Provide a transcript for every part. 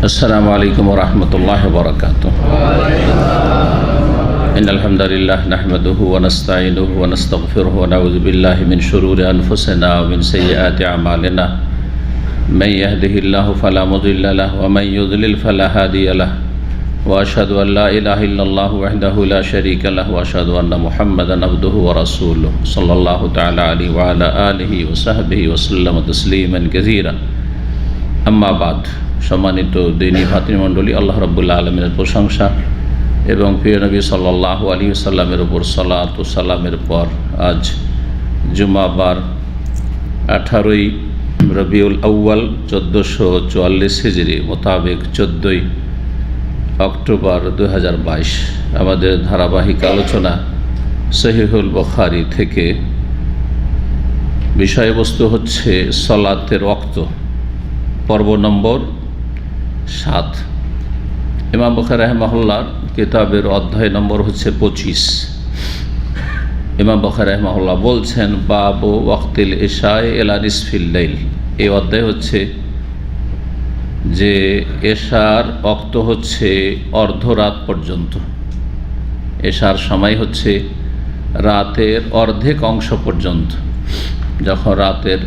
अस्सलामु अलैकुम वरहमतुल्लाहि वबरकातुह। इन्नल हम्दुलिल्लाह नहमदुहु व नस्तईनुहु व नस्तगफिरुहु व नऊज़ु बिल्लाहि मिन शुरूरि अनफुसिना व मिन सय्यिआति अमालिना। मन यहदिहिल्लाहु फला मुदिल्ल लहु व मन युद्लिल फला हादिय लहु व अशहदु अन ला इलाहा इल्लल्लाहु वहदहु ला शरीका लहु व अशहदु अन्ना मुहम्मदन अब्दुहु व रसूलुहु सल्लल्लाहु तआला अलैहि व अला आलिहि व सहबिहि व सल्लम तस्लीमान कसीरा। अम्मा बाद। सम्मानित दीनी भातृमंडলী, আল্লাহ রাব্বুল আলামিনের প্রশংসা এবং প্রিয় নবী সাল্লাল্লাহু আলাইহি ওয়াসাল্লামের উপর সালাত ও সালামের পর আজ জুমাবার 18ই রবিউল আউয়াল 1444 হিজরি মোতাবেক 14ই অক্টোবর 2022 আমাদের ধারাবাহিক আলোচনা সহিহুল বুখারী থেকে। বিষয়বস্তু হচ্ছে সালাতের ওয়াক্ত, পর্ব নম্বর 7। ইমাম বুখারী রাহিমাহুল্লাহর কিতাবের অধ্যায় নম্বর হচ্ছে 25। ইমাম বুখারী রাহিমাহুল্লাহ বলছেন, বাবু ওয়াক্তিল ইশাই ইলা নিসফিল লাইল। এই অধ্যায় হচ্ছে যে এশার ওয়াক্ত হচ্ছে অর্ধরাত পর্যন্ত। এশার সময় হচ্ছে রাতের অর্ধেক অংশ পর্যন্ত। যখন রাতের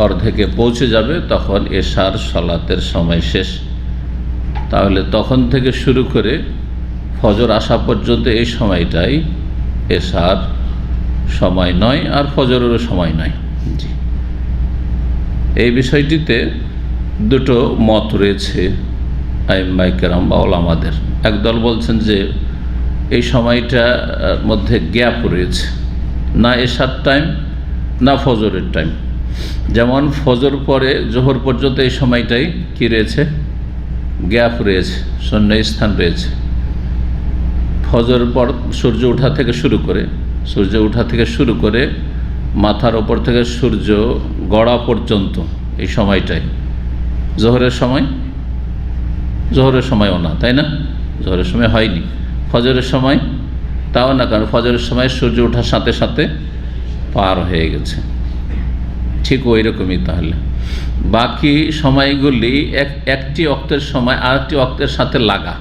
অর্ধেকে পৌঁছে যাবে তখন এশার সালাতের সময় শেষ। তাহলে তখন থেকে শুরু করে ফজর আসা পর্যন্ত এই সময়টাই এশার সময় নয়, আর ফজরেরও সময় নয়। জি, এই বিষয়টিতে দুটো মত রয়েছে আইম্মায়ে কেরাম বা ওলামাদের। একদল বলছেন যে এই সময়টার মধ্যে গ্যাপ রয়েছে, না এশার টাইম না ফজরের টাইম। যেমন ফজর পরে জোহর পর্যন্ত এই সময়টাই কি রয়েছে, গ্যাপ রয়েছে, শূন্য স্থান রয়েছে। ফজর পর সূর্য ওঠা থেকে শুরু করে মাথার ওপর থেকে সূর্য গড়া পর্যন্ত এই সময়টাই জোহরের সময়ও না, তাই না? জোহরের সময় হয়নি। ফজরের সময় তাও না, কারণ ফজরের সময় সূর্য ওঠার সাথে সাথে পার হয়ে গেছে। ঠিক ওই রকমই তাহলে বাকি সময়গুলি একটি ওয়াক্তের সময় আরেকটি ওয়াক্তের সাথে লাগা।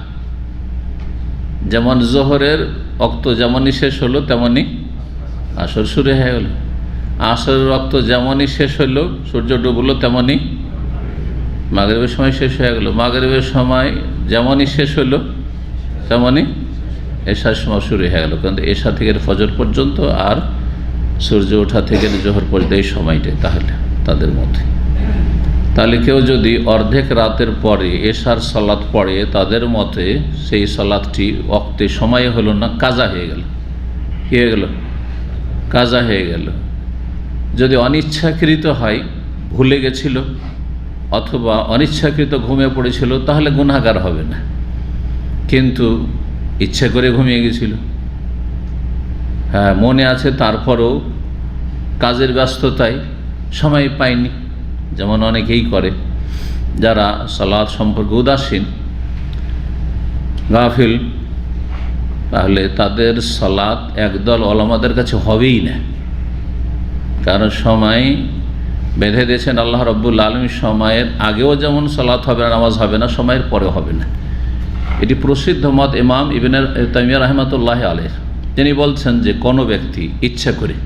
যেমন জোহরের ওয়াক্ত যেমনই শেষ হলো তেমনই আসর শুরু হয়ে গেল। আসরের ওয়াক্ত যেমনই শেষ হলো, সূর্য ডুবলো, তেমনই মাগরিবের সময় শেষ হয়ে গেল। মাগরিবের সময় যেমনই শেষ হলো তেমনই এশার সময় শুরু হয়ে গেল। কিন্তু এশা থেকে ফজর পর্যন্ত আর সূর্য ওঠা থেকে জোহর পর্যন্ত এই সময়টাই তাহলে তাদের মধ্যে। তাহলে কেউ যদি অর্ধেক রাতের পরে এশার সালাত পড়ে, তাদের মতে সেই সালাতটি ওয়াক্তে সময় হলো না, কাজা হয়ে গেল। কী হয়ে গেল? কাজা হয়ে গেল। যদি অনিচ্ছাকৃত হয়, ভুলে গেছিল অথবা অনিচ্ছাকৃত ঘুমিয়ে পড়েছিল, তাহলে গুনাহগার হবে না। কিন্তু ইচ্ছা করে ঘুমিয়ে গেছিল, হ্যাঁ মনে আছে, তারপরেও কাজের ব্যস্ততায় সময় পায়নি, যেমন অনেকেই করে যারা সালাত সম্পর্কে উদাসীন, গাফিল, তাহলে তাদের সালাত একদল ওলামাদের কাছে হবেই না। কারণ সময় বেঁধে দিয়েছেন আল্লাহ রাব্বুল আলামিন, সময়ের আগেও যেমন সালাত হবে না, নামাজ হবে না, সময়ের পরেও হবে না। এটি প্রসিদ্ধ মত ইমাম ইবনে তাইমিয়া রাহমাতুল্লাহি আলাইহি। তিনি বলছেন যে কোনো ব্যক্তি ইচ্ছা করে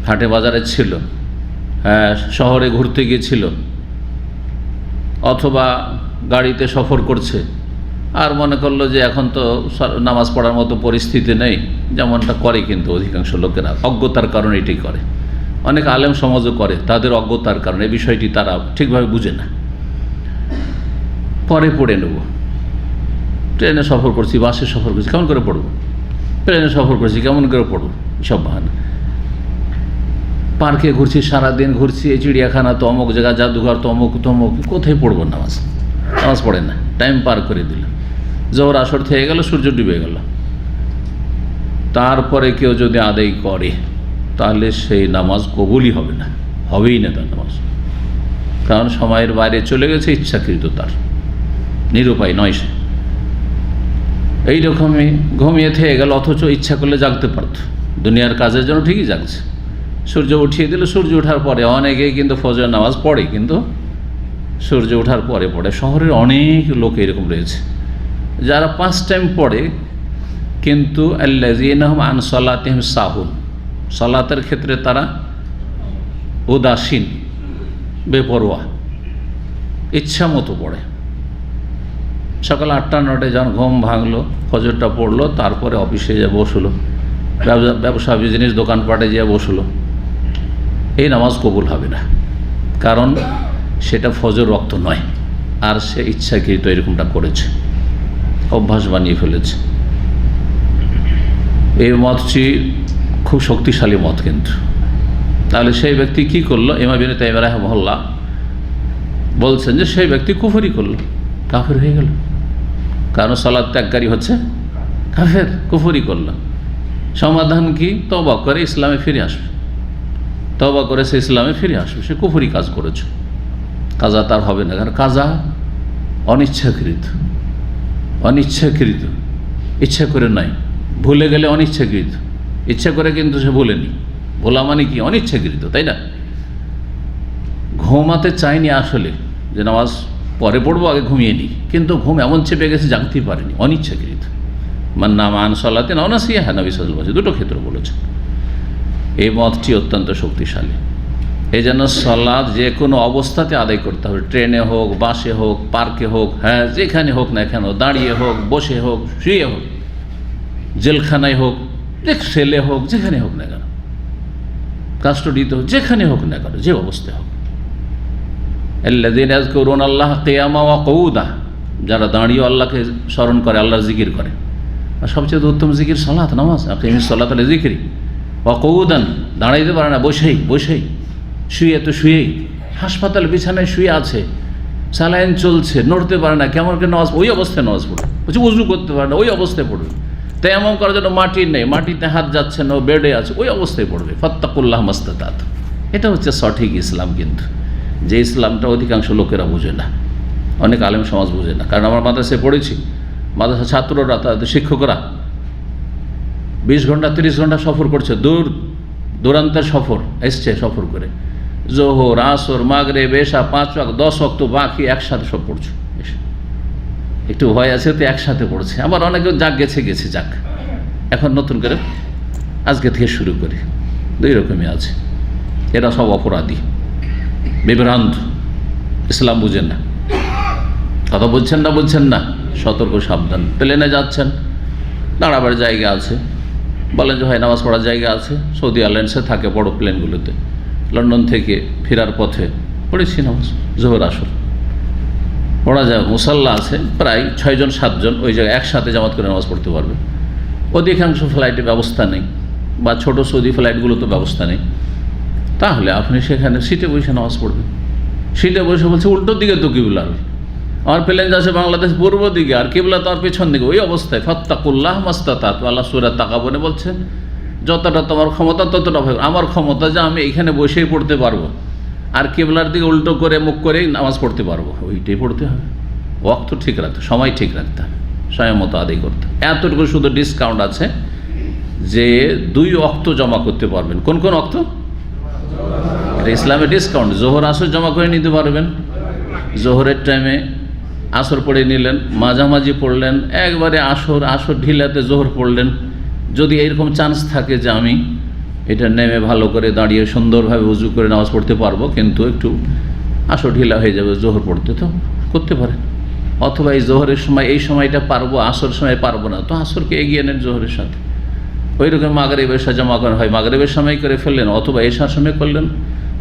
হাটে বাজারে ছিল, শহরে ঘুরতে গিয়েছিল, অথবা গাড়িতে সফর করছে, আর মনে করলো যে এখন তো নামাজ পড়ার মতো পরিস্থিতি নেই, যেমনটা করে কিন্তু অধিকাংশ লোকেরা অজ্ঞতার কারণে এটি করে। অনেক আলেম সমাজও করে, তাদের অজ্ঞতার কারণে এই বিষয়টি তারা ঠিকভাবে বুঝে না। পরে পড়ে নেব, ট্রেনে সফর করছি, বাসে সফর করছি, কেমন করে পড়বো? প্লেনে সফর করছি, কেমন করে পড়বো? সব বাহানা। পার্কে ঘুরছি, সারাদিন ঘুরছি, এই চিড়িয়াখানা তো অমুক জায়গা, জাদুঘর তো অমুক তমুক, কোথায় পড়বো নামাজ? নামাজ পড়ে না, টাইম পার করে দিল। জোহর আসর থেকে গেল, সূর্য ডুবে গেল। তারপরে কেউ যদি আদায় করে, তাহলে সেই নামাজ কবুলই হবে না, হবেই না তার নামাজ। কারণ সময়ের বাইরে চলে গেছে, ইচ্ছাকৃত, তার নিরুপায় নয় সে। এইরকমই ঘুমিয়ে থেকে গেল, অথচ ইচ্ছা করলে জাগতে পারত, দুনিয়ার কাজের জন্য ঠিকই জাগছে। সূর্য উঠিয়ে দিল, সূর্য ওঠার পরে অনেকেই কিন্তু ফজর নামাজ পড়ে, কিন্তু সূর্য ওঠার পরে পড়ে। শহরের অনেক লোক এরকম রয়েছে যারা 5 টাইম পড়ে, কিন্তু আল্লাযীনা হুম আন সালাতিহিম সাহুন, সালাতের ক্ষেত্রে তারা উদাসীন, বেপরোয়া, ইচ্ছা মতো পড়ে। সকাল 8টা-9টায় যখন ঘুম ভাঙলো, ফজরটা পড়লো, তারপরে অফিসে যেয়ে বসলো, ব্যবসা বিজনেস দোকানপাটে যেয়ে বসলো, এই নামাজ কবুল হবে না, কারণ সেটা ফজর ওয়াক্ত নয়, আর সে ইচ্ছাকৃত এরকমটা করেছে, অভ্যাস বানিয়ে ফেলেছে। এই মতটি খুব শক্তিশালী মত। কিন্তু তাহলে সেই ব্যক্তি কি করলো? ইমাম ইবনে তাইমিয়া রাহিমাহুল্লাহ বলছেন যে সেই ব্যক্তি কুফরি করলো, কাফের হয়ে গেল, কারণ সালাত ত্যাগকারী হচ্ছে কাফের, কুফরি করলো। সমাধান কি? তওবা করে ইসলামে ফিরে আসবে, তওবা করে সে ইসলামে ফিরে আসবে। সে কুফরি কাজ করেছে, কাজা তার হবে না, কারণ কাজা অনিচ্ছাকৃত, অনিচ্ছাকৃত, ইচ্ছা করে নয়। ভুলে গেলে অনিচ্ছাকৃত, ইচ্ছা করে কিন্তু সে ভুলেনি। ভোলা মানে কি? অনিচ্ছাকৃত, তাই না? ঘুমাতে চাইনি আসলে, যে নামাজ পরে পড়বো, আগে ঘুমিয়ে নিই, কিন্তু ঘুম এমন চেপে গেছে জানতেই পারেনি, অনিচ্ছাকৃত। মান নামা আন সালাতিন আও নাসিয়াহা, নবী সাল্লাল্লাহু আলাইহি ওয়াসাল্লাম দুটো ক্ষেত্রে বলেছেন। এই মতটি অত্যন্ত শক্তিশালী। এই জন্য সালাত যে কোনো অবস্থাতে আদায় করতে হবে, ট্রেনে হোক, বাসে হোক, পার্কে হোক, হ্যাঁ যেখানে হোক না কেন, দাঁড়িয়ে হোক, বসে হোক, শুয়ে হোক, জেলখানায় হোক, সেলে হোক, যেখানে হোক না কেন, কাস্টডিতে হোক, যেখানে হোক না কেন, যে অবস্থায় হোক। আল্লাযীনা ইয়াযকুরুনা আল্লাহ কিয়ামান ওয়া কুউদা, যারা দাঁড়িয়ে আল্লাহকে স্মরণ করে, আল্লাহর জিকির করে। আর সবচেয়ে উত্তম জিকির সালাত, নামাজ। আকিমিস সালাতা লিযিকরি ওয়া কুউদান, দাঁড়াইতে পারে না, বসেই বসেই, শুয়ে তো শুয়েই, হাসপাতাল বিছানায় শুয়ে আছে, স্যালাইন চলছে, নড়তে পারে না, কেমন করে নামাজ? ওই অবস্থায় নামাজ পড়বে। বলছে উযু করতে পারে না, ওই অবস্থায় পড়বে। তাই এমন করার জন্য মাটি নেই, মাটিতে হাত যাচ্ছে না, ও বেডে আছে, ওই অবস্থায় পড়বে। ফাত্তাকুল্লাহ মাস্তাতাত। এটা হচ্ছে সঠিক ইসলাম। কিন্তু যে ইসলামটা অধিকাংশ লোকেরা বোঝে না, অনেক আলেম সমাজ বোঝে না। কারণ আমার মাদ্রাসায় পড়েছি, মাদ্রাসা ছাত্ররা, তাদের শিক্ষকরা 20 ঘন্টা 30 ঘন্টা সফর করছে, দূরান্তের সফর এসছে, সফর করে জোহর, আসর, মাগরিব, এশা, 5 ওয়াক্ত, 10 ওয়াক্ত বাকি একসাথে সব পড়ছে। একটু ভয় আছে তো একসাথে পড়ছে। আবার অনেকে যাক গেছে যাক, এখন নতুন করে আজকে থেকে শুরু করে, 2 রকমই আছে। এরা সব অপরাধী, বিভ্রান্ত, ইসলাম বুঝেন না। কথা বলছেন না, সতর্ক, সাবধান। প্লেনে যাচ্ছেন, দাঁড়াবার জায়গা আছে, বলেন যে ভাই নামাজ পড়ার জায়গা আছে। সৌদি এয়ারলাইন্সে থাকে বড় প্লেনগুলোতে, লন্ডন থেকে ফেরার পথে পড়েছি নামাজ, জোহর আসর পড়া যায়, মুসাল্লা আছে প্রায় 6 জন 7 জন, ওই জায়গায় একসাথে জামাত করে নামাজ পড়তে পারবে। অধিকাংশ ফ্লাইটে ব্যবস্থা নেই, বা ছোট সৌদি ফ্লাইটগুলো তো ব্যবস্থা নেই। তাহলে আপনি সেখানে সিটে বসে নামাজ পড়বেন। সিটে বসে বলছে উল্টো দিকে তো কিবলা, আমার প্লেন যাচ্ছে বাংলাদেশ পূর্ব দিকে, আর কিবলা তো আর পেছন দিকে। ওই অবস্থায় ফাত্তাকুল্লাহ মাস্তাতাত, আল্লাহ সূরা তাকাবনে বলছেন যতটা তোমার ক্ষমতা ততটা ভয়। আমার ক্ষমতা যে আমি এখানে বসেই পড়তে পারবো, আর কিবলার দিকে উল্টো করে মুখ করেই নামাজ পড়তে পারবো, ওইটাই পড়তে হবে। ওয়াক্ত ঠিক রাখতে, সময় ঠিক রাখতে হবে, সময় মতো আদায় করতে। এতটুকু শুধু ডিসকাউন্ট আছে যে 2 ওয়াক্ত জমা করতে পারবেন। কোন কোন ওয়াক্ত? এটা ইসলামের ডিসকাউন্ট। জোহর আসর জমা করে নিতে পারবেন। জোহরের টাইমে আসর পড়ে নিলেন, মাঝামাঝি পড়লেন, একবারে আসর ঢিলাতে জোহর পড়লেন। যদি এইরকম চান্স থাকে যে আমি এটা নেমে ভালো করে দাঁড়িয়ে সুন্দরভাবে উজু করে নামাজ পড়তে পারবো, কিন্তু একটু আসর ঢিলা হয়ে যাবে জোহর পড়তে, তো করতে পারেন। অথবা এই জোহরের সময় এই সময়টা পারবো, আসর সময় পারবো না, তো আসরকে এগিয়ে নেন জোহরের সাথে। ওই রকম মাগরিব এশা জমা করা হয়, মাগরিবের সময় করে ফেললেন, অথবা এশার সময় করলেন।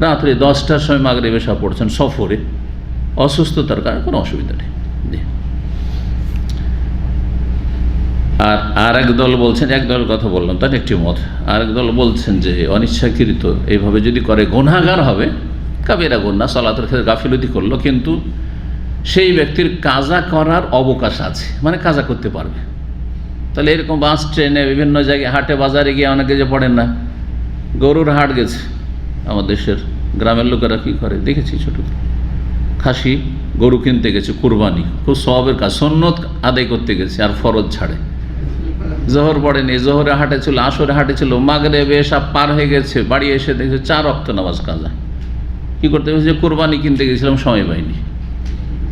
রাত্রে 10টার সময় মাগরিব এশা পড়ছেন সফরে, অসুস্থতার কারণে, কোনো অসুবিধা নেই। আর এক দল বলছেন, এক দলের কথা বললাম, তার একটি মত। আরেক দল বলছেন যে অনিচ্ছাকৃত এইভাবে যদি করে গুনাহগার হবে, কাবিরা গুনাহ, সালাতের ক্ষেত্রে গাফিলতি করলো, কিন্তু সেই ব্যক্তির কাজা করার অবকাশ আছে, মানে কাজা করতে পারবে। তাহলে এরকম বাস, ট্রেনে, বিভিন্ন জায়গায়, হাটে বাজারে গিয়ে অনেকে যে পড়েন না, গরুর হাট গেছে, আমার দেশের গ্রামের লোকেরা কী করে দেখেছি, ছোট খাসি গরু কিনতে গেছে, কুরবানি, খুব সওয়াবের কাজ, সুন্নত আদায় করতে গেছে, আর ফরজ ছাড়ে। জোহর পড়েনি, জোহরে হাটে ছিল, আসরে হাটে ছিল, মাগরিব এশা পার হয়ে গেছে, বাড়ি এসে দেখছে 4 ওয়াক্ত নামাজ কাজা। কী করতে গেছে? কুরবানি কিনতে গেছিলাম, সময় পাইনি।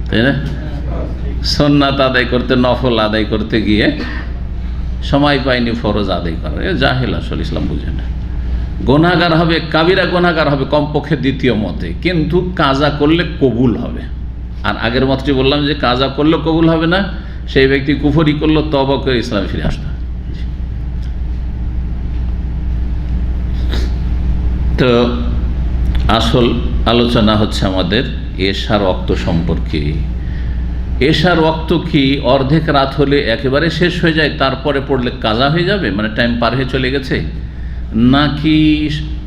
তাই না? সুন্নাত আদায় করতে, নফল আদায় করতে গিয়ে সময় পায়নি ফরজ আদায় করার। জাহেল, আসলে ইসলাম বুঝে না। গুনাহগার হবে, কাবিরা গুনাহগার হবে কমপক্ষে দ্বিতীয় মতে, কিন্তু কাজা করলে কবুল হবে। আর আগের মতটি বললাম যে কাজা করলে কবুল হবে না, সেই ব্যক্তি কুফরি করলো, তওবা করে ইসলামে ফিরে আসতে হবে। তো আসল আলোচনা হচ্ছে আমাদের এশার ওয়াক্ত সম্পর্কে। এশার ওয়াক্ত কি অর্ধেক রাত হলে একেবারে শেষ হয়ে যায়, তারপরে পড়লে কাজা হয়ে যাবে, মানে টাইম পার হয়ে চলে গেছে, নাকি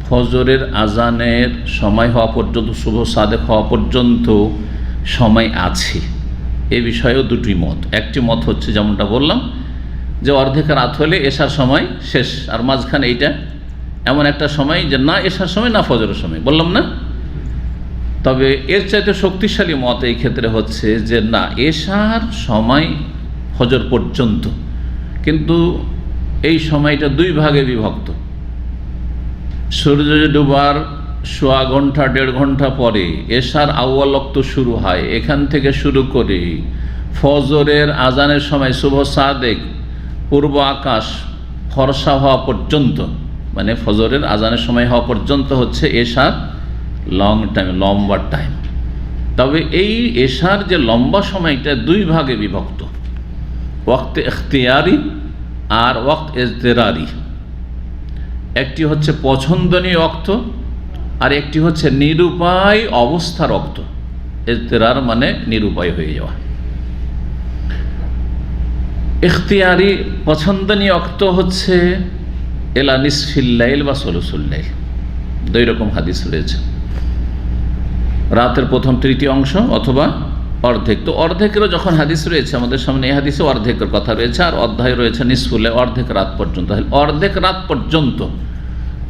ফজরের আজানের সময় হওয়া পর্যন্ত, শুভ সাদেক হওয়া পর্যন্ত সময় আছে? এ বিষয়েও দুটি মত। একটি মত হচ্ছে যেমনটা বললাম যে অর্ধেক রাত হলে এশার সময় শেষ, আর মাঝখানে এইটা এমন একটা সময় যে না এশার সময় না ফজরের সময়, বললাম না? তবে এর চাইতে শক্তিশালী মত এই ক্ষেত্রে হচ্ছে যে না, এশার সময় ফজর পর্যন্ত, কিন্তু এই সময়টা দুই ভাগে বিভক্ত। সূর্য ডুবার সোয়া ঘন্টা 1.5 ঘন্টা পরে এশার আউয়াল ওয়াক্ত শুরু হয়, এখান থেকে শুরু করে ফজরের আজানের সময় শুভ সাদেক, পূর্ব আকাশ ফর্সা হওয়া পর্যন্ত, মানে ফজরের আজানের সময় হওয়া পর্যন্ত হচ্ছে এশার লং টাইম, লম্বা টাইম। তবে এই এশার যে লম্বা সময়টা দুই ভাগে বিভক্ত, ওয়াক্ত ইখতিয়ারি আর ওয়াক্ত ইজতিরারি। একটি হচ্ছে পছন্দনীয় ওয়াক্ত, আর একটি হচ্ছে নিরুপায় অবস্থার ওয়াক্ত। ইজতিরার মানে নিরুপায় হয়ে যাওয়া। ইখতিয়ারি পছন্দনীয় ওয়াক্ত হচ্ছে এলা নিসফিল লাইল বা সুলুসুল লাইল, দুই রকম হাদিস রয়েছে, রাতের প্রথম তৃতীয় অংশ অথবা অর্ধেক। তো অর্ধেকেরও যখন হাদিস রয়েছে আমাদের সামনে, এই হাদিসে অর্ধেকের কথা রয়েছে, আর অধ্যায় রয়েছে নিসফুল লাইল, অর্ধেক রাত পর্যন্ত। অর্ধেক রাত পর্যন্ত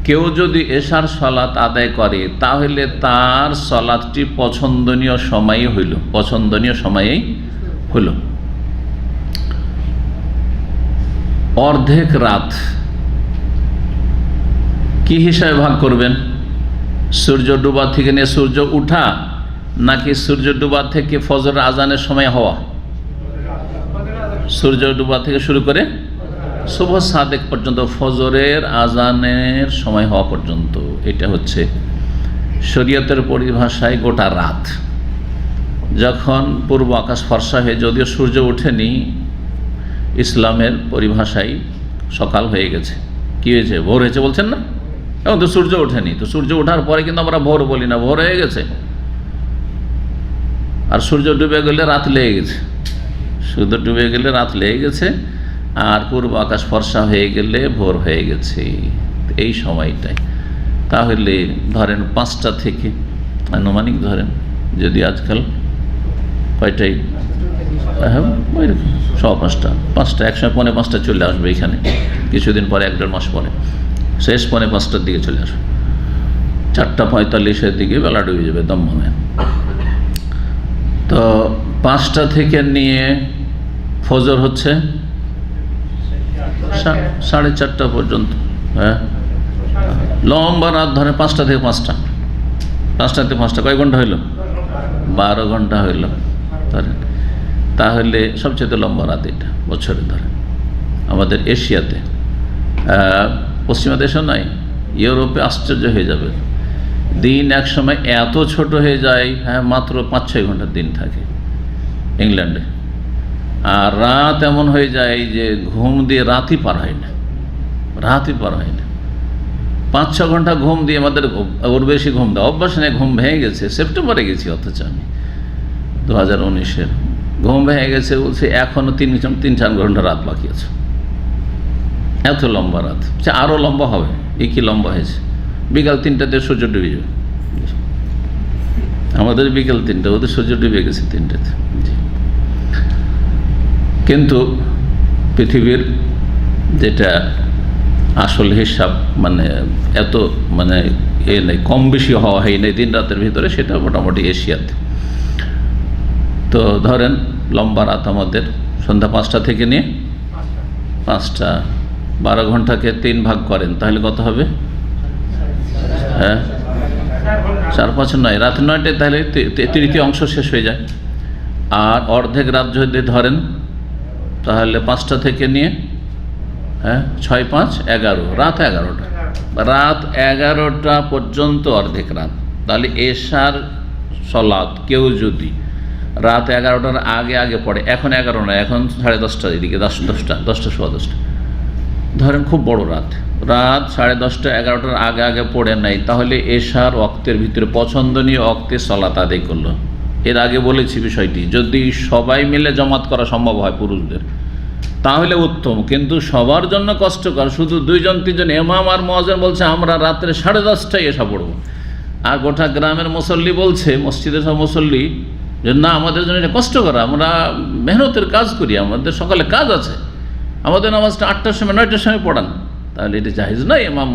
কেউ যদি এশার সালাত আদায় করে তাহলে তার সালাতটি পছন্দনীয় সময়ে হইল, পছন্দনীয় সময়েই হইল। অর্ধেক রাত কি হিসাবে ভাগ করবেন? সূর্য ডুবা থেকে নিয়ে সূর্য উঠা, নাকি সূর্য ডুবা থেকে ফজর আজানের সময় হওয়া? সূর্য ডুবা থেকে শুরু করে শুভ সাদেক পর্যন্ত, ফজরের আজানের সময় হওয়া পর্যন্ত, এটা হচ্ছে শরীয়তের পরিভাষায় গোটা রাত। যখন পূর্ব আকাশ ফর্সা হয়ে, যদিও সূর্য ওঠেনি, ইসলামের পরিভাষায় সকাল হয়ে গেছে। কি হয়েছে? ভোর হয়েছে বলছেন না? এখন তো সূর্য ওঠেনি, তো সূর্য ওঠার পরে কিন্তু আমরা ভোর বলি না, ভোর হয়ে গেছে। আর সূর্য ডুবে গেলে রাত লেগে গেছে, সূর্য ডুবে গেলে রাত লেগে গেছে, আর পূর্ব আকাশ ফর্সা হয়ে গেলে ভোর হয়ে গেছে, এই সময়টাই। তাহলে ধরেন 5টা থেকে, আনুমানিক ধরেন, যদি আজকাল কয়টাই, হ্যাঁ ওই রকম 5:15, 5টা, একসময় 4:45 চলে আসবে এখানে, কিছুদিন পরে 1-1.5 মাস পরে শেষ 4:45টার দিকে চলে আসবে, 4:45-এর দিকে বেলা ডুবে যাবে দমদমে। তো 5টা থেকে নিয়ে ফজর হচ্ছে 4:30 পর্যন্ত। হ্যাঁ, লম্বা রাত ধরে 5টা থেকে 5টা, 5টা থেকে 5টা কয় ঘন্টা হইল? 12 ঘন্টা হইল ধরেন। তাহলে সবচেয়ে লম্বা রাত এটা বছরে ধরে আমাদের এশিয়াতে। পশ্চিমা দেশও নয়, ইউরোপে আশ্চর্য হয়ে যাবে, দিন এক সময় এত ছোট হয়ে যায়, হ্যাঁ মাত্র 5-6 ঘন্টার দিন থাকে ইংল্যান্ডে। আর রাত এমন হয়ে যায় যে ঘুম দিয়ে রাতই পার হয় না, রাতই পার হয় না। 5-6 ঘন্টা ঘুম দিয়ে আমাদের ওর বেশি ঘুম দেওয়া অভ্যাস নেই, ঘুম ভেঙে গেছে। সেপ্টেম্বরে গেছি, অথচ আমি 2019-এর, ঘুম ভেঙে গেছে, বলছে এখনও 3-4 ঘন্টা রাত বাকি আছে। এত লম্বা রাত, আরও লম্বা হবে। এই কি লম্বা হয়েছে? বিকাল 3টাতে সূর্য ডুবে যাবে, আমাদের বিকাল 3টা, ওদের সূর্য ডুবে গেছে 3টাতে। কিন্তু পৃথিবীর যেটা আসল হিসাব, মানে এত মানে এ নেই, কম বেশি হওয়া হয় নেই দিন রাতের ভিতরে, সেটা মোটামুটি এশিয়াতে। তো ধরেন লম্বা রাত আমাদের সন্ধ্যা 5টা থেকে নিয়ে 5টা, 12 ঘন্টাকে 3 ভাগ করেন, তাহলে কত হবে? হ্যাঁ 4-5 নয়, রাত 9টায় তাহলে তৃতীয় অংশ শেষ হয়ে যায়। আর অর্ধেক রাত যদি ধরেন তাহলে 5টা থেকে নিয়ে 6, 5, 11, রাত 11টা, রাত 11টা পর্যন্ত অর্ধেক রাত। তাহলে এশার সলাৎ কেউ যদি রাত 11টার আগে পড়ে, এখন 11 না, এখন 10:30, এদিকে 10টা সোয়া 10টা ধরেন, খুব বড় রাত 10:30, 11টার আগে পড়ে নাই, তাহলে এশার ওয়াক্তের ভিতরে পছন্দনীয় ওয়াক্তে সলাত আদায় করলো। এর আগে বলেছি বিষয়টি, যদি সবাই মিলে জমাত করা সম্ভব হয় পুরুষদের তাহলে উত্তম, কিন্তু সবার জন্য কষ্টকর। শুধু 2জন 3জন ইমাম আর মুয়াজ্জিন বলছে আমরা রাত্রে 10:30টায় এশা পড়বো, আর গোটা গ্রামের মুসল্লি বলছে, মসজিদের সব মুসল্লি, যে না আমাদের জন্য এটা কষ্টকর, আমরা মেহনতের কাজ করি, আমাদের সকালে কাজ আছে, আমাদের নামাজটা 8টার সময় 9টার সময় পড়ান, তাহলে এটা জায়েজ নয় ইমাম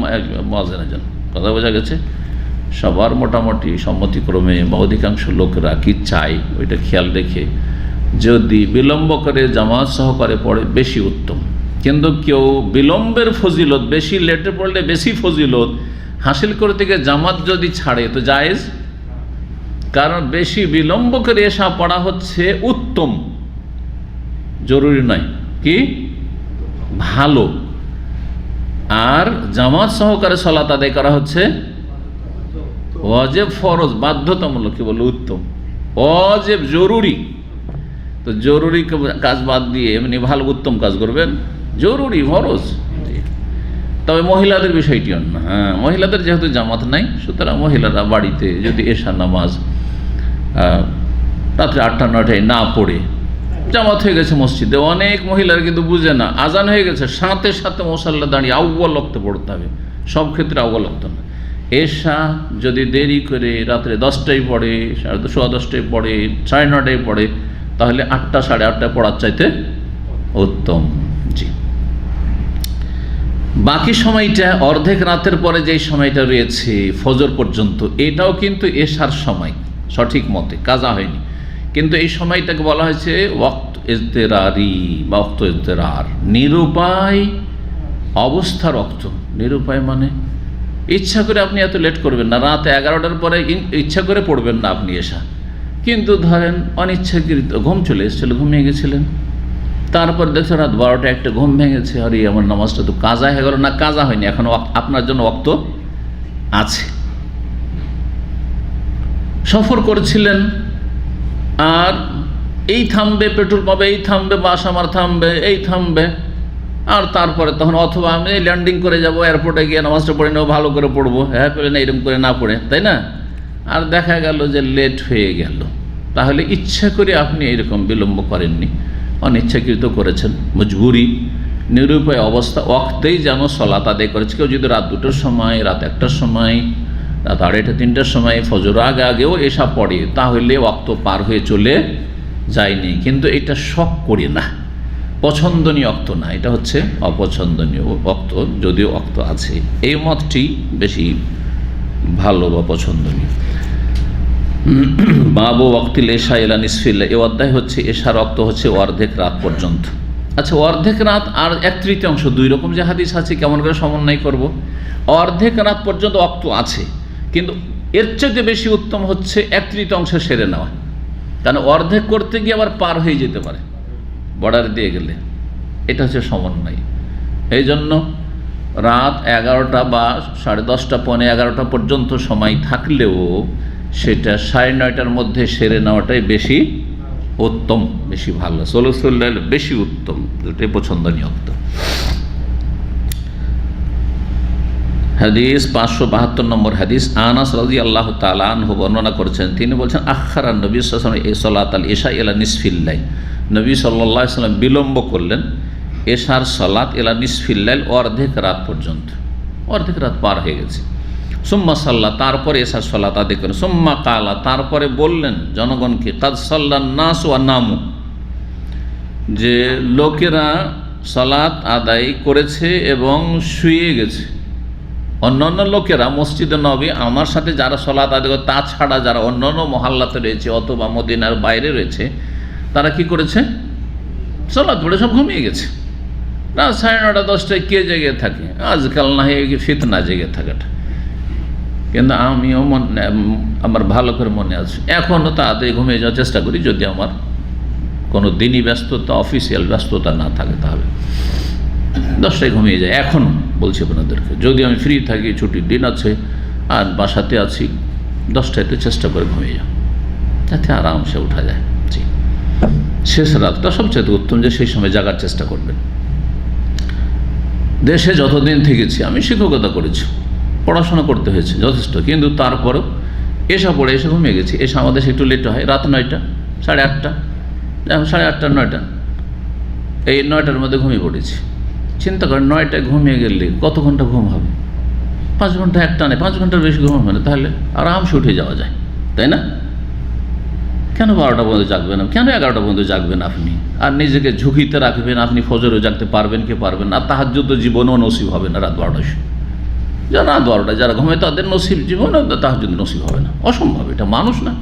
মুয়াজ্জিনের জন্য। কথা বোঝা গেছে? সবার মোটামুটি সম্মতিক্রমে বা অধিকাংশ লোকেরা কি চায় ওইটা খেয়াল রেখে যদি বিলম্ব করে জামাত সহকারে পড়ে বেশি উত্তম। কিন্তু কেউ বিলম্বের ফজিলত, বেশি লেটে পড়লে বেশি ফজিলত হাসিল করতে গিয়ে জামাত যদি ছাড়ে তো জায়েজ, কারণ বেশি বিলম্ব করে এশা পড়া হচ্ছে উত্তম, জরুরি নয়, কি ভালো। আর জামাত সহকারে সালাত আদায় করা হচ্ছে ওয়াজিব, ফরজ, বাধ্যতামূলক, কি বলে উত্তম। ওয়াজিব জরুরি, তো জরুরি কাজ বাদ দিয়ে এমনি ভালো উত্তম কাজ করবেন, জরুরি ফরজ। তবে মহিলাদের বিষয়টি অন্য। মহিলাদের যেহেতু জামাত নাই, সুতরাং মহিলারা বাড়িতে যদি এশা নামাজ রাত্রে 8টা 9টায় না পড়ে, জামাত হয়ে গেছে মসজিদে, অনেক মহিলারা কিন্তু বুঝে না, আজান হয়ে গেছে, সাথে সাথে মুসাল্লা দাঁড়িয়ে আউয়াল ওয়াক্তে পড়তে হবে, সব ক্ষেত্রে আউয়াল ওয়াক্ত না। এশা যদি দেরি করে রাত্রে 10টায় পড়ে, 10:30 পড়ে, 9:30 পড়ে, তাহলে 8টা 8:30 পড়ার চাইতে উত্তম। জি, বাকি সময়টা অর্ধেক রাতের পরে যেই সময়টা রয়েছে ফজর পর্যন্ত, এটাও কিন্তু এশার সময় সঠিক মতে কাজা হয়নি, কিন্তু এই সময়টাকে বলা হয়েছে ওয়াক্ত ইজতেরারি বা ওয়াক্ত ইজতেরার, নিরুপায় অবস্থার ওয়াক্ত। নিরুপায় মানে ইচ্ছা করে আপনি এত লেট করবেন না, রাত 11টার পরে ইচ্ছা করে পড়বেন না আপনি এশা, কিন্তু ধরেন অনিচ্ছাকৃত ঘুম চলে এসেছিল, ঘুমিয়ে গেছিলেন, তারপর দেখছেন রাত 12টা 1টা ঘুম ভেঙেছে, আরে আমার নামাজটা তো কাজা হয়ে গেল না, কাজা হয়নি, এখন আপনার জন্য ওয়াক্ত আছে। সফর করেছিলেন আর এই থামবে, পেট্রোল পাবে, এই থামবে, বাস আমার থামবে, এই থামবে, আর তারপরে তখন অথবা আমি ল্যান্ডিং করে যাব, এয়ারপোর্টে গিয়ে নামাজটা পড়ে নেবো, ভালো করে পড়বো, করে না এরকম করে না পড়ে, তাই না? আর দেখা গেল যে লেট হয়ে গেল, তাহলে ইচ্ছা করে আপনি এরকম বিলম্ব করেননি, অনিচ্ছাকৃত করেছেন, মজবুরি, নিরুপায় অবস্থা, ওয়াক্তেই যেন সলাত আদায় করেছে। কেউ যদি রাত 2টার সময়, রাত 1টার সময়, রাত 2:30 3টার সময় ফজর আগেও এসা পড়ে, তাহলে ওয়াক্ত পার হয়ে চলে যায়নি, কিন্তু এটা শখ করি না, পছন্দনীয় ওয়াক্ত না, এটা হচ্ছে অপছন্দনীয় ওয়াক্ত, যদিও ওয়াক্ত আছে। এই মতটি বেশি ভালো বা পছন্দনীয়। বাবু ওয়াক্তিল এশা ইলা নিসফিল্লাহ, এই অধ্যায় হচ্ছে এশার ওয়াক্ত হচ্ছে অর্ধেক রাত পর্যন্ত। আচ্ছা, অর্ধেক রাত আর 1/3, 2 রকম যে হাদিস আছে, কেমন করে সমন্বয় করব? অর্ধেক রাত পর্যন্ত ওয়াক্ত আছে, কিন্তু এর চাইতে বেশি উত্তম হচ্ছে 1/3 সেরে নেওয়া, কারণ অর্ধেক করতে গিয়ে আবার পার হয়ে যেতে পারে বর্ডার দিয়ে গেলে, এটা হচ্ছে সমন্বয়। এই জন্য রাত 11টা বা 10:30 পৌনে 11টা পর্যন্ত সময় থাকলেও সেটা 9:30টার মধ্যে সেরে নেওয়াটাই বেশি উত্তম, বেশি ভালো, সলুসুল্লাহ বেশি উত্তম, যেটাই পছন্দনীয় উত্তম। হাদিস 572 নম্বর হাদিস, আনাস রাদিয়াল্লাহু তাআলা আনহু বর্ণনা করেছেন, তিনি বলছেন আখারান নবী সাল্লাল্লাহু আলাইহি ওয়াসাল্লাম সালাতাল ইশা ইলা নিসফিল লাইল, নবী সাল্লাল্লাহু আলাইহি ওয়াসাল্লাম বিলম্ব করলেন এশার সালাত ইলা নিসফিল লাইল, অর্ধেক রাত পর্যন্ত, অর্ধেক রাত পার হয়ে গেছে। সুম্মা সাল্লা, তারপরে এশার সালাত আদায় করেন। সুম্মা কালা, তারপরে বললেন জনগণকে, কাদ সাল্লান নাস ওয়া নামু, যে লোকেরা সালাত আদায় করেছে এবং শুয়ে গেছে। অন্যান্য লোকেরা মসজিদে নবী আমার সাথে যারা সালাত আদায় করে, তাছাড়া যারা অন্যান্য মহল্লাতে রয়েছে অথবা মদিনার বাইরে রয়েছে, তারা কি করেছে? সালাত পড়ে সব ঘুমিয়ে গেছে। রাত 9:30 10টায় কে জেগে থাকে? আজকাল না হয়ে ফিতনা জেগে থাকাটা, কিন্তু আমিও আমার ভালো করে মনে আছে, এখনও তাড়াতাড়ি ঘুমিয়ে যাওয়ার চেষ্টা করি, যদি আমার কোনো দিনই ব্যস্ততা, অফিসিয়াল ব্যস্ততা না থাকে, তাহলে 10টায় ঘুমিয়ে যায়। এখনও বলছি আপনাদেরকে, যদি আমি ফ্রি থাকি, ছুটির দিন আছে আর বাসাতে আছি, 10টায় চেষ্টা করে ঘুমিয়ে যাও, যাতে আরামসে উঠা যায়। জি, শেষ রাতটা সবচেয়ে উত্তম, যে সেই সময় জাগার চেষ্টা করবেন। দেশে যতদিন থেকেছি, আমি শিক্ষকতা করেছি, পড়াশোনা করতে হয়েছে যথেষ্ট, কিন্তু তারপরেও পড়ে এসে ঘুমিয়ে গেছি। এসে আমাদের একটু লেট হয়, রাত 9টা, 8:30, 8:30, 9টা, এই 9টার মধ্যে ঘুমিয়ে পড়েছি। চিন্তা করেন, 9টায় ঘুমিয়ে গেলে কত ঘন্টা ঘুম হবে? 5 ঘন্টা একটা নেই, 5 ঘন্টার বেশি ঘুম হবে না, তাহলে আরামসে উঠে যাওয়া যায়, তাই না? কেন 12টা পর্যন্ত জাগবেন, কেন 11টা পর্যন্ত জাগবেন আপনি? আর নিজেকে ঝুঁকিতে রাখবেন, আপনি ফজরেও জাগতে পারবেন কি পারবেন না? তাহাজ্জুদ জীবনেও নসিব হবে না রাত 12টায়। যারা রাত 12টায় যারা ঘুমায়, তাদের নসিব জীবনে তাহাজ্জুদ নসিব হবে না, অসম্ভব, এটা মানুষ না।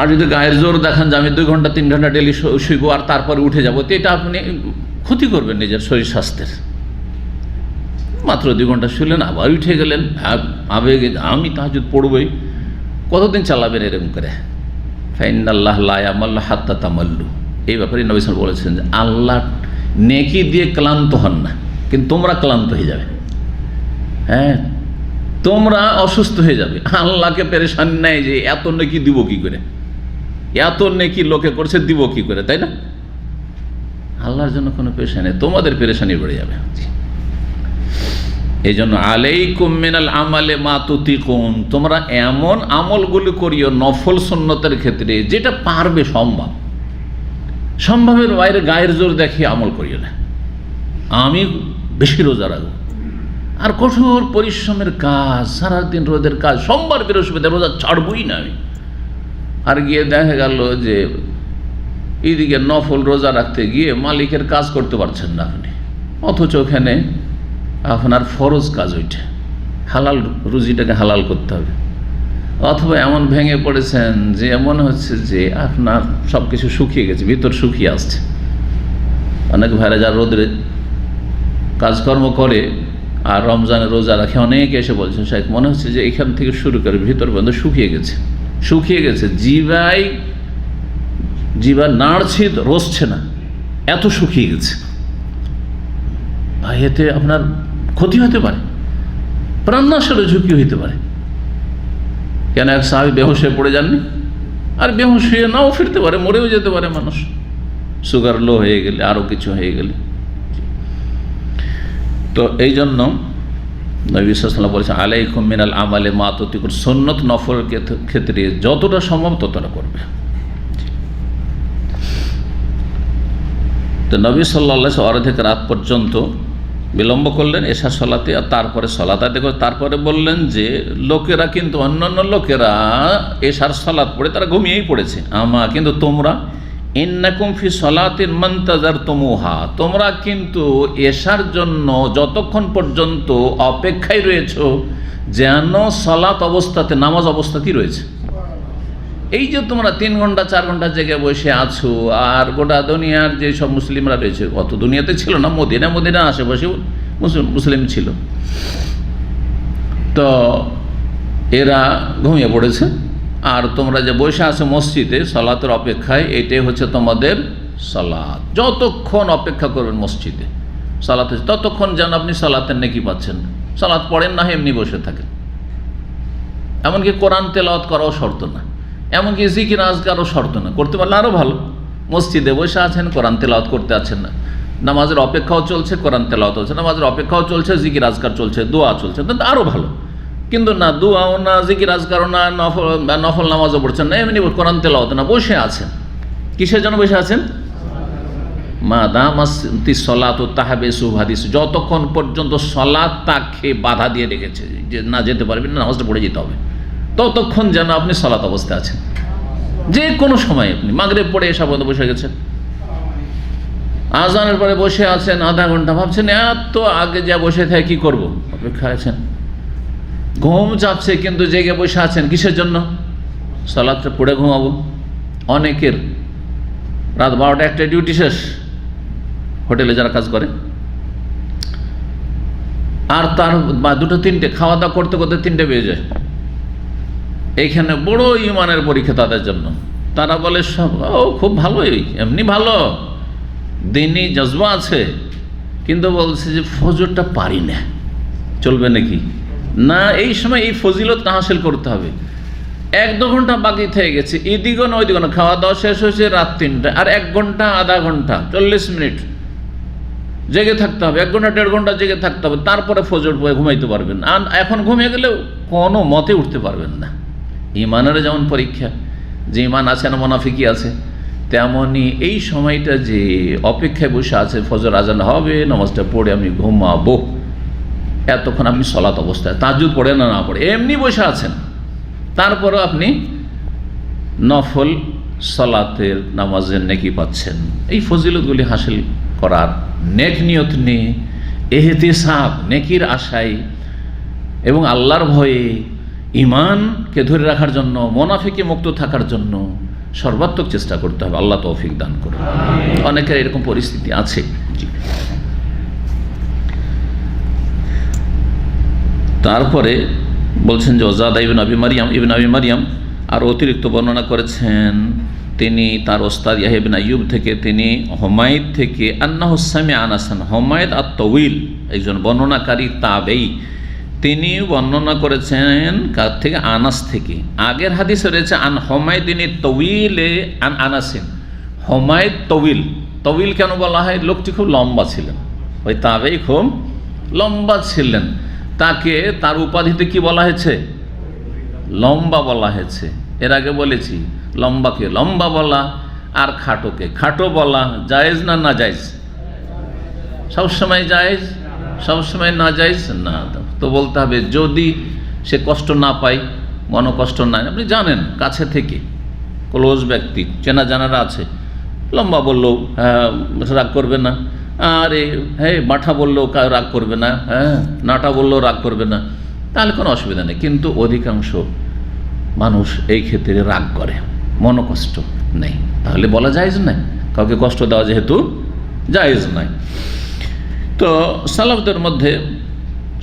আর যদি গায়ের জোর দেখান যে আমি 2 ঘন্টা 3 ঘন্টা ডেলি শুইব আর তারপরে উঠে যাবো, তো এটা আপনি ক্ষতি করবেন নিজের শরীর স্বাস্থ্যের। মাত্র 2 ঘন্টা শুলেন, আবার উঠে গেলেন আবেগে, আমি তাহাজ্জুদ পড়বই। কতদিন চালাবেন এরকম করে? ফাইনাল্লাহ লা ইয়ামাল্লু হাত্তা তামাল্লু। এই ব্যাপারে নবী সাল্লাল্লাহু আলাইহি ওয়াসাল্লাম বলেছেন যে আল্লাহ নেকি দিয়ে ক্লান্ত হন না, কিন্তু তোমরা ক্লান্ত হয়ে যাবে। হ্যাঁ, তোমরা অসুস্থ হয়ে যাবে। আল্লাহকে পেরেশানি নেই যে এত নেকি দিব কি করে, এত নেকি লোকে করছে দিব কি করে, তাই না? আল্লাহর জন্য কোনো পেরেশানি নেই, তোমাদের পেরেশানি বেড়ে যাবে। এই জন্য আলাইকুম মিনাল আমালে মা তুতিকুন, তোমরা এমন আমলগুলি করিও নফল সুন্নতের ক্ষেত্রে যেটা পারবে, সম্ভবের বাইরে গায়ের জোর দেখিয়ে আমল করিও না। আমি বেশি রোজা রাখবো, আর কঠোর পরিশ্রমের কাজ, সারাদিন রোদের কাজ, সোমবার বৃহস্পতি রোজা ছাড়বই না আমি। আর গিয়ে দেখা গেল যে এইদিকে নফল রোজা রাখতে গিয়ে মালিকের কাজ করতে পারছেন না আপনি, অথচ ওখানে আপনার ফরজ কাজ, ওইটা হালাল রুজিটাকে হালাল করতে হবে। অথবা এমন ভেঙে পড়েছেন যে মনে হচ্ছে যে আপনার সব কিছু শুকিয়ে গেছে, ভিতর শুকিয়ে আসছে। অনেক ভাইরা যারা রোদে কাজকর্ম করে আর রমজানের রোজা রাখে, অনেকে এসে বলছেন শাইখ মনে হচ্ছে যে এখান থেকে শুরু করে ভিতর পর্যন্ত শুকিয়ে গেছে, জিভা নাড়ছে, রসছে না, এত শুকিয়ে গেছে। এতে আপনার ক্ষতি হতে পারে, প্রাণনাশেরও ঝুঁকি হইতে পারে। কেন, এক সাহাবী বেহুশ হয়ে পড়ে যাননি? আর বেহুশ হয়ে নাও ফিরতে পারে, মরেও যেতে পারে মানুষ, সুগার লো হয়ে গেলে, আরও কিছু হয়ে গেলে। তো এই জন্য নবী সাল্লাল্লাহু আলাইহি ওয়াসাল্লাম বলেছেন আলাইকুম মিনাল আমালে মা তুতিকুন, সুন্নত নফল ক্ষেত্রে যতটা সম্ভব ততটা করবে। তো নবী সাল্লাল্লাহু আলাইহি ওয়াসাল্লাম অর্ধেক রাত পর্যন্ত বিলম্ব করলেন এশার সলাতে, আর তারপরে সলাত আদায় করে তারপরে বললেন যে লোকেরা কিন্তু, অন্যান্য লোকেরা এশার সলাত পড়ে তারা ঘুমিয়েই পড়েছে, কিন্তু তোমরা ইন্নাকুম ফি সলাতিন মানতাজারতুমুহা, তোমরা কিন্তু এশার জন্য যতক্ষণ পর্যন্ত অপেক্ষায় রয়েছো যেন সলাত অবস্থাতে, নামাজ অবস্থাতেই রয়েছে। এই যে তোমরা 3 ঘন্টা 4 ঘন্টা জেগে বসে আছো, আর গোটা দুনিয়ার যে সব মুসলিমরা রয়েছে, অত দুনিয়াতে ছিল না, মদিনা আশেপাশে মুসলিম ছিল, তো এরা ঘুমিয়ে পড়েছে, আর তোমরা যে বসে আছো মসজিদে সালাতের অপেক্ষায়, এটাই হচ্ছে তোমাদের সালাত। যতক্ষণ অপেক্ষা করবেন মসজিদে সালাতে, ততক্ষণ যেন আপনি সালাতের নেকি পাচ্ছেন। সালাত পড়েন না, এমনি বসে থাকেন। এমনকি কোরআন তেলাওয়াত করাও শর্ত না, এমনকি জিকির আজকারও শর্ত না, করতে পারলে আরও ভালো। মসজিদে বসে আছেন, কোরআন তেলাওয়াত করতে আছেন না, নামাজের অপেক্ষাও চলছে, কোরআন তেলাওয়াত চলছে, নামাজের অপেক্ষাও চলছে, জিকির আজকার চলছে, দোয়া চলছে, তো আরও ভালো। কিন্তু না, দোয়াও না, জিকির আজকারও না, নফল নামাজও পড়ছেন না, এমনি কোরআন তেলাওয়াত না, বসে আছেন। কিসের জন্য বসে আছেন? মা দামাতি সলাত তাহাবেসু হাদিস, যতক্ষণ পর্যন্ত সলাত তাকে বাধা দিয়ে রেখেছে যে না যেতে পারবেন না, নামাজটা পড়ে যেতে হবে, ততক্ষণ যেন আপনি সলাত অবস্থায় আছেন। যে কোনো সময় আপনি মাগরিব পড়ে এসা পর্যন্ত বসে গেছেন, আজানের পরে বসে আছেন আধা ঘন্টা, ভাবছেন এত আগে যা বসে থাকে কি করব, অপেক্ষা আছেন। ঘুম চাপছে কিন্তু জেগে বসে আছেন, কিসের জন্য? সালাতটা পড়ে ঘুমাবো। অনেকের রাত 12টা 1টা ডিউটি শেষ, হোটেলে যারা কাজ করে, আর তার 2টা 3টে খাওয়া দাওয়া করতে করতে 3টে বেজে যায়। এইখানে বড় ইমানের পরীক্ষা তাদের জন্য। তারা বলে ও খুব ভালোই, এমনি ভালো, দিনই জজবা আছে, কিন্তু বলছে যে ফজরটা পারি না, চলবে নাকি? না, এই সময় এই ফজিলতটা হাসিল করতে হবে। 1-2 ঘন্টা বাকি থেকে গেছে, এদিকে না ওইদিকে না, খাওয়া দাওয়া শেষ হয়েছে রাত 3টা, আর 1 ঘন্টা, আধা ঘন্টা, 40 মিনিট জেগে থাকতে হবে, 1 ঘন্টা 1.5 ঘন্টা জেগে থাকতে হবে, তারপরে ফজর পড়ে ঘুমাইতে পারবেন। আর এখন ঘুমিয়ে গেলেও কোনো মতে উঠতে পারবেন না। ইমানের যেমন পরীক্ষা, যে ইমান আছে না মুনাফিকি আছে, তেমনই এই সময়টা যে অপেক্ষায় বসে আছে ফজর আজান হবে, নামাজটা পড়ে আমি ঘুমাবো, এতক্ষণ আপনি সলাত অবস্থায় তাহাজ্জুদ পড়ে না পড়ে এমনি বসে আছেন, তারপরেও আপনি নফল সলাতের নামাজের নেকি পাচ্ছেন। এই ফজিলতগুলি হাসিল করার নেক নিয়ত নিয়ে, এহতিসাব নেকির আশায় এবং আল্লাহর ভয়ে ইমানকে ধরে রাখার জন্য, মুনাফিকি মুক্ত থাকার জন্য সর্বাত্মক চেষ্টা করতে হবে। আল্লাহ তৌফিক দান করুন। অনেকের এরকম পরিস্থিতি আছে। তারপরে বলছেন যে ওজাদা ইবনে আবি মারিয়াম আর অতিরিক্ত বর্ণনা করেছেন তিনি তার ওস্তাদ ইয়াহইয়া ইবনে আইয়ুব থেকে, তিনি হুমায়দ থেকে আন্নাহু সামিআ আনাসান, হুমায়দ আত-তাওয়িল একজন বর্ণনাকারী তাবেঈ, তিনি বর্ণনা করেছেন কার থেকে? আনাস থেকে। আগের হাদিসে রয়েছে আন হুমায়দিন তাওয়িলে আন আনাসিন, হুমায়দ তাওয়িল। তাওয়িল কেন বলা হয়? লোকটি খুব লম্বা ছিলেন, ওই তাবেঈ খুব লম্বা ছিলেন, তাকে তার উপাধিতে কি বলা হয়েছে? লম্বা বলা হয়েছে। এর আগে বলেছি লম্বাকে লম্বা বলা আর খাটোকে খাটো বলা জায়েজ না না জায়েজ? সবসময় জায়েজ, সবসময় না জায়েজ না। তো বলতে হবে যদি সে কষ্ট না পায়, মনকষ্ট না, আপনি জানেন কাছে থেকে ক্লোজ ব্যক্তি চেনা জানারা আছে, লম্বা বললেও রাগ করবে না, আরে হ্যাঁ মাঠা বললেও রাগ করবে না, হ্যাঁ নাটা বললেও রাগ করবে না, তাহলে কোনো অসুবিধা নেই। কিন্তু অধিকাংশ মানুষ এই ক্ষেত্রে রাগ করে, মনকষ্ট নেই, তাহলে বলা জায়েজ নাই, কাউকে কষ্ট দেওয়া যেহেতু জায়েজ নাই। তো সালাফদের মধ্যে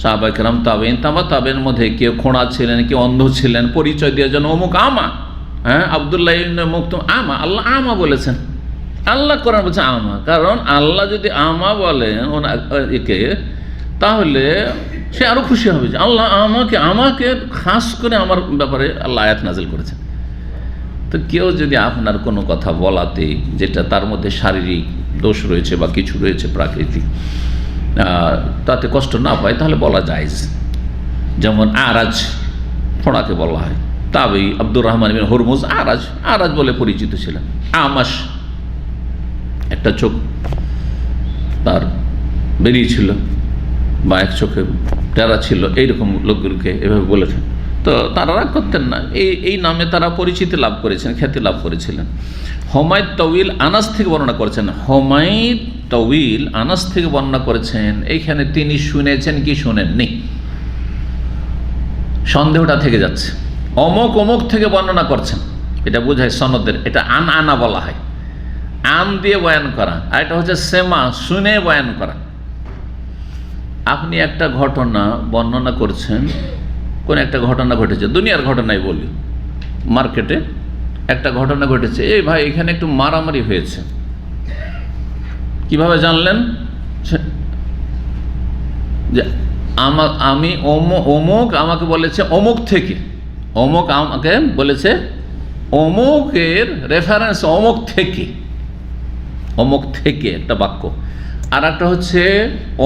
সাহাবা কেরাম, তাবেঈন, তাবেঈনের মধ্যে কেউ খোঁড়া ছিলেন, কেউ অন্ধ ছিলেন, পরিচয় দিয়ে যেন অমুক আমা, হ্যাঁ আব্দুল্লাহ ইবনে মুকতুম আমা, আল্লাহ আমা বলেছেন, আল্লাহ কোরআন বলছে আমা, কারণ আল্লাহ যদি আমা বলেন একে, তাহলে সে আরো খুশি হবে যে আল্লাহ আমাকে খাস করে আমার ব্যাপারে আল্লাহ আয়াত নাজিল করেছেন। তো কেউ যদি আপনার কোনো কথা বলাতে যেটা তার মধ্যে শারীরিক দোষ রয়েছে বা কিছু রয়েছে প্রাকৃতিক, তাতে কষ্ট না পায়, তাহলে বলা জায়েজ। যেমন আরাজ ফোঁড়াকে বলা হয়, তাবেঈ আব্দুর রহমান ইবনে হুরমুজ আরাজ বলে পরিচিত ছিলেন। আমাশ, একটা চোখ তার বেরিয়েছিল বা এক চোখে টেরা ছিল, এইরকম লোকগুলোকে এভাবে বলেছেন। তো তারা রাগ করতেন না, এই নামে তারা পরিচিতি লাভ করেছেন, খ্যাতি লাভ করেছিলেন। হুমায়দ তাওয়িল আনাস থেকে বর্ণনা করেছেন, হুমায়দ তাওয়িল আনাস থেকে বর্ণনা করেছেন। এইখানে তিনি শুনেছেন কি শুনেননি, সন্দেহটা থেকে যাচ্ছে। অমুক থেকে বর্ণনা করছেন, এটা বোঝায় সনদের, এটা আনা বলা হয়, আন দিয়ে বয়ান করা, আর এটা হচ্ছে সেমা, শুনে বয়ান করা। আপনি একটা ঘটনা বর্ণনা করছেন, কোন একটা ঘটনা ঘটেছে, দুনিয়ার ঘটনাই বলি, মার্কেটে একটা ঘটনা ঘটেছে, এই ভাই এখানে একটু মারামারি হয়েছে, কিভাবে জানলেন? যে আমি অমুক আমাকে বলেছে অমুক থেকে, অমুক আমাকে বলেছে অমুকের রেফারেন্স অমুক থেকে একটা বাক্য, আর একটা হচ্ছে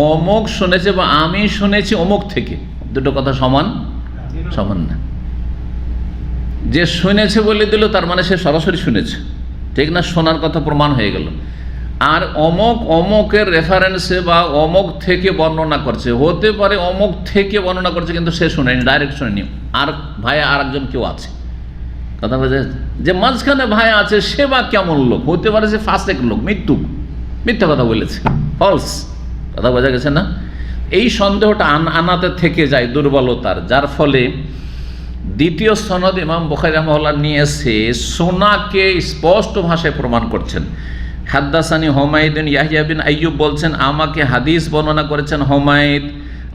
অমুক শুনেছে বা আমি শুনেছি অমুক থেকে, দুটো কথা সমান না। যে শুনেছে বলে দিল তার মানে সে সরাসরি শুনেছে, ঠিক না? শোনার কথা প্রমাণ হয়ে গেল। আর অমুকের রেফারেন্সে বা অমুক থেকে বর্ণনা করছে, হতে পারে অমুক থেকে বর্ণনা করছে কিন্তু সে শুনেনি, ডাইরেক্ট শুনেনি, আর ভাইয়া আর একজন কেউ আছে। কথা বলছে যে মাঝখানে ভাইয়া আছে সে বা কেমন লোক, হতে পারে সে ফাসেক লোক, মিথ্যা কথা বলেছে, ফলস কথা বোঝা গেছে না? এই সন্দেহটা আনাতে থেকে যায় দুর্বলতার, যার ফলে দ্বিতীয় সনদ ইমাম বুখারী রাহিমাহুল্লাহ নিয়ে এসে শোনাকে স্পষ্ট ভাষায় প্রমাণ করছেন। হাদ্দাসানি হুমায়দিন ইয়াহইয়া বিন আইয়ুব বলছেন, আমাকে হাদিস বর্ণনা করেছেন হুমায়দ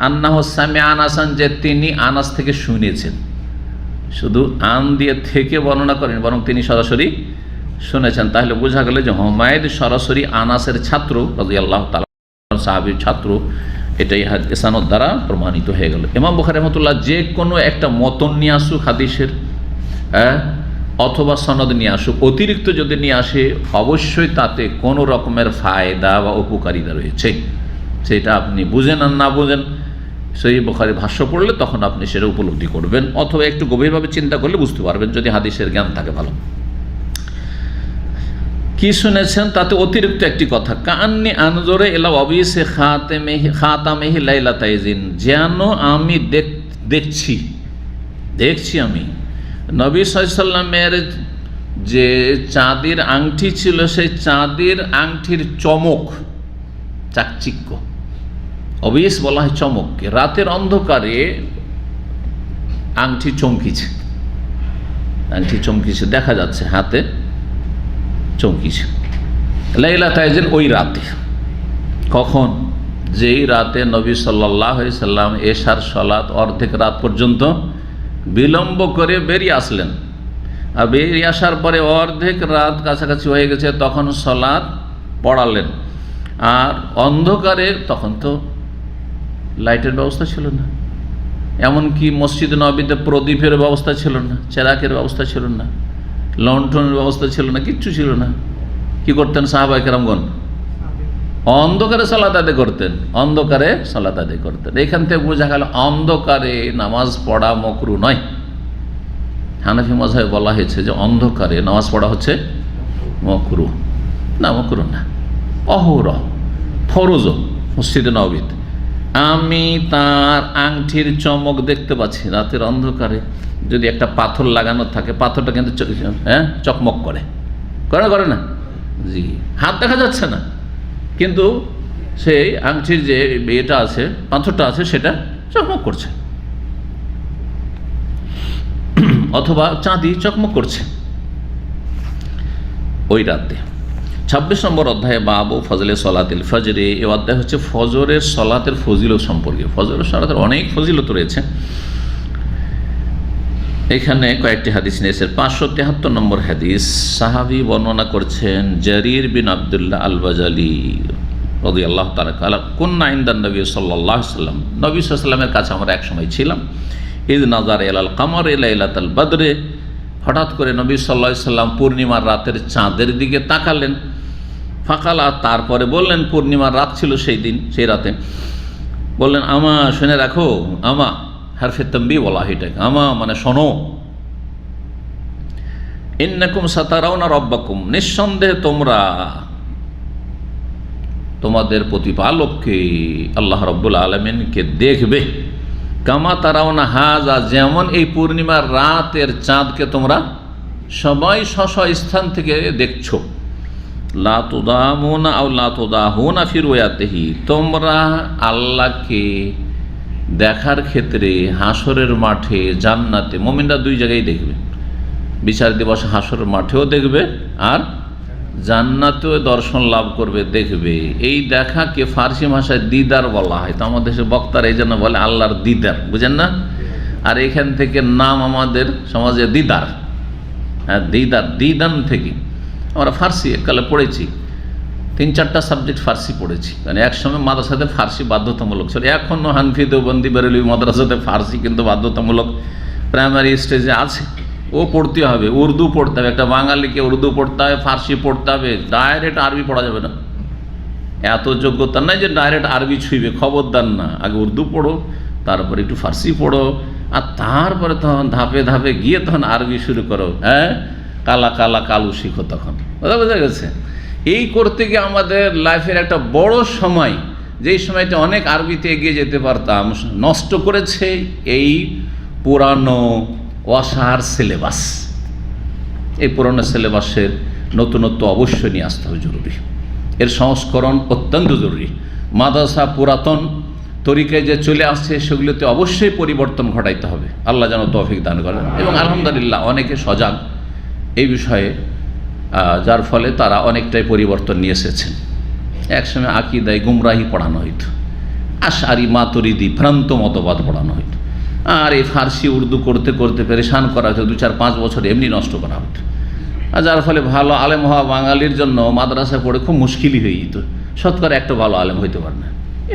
আন্নাহু সামিআ আনাসান, যে তিনি আনাস থেকে শুনেছেন। শুধু আন দিয়ে থেকে বর্ণনা করেন, বরং তিনি সরাসরি শুনেছেন, তাহলে বোঝা গেল যে হুমায়দ সরাসরি আনাসের ছাত্র রাদিয়াল্লাহু তাআলা সাহাবীর ছাত্র, এটাই ইসানত দ্বারা প্রমাণিত হয়ে গেল। ইমাম বুখারী রাহমাতুল্লাহ যে কোনো একটা মতন নিয়ে আসুক হাদিসের, অথবা সনদ নিয়ে আসুক, অতিরিক্ত যদি নিয়ে আসে অবশ্যই তাতে কোনো রকমের ফায়দা বা উপকারিতা রয়েছে। সেটা আপনি বুঝেন আর না বুঝেন, সহিহ বুখারী ভাষ্য পড়লে তখন আপনি সেটা উপলব্ধি করবেন, অথবা একটু গভীরভাবে চিন্তা করলে বুঝতে পারবেন যদি হাদিসের জ্ঞান থাকে ভালো। কি শুনেছেন তাতে অতিরিক্ত একটি কথা, কান্নি আনজরে এলা অবিসে খাতামেহি লাইলাতাইজিন, যেন আমি দেখছি আমি নবী সাল্লাল্লাহু আলাইহি সাল্লামের যে চাঁদের আংটি ছিল, সেই চাঁদের আংটির চমক, চাকচিক্য, অবিস বলা হয় চমককে। রাতের অন্ধকারে আংটি চমকিছে, দেখা যাচ্ছে হাতে চমকিছে। লাইলাতাইজিন, ওই রাতে। কখন? যেই রাতে নবী সাল্লাল্লাহু আলাইহি সাল্লাম এশার সালাত অর্ধেক রাত পর্যন্ত বিলম্ব করে বেরিয়ে আসলেন, আর বেরিয়ে আসার পরে অর্ধেক রাত কাছাকাছি হয়ে গেছে, তখন সালাত পড়ালেন। আর অন্ধকারে তখন তো লাইটের ব্যবস্থা ছিল না, এমনকি মসজিদ নববীতে প্রদীপের ব্যবস্থা ছিল না, চেরাকের ব্যবস্থা ছিল না, লণ্ঠনের ব্যবস্থা ছিল না, কিচ্ছু ছিল না। কি করতেন সাহাবায়ে কেরামগণ? অন্ধকারে সালাত আদায় করতেন। এখান থেকে বোঝা গেল অন্ধকারে নামাজ পড়া মাকরুহ নয়। হানাফি মাযহাবে বলা হয়েছে যে অন্ধকারে নামাজ পড়া হচ্ছে মাকরুহ না, অহরহ ফরজ। মসজিদে নববীতে আমি তার আংটির চমক দেখতে পাচ্ছি রাতের অন্ধকারে। যদি একটা পাথর লাগানো থাকে, পাথরটা কিন্তু চকমক করে না? জি, হাত দেখা যাচ্ছে না, কিন্তু সেই আংটির যে এটা আছে, পাথরটা আছে, সেটা চকমক করছে, অথবা চাঁদি চকমক করছে ওই রাতে। 26 নম্বর অধ্যায়ে বাবু ফজলে সলাতিল ফজরে, এই অধ্যায় হচ্ছে ফজরের সলাতের ফজিলত সম্পর্কে। ফজরের সলাতের অনেক ফজিলত রয়েছে, এখানে কয়েকটি হাদিস নিয়েছে। 573 নম্বর হাদিস, সাহাবী বর্ণনা করছেন জারির বিন আব্দুল্লাহ আল বাজালি রাদিয়াল্লাহু তাআলা ক্বালা কুন্না ইনদান নবী সাল্লাল্লাহু আলাইহি ওয়াসাল্লাম, নবী সাল্লাল্লাহু আলাইহি ওয়াসাল্লামের কাছে আমরা এক সময় ছিলাম। ইয নাযারা ইলাল কামার লাইলাতাল বদরে, হঠাৎ করে নবী সাল্লাল্লাহু আলাইহি ওয়াসাল্লাম পূর্ণিমার রাতের চাঁদের দিকে তাকালেন। ফাকালা, তারপরে বললেন, পূর্ণিমার রাত ছিল সেই রাতে, বললেন আমা, শুনে রাখো। আমা হারফে তানবীহ বলা হয় এটাকে, আমা মানে শোনো। ইন্নাকুম সাতারাউনা রাব্বাকুম, নিঃসন্দেহে তোমরা তোমাদের প্রতিপালককে আল্লাহ রাব্বুল আলামিনকে দেখবে। কামা তারাউনা হাজা, যেমন এই পূর্ণিমার রাতের চাঁদকে তোমরা সবাই স্ব স্থান থেকে দেখছো। লা তুদামুনা আও লা তুদাহুনা ফি রুয়াতিহি, তোমরা আল্লাহকে দেখার ক্ষেত্রে হাসরের মাঠে, জান্নাতে মুমিনরা দুই জায়গায় দেখবে। বিচার দিবস হাসরের মাঠেও দেখবে, আর জান্নাতেও দর্শন লাভ করবে, দেখবে। এই দেখাকে ফার্সি ভাষায় দিদার বলা হয়। তো আমাদের দেশের বক্তারা এই জন্য বলে আল্লাহর দিদার, বুঝেন না? আর এখান থেকে নাম আমাদের সমাজে দিদার, হ্যাঁ দিদান থেকে। আমরা ফার্সি এককালে পড়েছি, 3-4টা সাবজেক্ট ফার্সি পড়েছি, মানে একসময় মাদ্রাসাতে ফার্সি বাধ্যতামূলক ছিল। এখনও হানফি দেওবন্দি বেরেলভি মাদ্রাসাতে ফার্সি কিন্তু বাধ্যতামূলক প্রাইমারি স্টেজে আছে, ও পড়তে হবে। উর্দু পড়তে হবে, একটা বাঙালিকে উর্দু পড়তে হবে, ফার্সি পড়তে হবে, ডাইরেক্ট আরবি পড়া যাবে না। এত যোগ্যতা নাই যে ডাইরেক্ট আরবি ছুঁইবে, খবরদার না। আগে উর্দু পড়ো, তারপরে একটু ফার্সি পড়ো, আর তারপরে তখন ধাপে ধাপে গিয়ে তখন আরবি শুরু করো। কালা কালু শিখো তখন, বোঝা গেছে? এই করতে গিয়ে আমাদের লাইফের একটা বড় সময়, যেই সময়টা অনেক আরবিতে এগিয়ে যেতে পারতাম, নষ্ট করেছে এই পুরানো ওয়াসার সিলেবাস। এই পুরানো সিলেবাসের নতুনত্ব অবশ্যই নিয়ে আসতে হবে, জরুরি। এর সংস্করণ অত্যন্ত জরুরি। মাদ্রাসা পুরাতন তরিকায় যে চলে আসছে সেগুলোতে অবশ্যই পরিবর্তন ঘটাইতে হবে। আল্লাহ যেন তৌফিক দান করেন। এবং আলহামদুলিল্লাহ অনেকে সজাগ এই বিষয়ে, যার ফলে তারা অনেকটাই পরিবর্তন নিয়ে এসেছেন। একসময় আকিদায় গুমরাহি পড়ানো হইত, আশআরি মাতুরিদি ভ্রান্ত মতবাদ পড়ানো হইত, আর এই ফার্সি উর্দু করতে করতে পেরেশান করা হতো। 2-4-5 বছর এমনি নষ্ট করা হতো। আর যার ফলে ভালো আলেম হওয়া বাঙালির জন্য মাদ্রাসায় পড়ে খুব মুশকিলই হয়ে যেত। শতকরা একটা ভালো আলেম হইতে পারে না,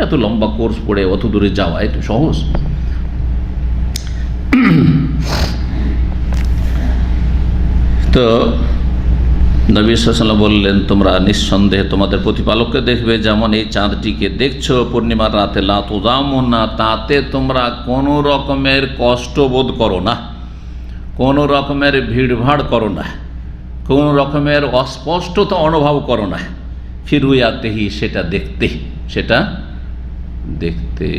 এত লম্বা কোর্স পড়ে অত দূরে যাওয়া একটু সহজ। তো নবী সাল্লাল্লাহু আলাইহি ওয়াসাল্লাম বললেন, তোমরা নিঃসন্দেহে তোমাদের প্রতিপালককে দেখবে যেমন এই চাঁদটিকে দেখছো পূর্ণিমার রাতে, লা তুযামুনা, তাতে তোমরা কোনো রকমের কষ্ট বোধ করো না, কোনো রকমের ভিড়ভাড় করো না, কোনো রকমের অস্পষ্টতা অনুভব করো না, ফি রুয়াতিহি, সেটা দেখতে।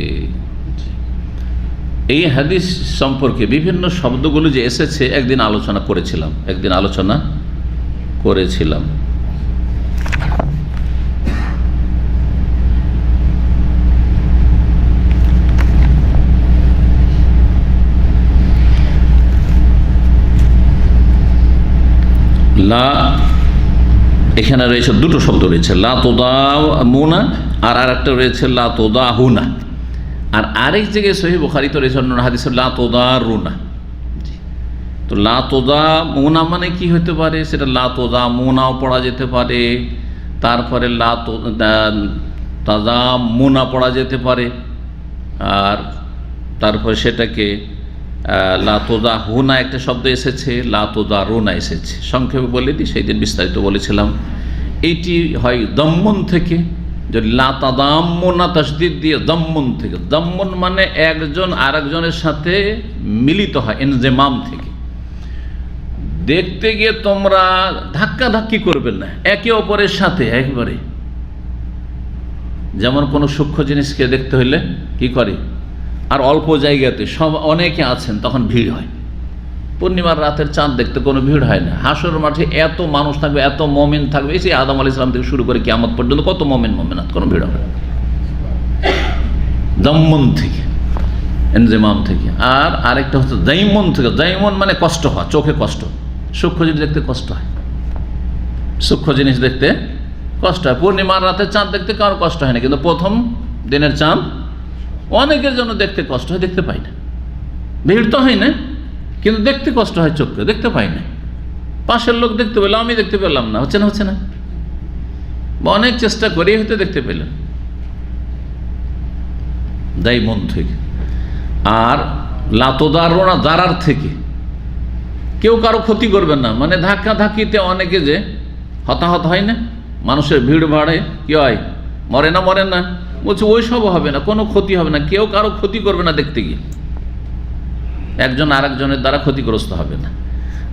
এই হাদিস সম্পর্কে বিভিন্ন শব্দগুলো যে এসেছে একদিন আলোচনা করেছিলাম। এখানে রয়েছে দুটো শব্দ রয়েছে, লা তুদামুনা আর আরেকটা রয়েছে লা তুদাহুনা। আর আরেক জায়গায় সহিহ বুখারীতে রয়েছে অন্য হাদিসে লা তুদারুনা। তো লা তুদামুনা মানে কি হতে পারে? সেটা লা তুদামুনাও পড়া যেতে পারে, তারপরে লা তাযামুনা পড়া যেতে পারে, আর তারপরে সেটাকে লা তুদাহুনা একটা শব্দ এসেছে, লা তুদারুনা এসেছে। সংক্ষেপে বলে দিই, সেই দিন বিস্তারিত বলেছিলাম। এইটি হয় দম্মন থেকে, যদি লা তাদাম্মুনা তাসদীদ দিয়ে দম্মন থেকে, দম্মন মানে একজন আরেকজনের সাথে মিলিত হয়, ইনজিমাম থেকে। দেখতে গিয়ে তোমরা ধাক্কাধাক্কি করবেন না একে অপরের সাথে একবারে। যেমন কোনো সূক্ষ্ম জিনিসকে দেখতে হইলে কি করে, আর অল্প জায়গাতে সব অনেকে আছেন তখন ভিড় হয়। পূর্ণিমার রাতের চাঁদ দেখতে কোনো ভিড় হয় না। হাসর মাঠে এত মানুষ থাকবে, এত মুমিন থাকবে, এই যে আদম আলাইহিস সালাম থেকে শুরু করে কিয়ামত পর্যন্ত কত মুমিন মুমিনাত, কোনো ভিড় হবে না। দম্মন থেকে, ইনজিমাম থেকে। আর আরেকটা হচ্ছে দাইমন থেকে। দাইমন মানে কষ্ট হয়, চোখে কষ্ট। সূক্ষ্ম জিনিস দেখতে কষ্ট হয়, পূর্ণিমার রাতে চাঁদ দেখতে কারো কষ্ট হয় না, কিন্তু প্রথম দিনের চাঁদ অনেকের জন্য দেখতে কষ্ট হয়, দেখতে পাই না। ভিড় তো হয় না, কিন্তু দেখতে কষ্ট হয়, চোখকে দেখতে পাই না। পাশের লোক দেখতে পেলাম, আমি দেখতে পেলাম না, হচ্ছে না। বা অনেক চেষ্টা করেই হয়তো দেখতে পেলাম। দাইমন থেকে। আর লা তুদারুনা, দারার থেকে। কেউ কারো ক্ষতি করবেন না, মানে ধাক্কা ধাক্কিতে অনেকে যে হতাহত হয় না, মানুষের ভিড় ভাড়ে কি হয়, মরে না, বলছে ওই সব হবে না, কোনো ক্ষতি হবে না, কেউ কারো ক্ষতি করবে না দেখতে গিয়ে, একজন আরেকজনের দ্বারা ক্ষতিগ্রস্ত হবে না।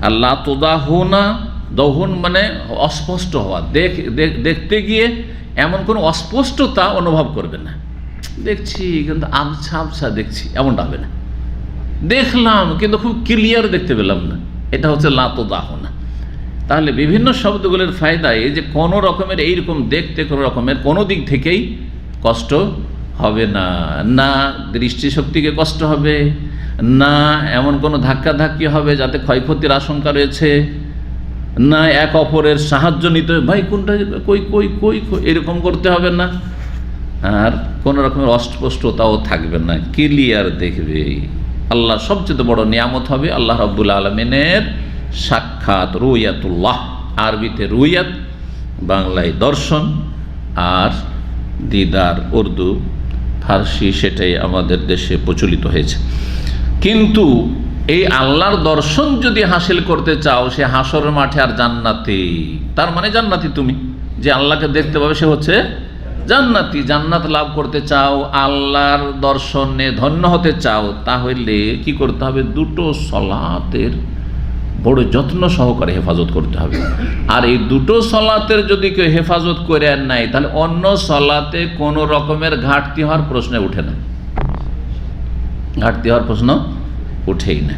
আর লা তুদাহুনা, দহুন মানে অস্পষ্ট হওয়া, দেখতে গিয়ে এমন কোনো অস্পষ্টতা অনুভব করবে না। দেখছি কিন্তু আবছা দেখছি, এমনটা হবে না। দেখলাম কিন্তু খুব ক্লিয়ার দেখতে পেলাম না, এটা হচ্ছে লা তুদাহুনা। তাহলে বিভিন্ন শব্দগুলোর ফায়দা এই যে কোনো রকমের এইরকম দেখতে কোনো রকমের কোনো দিক থেকেই কষ্ট হবে না, না দৃষ্টিশক্তিকে কষ্ট হবে, না এমন কোনো ধাক্কাধাক্কি হবে যাতে ক্ষয়ক্ষতির আশঙ্কা রয়েছে, না এক অপরের সাহায্য নিতে হবে, ভাই কোনটা কই এরকম করতে হবে না। আর কোনো রকমের অস্পষ্টতাও থাকবে না, ক্লিয়ার দেখবে। আল্লাহ সবচেয়ে বড় নিয়ামত হবে আল্লাহ রাব্বুল আলামিনের সাক্ষাৎ, রুয়াতুল্লাহ। আরবিতে রুয়াত, বাংলায় দর্শন, আর দিদার উর্দু ফার্সি, সেটাই আমাদের দেশে প্রচলিত হয়েছে। কিন্তু এই আল্লাহর দর্শন যদি হাসিল করতে চাও, সে হাসরের মাঠে আর জান্নাতে, তার মানে জান্নাতি তুমি যে আল্লাহকে দেখতে পাবে সে হচ্ছে জান্নাতি। জান্নাত লাভ করতে চাও, আল্লাহর দর্শনে ধন্য হতে চাও, তাহলে কি করতে হবে? দুটো সলাতের বড় যত্ন সহকারে হেফাজত করতে হবে। আর এই দুটো সলাতের যদি কেউ হেফাজত করে আর নাই, তাহলে অন্য সলাতে কোনো রকমের ঘাটতি হওয়ার প্রশ্ন উঠে না, উঠেই না।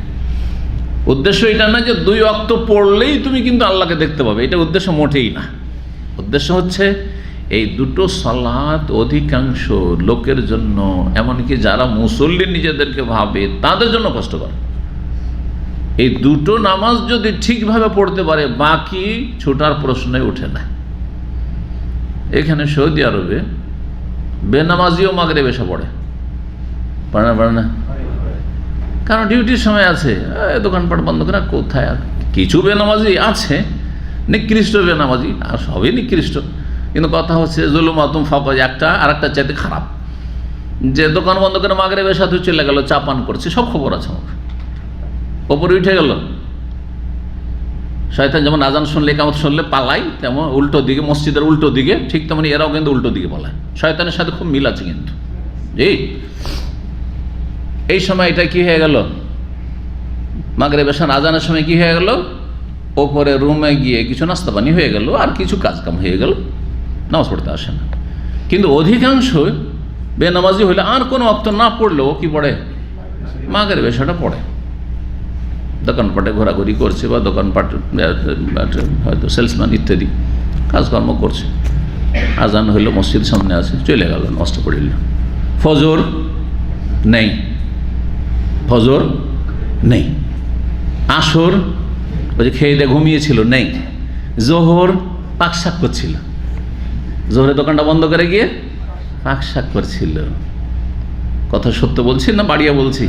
উদ্দেশ্য এটা না যে 2 ওয়াক্ত পড়লেই তুমি কিন্তু আল্লাহকে দেখতে পাবে, এটা উদ্দেশ্য মোটেই না। উদ্দেশ্য হচ্ছে এই দুটো সালাত অধিকাংশ লোকের জন্য, এমনকি যারা মুসল্লি নিজেদেরকে ভাবে তাদের জন্য কষ্টকর। এই দুটো নামাজ যদি ঠিকভাবে পড়তে পারে, বাকি ছোটার প্রশ্নই ওঠে না। এখানে সৌদি আরবে বেনামাজিও মাগরিব এসে পড়ে না, কারণ ডিউটির সময় আছে, দোকানপাট বন্ধ করে কোথায়। আর কিছু বেনামাজি আছে নিকৃষ্ট বেনামাজি, আর সবই নিকৃষ্ট। কিন্তু কথা হচ্ছে জুলুমাতুম ফাওকা, একটা আর একটা চাইতে খারাপ। যে দোকান বন্ধ করে মাগরিবের সাথে চলে গেল, চা পান করছে, সব খবর আছে আমার, ওপরে উঠে গেল। শয়তান যেমন আজান শুনলে, ইকামত শুনলে পালাই, তেমন উল্টো দিকে, মসজিদের উল্টো দিকে, ঠিক তেমনি এরাও কিন্তু উল্টো দিকে পালায়। শয়তানের সাথে খুব মিল আছে কিন্তু। এই সময় এটা কি হয়ে গেল, মাগরিবের সাথে আজানের সময় কি হয়ে গেল, ওপরে রুমে গিয়ে কিছু নাস্তা পানি হয়ে গেল, আর কিছু কাজকাম হয়ে গেল, নামাজ পড়তে আসে না। কিন্তু অধিকাংশ বেনামাজি হলে আর কোনো ওয়াক্ত না পড়লেও কি পড়ে, মাগরিবের সাথে পড়ে। দোকানপাটে ঘোরাঘুরি করছে, বা দোকানপাট হয়তো সেলসম্যান ইত্যাদি কাজকর্ম করছে, আজান হইলো, মসজিদ সামনে আছে, চলে গেল, নষ্ট পড়িল। ফজর নেই, ফজর নেই। আসর ওই যে খেয়ে দিয়ে ঘুমিয়েছিল, নেই। জোহর পাকশাক করছিল, জোহরের দোকানটা বন্ধ করে গিয়ে পাকশাক করছিল। কথা সত্য বলছি না বাড়িয়া বলছি?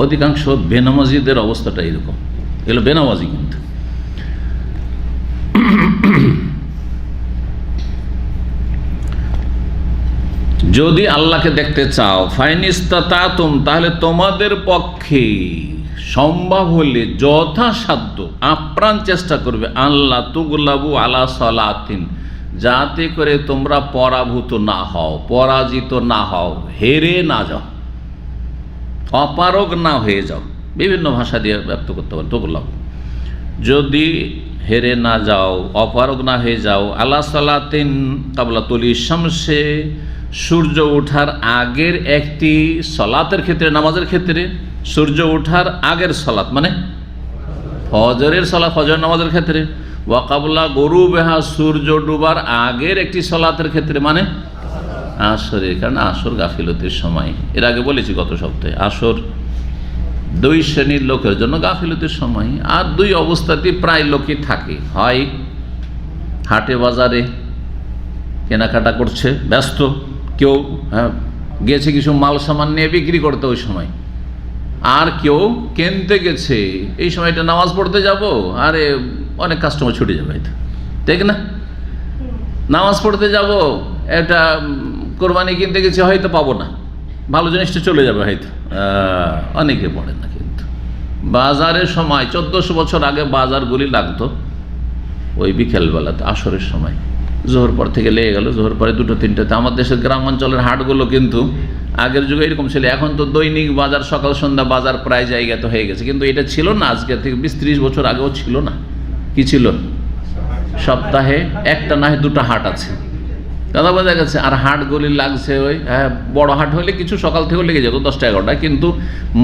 অধিকাংশ বেনামাজিদের অবস্থাটা এরকম। এগুলো বেনামাজি কিন্তু। যদি আল্লাহকে দেখতে চাও, ফাইনিস্তাতাতুম, তাহলে তোমাদের পক্ষে সম্ভব হলে যথাসাধ্য আপ্রাণ চেষ্টা করবে, আল্লাহ তুগলাবু আলা সালাতিন, যাতে করে তোমরা পরাভূত না হও, পরাজিত না হও, হেরে না যাও, অপারগ না হয়ে যাও। বিভিন্ন ভাষা দিয়ে ব্যক্ত করতে পারেন। তুগলাবু, যদি হেরে না যাও, অপারগ না হয়ে যাও, আলা সালাতিন কাবলা তুলি শামসে, সূর্য ওঠার আগের একটি সলাতের ক্ষেত্রে, নামাজের ক্ষেত্রে সূর্য ওঠার আগের সলাত মানে ফজরের সলাত, ফজর নামাজের ক্ষেত্রে, ওয়াকাবলা গরুবেহা, সূর্য ডুবার আগের একটি সলাতের ক্ষেত্রে মানে আসরের, কারণ আসর গাফিলতির সময়। এর আগে বলেছি গত সপ্তাহে, আসর দুই শ্রেণীর লোকের জন্য গাফিলতির সময়। আর দুই অবস্থাতেই প্রায় লোকই থাকে, হয় হাটে বাজারে কেনাকাটা করছে, ব্যস্ত, কেউ গেছে কিছু মাল সামান নিয়ে বিক্রি করতে ওই সময়, আর কেউ কিনতে গেছে, এই সময়টা নামাজ পড়তে যাব, আরে অনেক কাস্টমার ছুটে যাবে হয়তো, ঠিক না? নামাজ পড়তে যাব, এটা কোরবানি কিনতে গেছে, হয়তো পাবো না, ভালো জিনিসটা চলে যাবে হয়তো, অনেকে পড়ে না। কিন্তু বাজারের সময় 1400 বছর আগে বাজারগুলি লাগতো ওই বিকেলবেলাতে, আসরের সময়, জোহর পর থেকে লেগে গেল, জোহর পরে 2-3টাতে। আমার দেশের গ্রাম অঞ্চলের হাটগুলো কিন্তু আগের যুগে এরকম ছিল। এখন তো দৈনিক বাজার, সকাল সন্ধ্যা বাজার প্রায় জায়গাতে হয়ে গেছে, কিন্তু এটা ছিল না আজকে থেকে 20-30 বছর আগেও ছিল না। কি ছিল? সপ্তাহে একটা না হয় 2টা হাট আছে, দাদা বোঝা গেছে। আর হাটগুলি লাগছে ওই বড় হাট হলে কিছু সকাল থেকে লেগে যেত 10টা-11টা, কিন্তু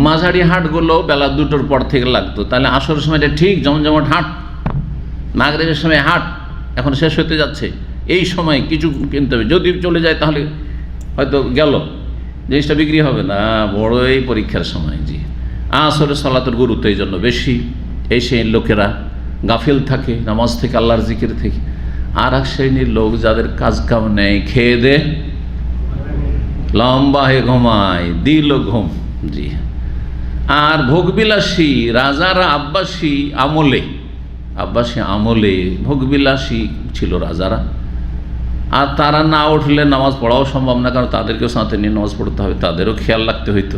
মাঝারি হাটগুলো বেলা 2টোর পর থেকে লাগতো। তাহলে আসরের সময়টা ঠিক জমজমাট হাট, মাগরিবের সময় হাট এখন শেষ হতে যাচ্ছে, এই সময় কিছু কিনতে হবে। যদি চলে যায় তাহলে হয়তো গেল, জিনিসটা বিক্রি হবে না, বড়ই পরীক্ষার সময়। জি, আসরের সালাতের গুরুত্ব এই জন্য বেশি। এই সেই লোকেরা গাফিল থাকে নামাজ থেকে, আল্লাহর জিকির থেকে। আর এক শ্রেণীর লোক যাদের কাজ কাম নেই, খেয়ে দে লম্বা হয়ে ঘুমায়, দিল ঘুম। জি, আর ভোগবিলাসী রাজারা আব্বাসী আমলে ভোগবিলাসী ছিল রাজারা। আর তারা না উঠলে নামাজ পড়াও সম্ভব না, কারণ তাদেরকেও সাথে নিয়ে নামাজ পড়তে হবে, তাদেরও খেয়াল রাখতে হইতো।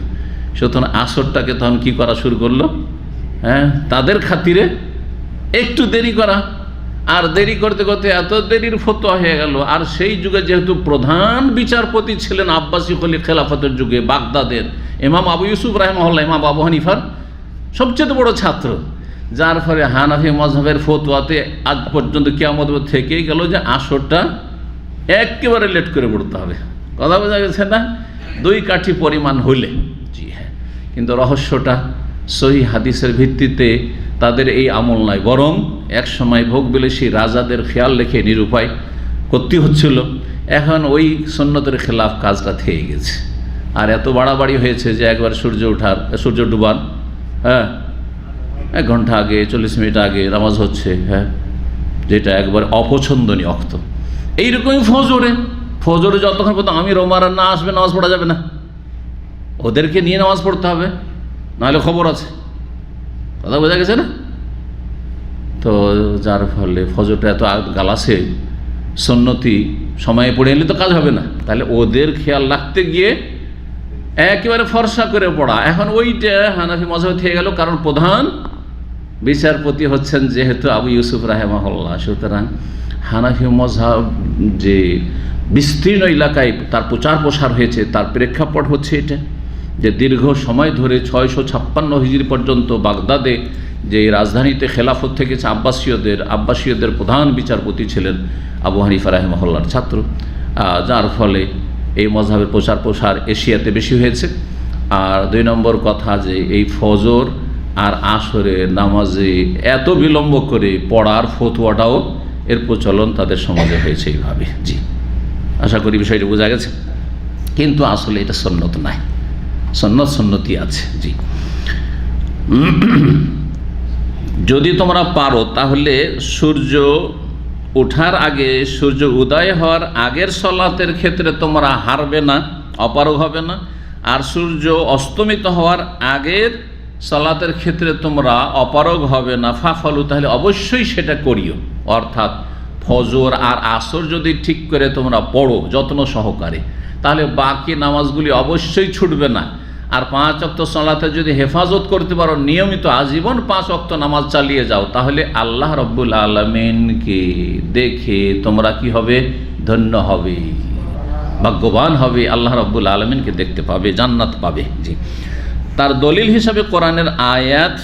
সুতরাং আসরটাকে তখন কি করা শুরু করলো, তাদের খাতিরে একটু দেরি করা। আর দেরি করতে করতে এত দেরির ফতোয়া হয়ে গেল। আর সেই যুগে যেহেতু প্রধান বিচারপতি ছিলেন আব্বাসী খেলাফতের যুগে বাগদাদের ইমাম আবু ইউসুফ রাহিমাহুল্লাহ, ইমাম আবু হানিফার সবচেয়ে বড় ছাত্র, যার ফলে হানাফি মযহাবের ফতোয়াতে আজ পর্যন্ত কিয়ামত থেকেই গেল যে আসরটা একেবারে লেট করে পড়তে হবে। কথা বোঝা গেছে না? 2 কাঠি পরিমাণ হইলে। জি হ্যাঁ, কিন্তু রহস্যটা সহিহ হাদিসের ভিত্তিতে তাদের এই আমল নয়, বরং এক সময় ভোগবিলাসী রাজাদের খেয়াল রেখে নিরুপায় করতে হচ্ছিল। এখন ওই সুন্নতের খেলাফ কাজটা থেকে গেছে। আর এত বাড়াবাড়ি হয়েছে যে একবার সূর্য ডুবার 1 ঘন্টা আগে, 40 মিনিট আগে নামাজ হচ্ছে, যেটা একবার অপছন্দনীয় অক্ত। এইরকমই ফজরে যতক্ষণ পর্যন্ত আমি রোমারা না আসবে নামাজ পড়া যাবে না, ওদেরকে নিয়ে নামাজ পড়তে হবে, নাহলে খবর আছে। কথা বোঝা গেছে না? তো যার ফলে ফজরটা এত গালাসে সুন্নতি সময়ে পড়ে এলে তো কাজ হবে না, তাহলে ওদের খেয়াল রাখতে গিয়ে একেবারে ফর্সা করে পড়া। এখন ওইটা হানাফি মাযহাব থেকে গেল, কারণ প্রধান বিচারপতি হচ্ছেন যেহেতু আবু ইউসুফ রাহিমাহুল্লাহ, সুতরাং হানাফি মাযহাব যে বিস্তীর্ণ এলাকায় তার প্রচার প্রসার হয়েছে তার প্রেক্ষাপট হচ্ছে এটা, যে দীর্ঘ সময় ধরে 656 হিজরি পর্যন্ত বাগদাদে যে রাজধানীতে খেলাফত থেকেছে আব্বাসীয়দের প্রধান বিচারপতি ছিলেন আবু হানিফা রাহিমাহুল্লাহর ছাত্র, যার ফলে এই মযহাবের প্রচার প্রসার এশিয়াতে বেশি হয়েছে। আর 2 নম্বর কথা, যে এই ফজর আর আসরে নামাজে এত বিলম্ব করে পড়ার ফতোয়াটাও এর প্রচলন তাদের সমাজে হয়েছে এইভাবে। জি, আশা করি বিষয়টি বোঝা গেছে। কিন্তু আসলে এটা সুন্নত নাই, সুন্নতি আছে। জি, যদি তোমরা পারো তাহলে সূর্য ওঠার আগে, সূর্য উদয় হওয়ার আগের সালাতের ক্ষেত্রে তোমরা হারবে না, অপারগ হবে না। আর সূর্য অস্তমিত হওয়ার আগের সালাতের ক্ষেত্রে তোমরা অপারগ হবে না। ফাফালু, তাহলে অবশ্যই সেটা করিও। অর্থাৎ ফজর আর আসর যদি ঠিক করে তোমরা পড়ো যত্ন সহকারে, তাহলে বাকি নামাজগুলি অবশ্যই ছুটবে না। আর 5 ওয়াক্ত সালাতে যদি হেফাজত করতে পারো, নিয়মিত আজীবন 5 ওয়াক্ত নামাজ চালিয়ে যাও, তাহলে আল্লাহ রাব্বুল আলামিনকে দেখে তোমরা কি হবে? ধন্য হবে, ভাগ্যবান হবে, আল্লাহ রাব্বুল আলামিনকে দেখতে পাবে, জান্নাত পাবে। জি, তার দলিল হিসাবে কোরআনের আয়াত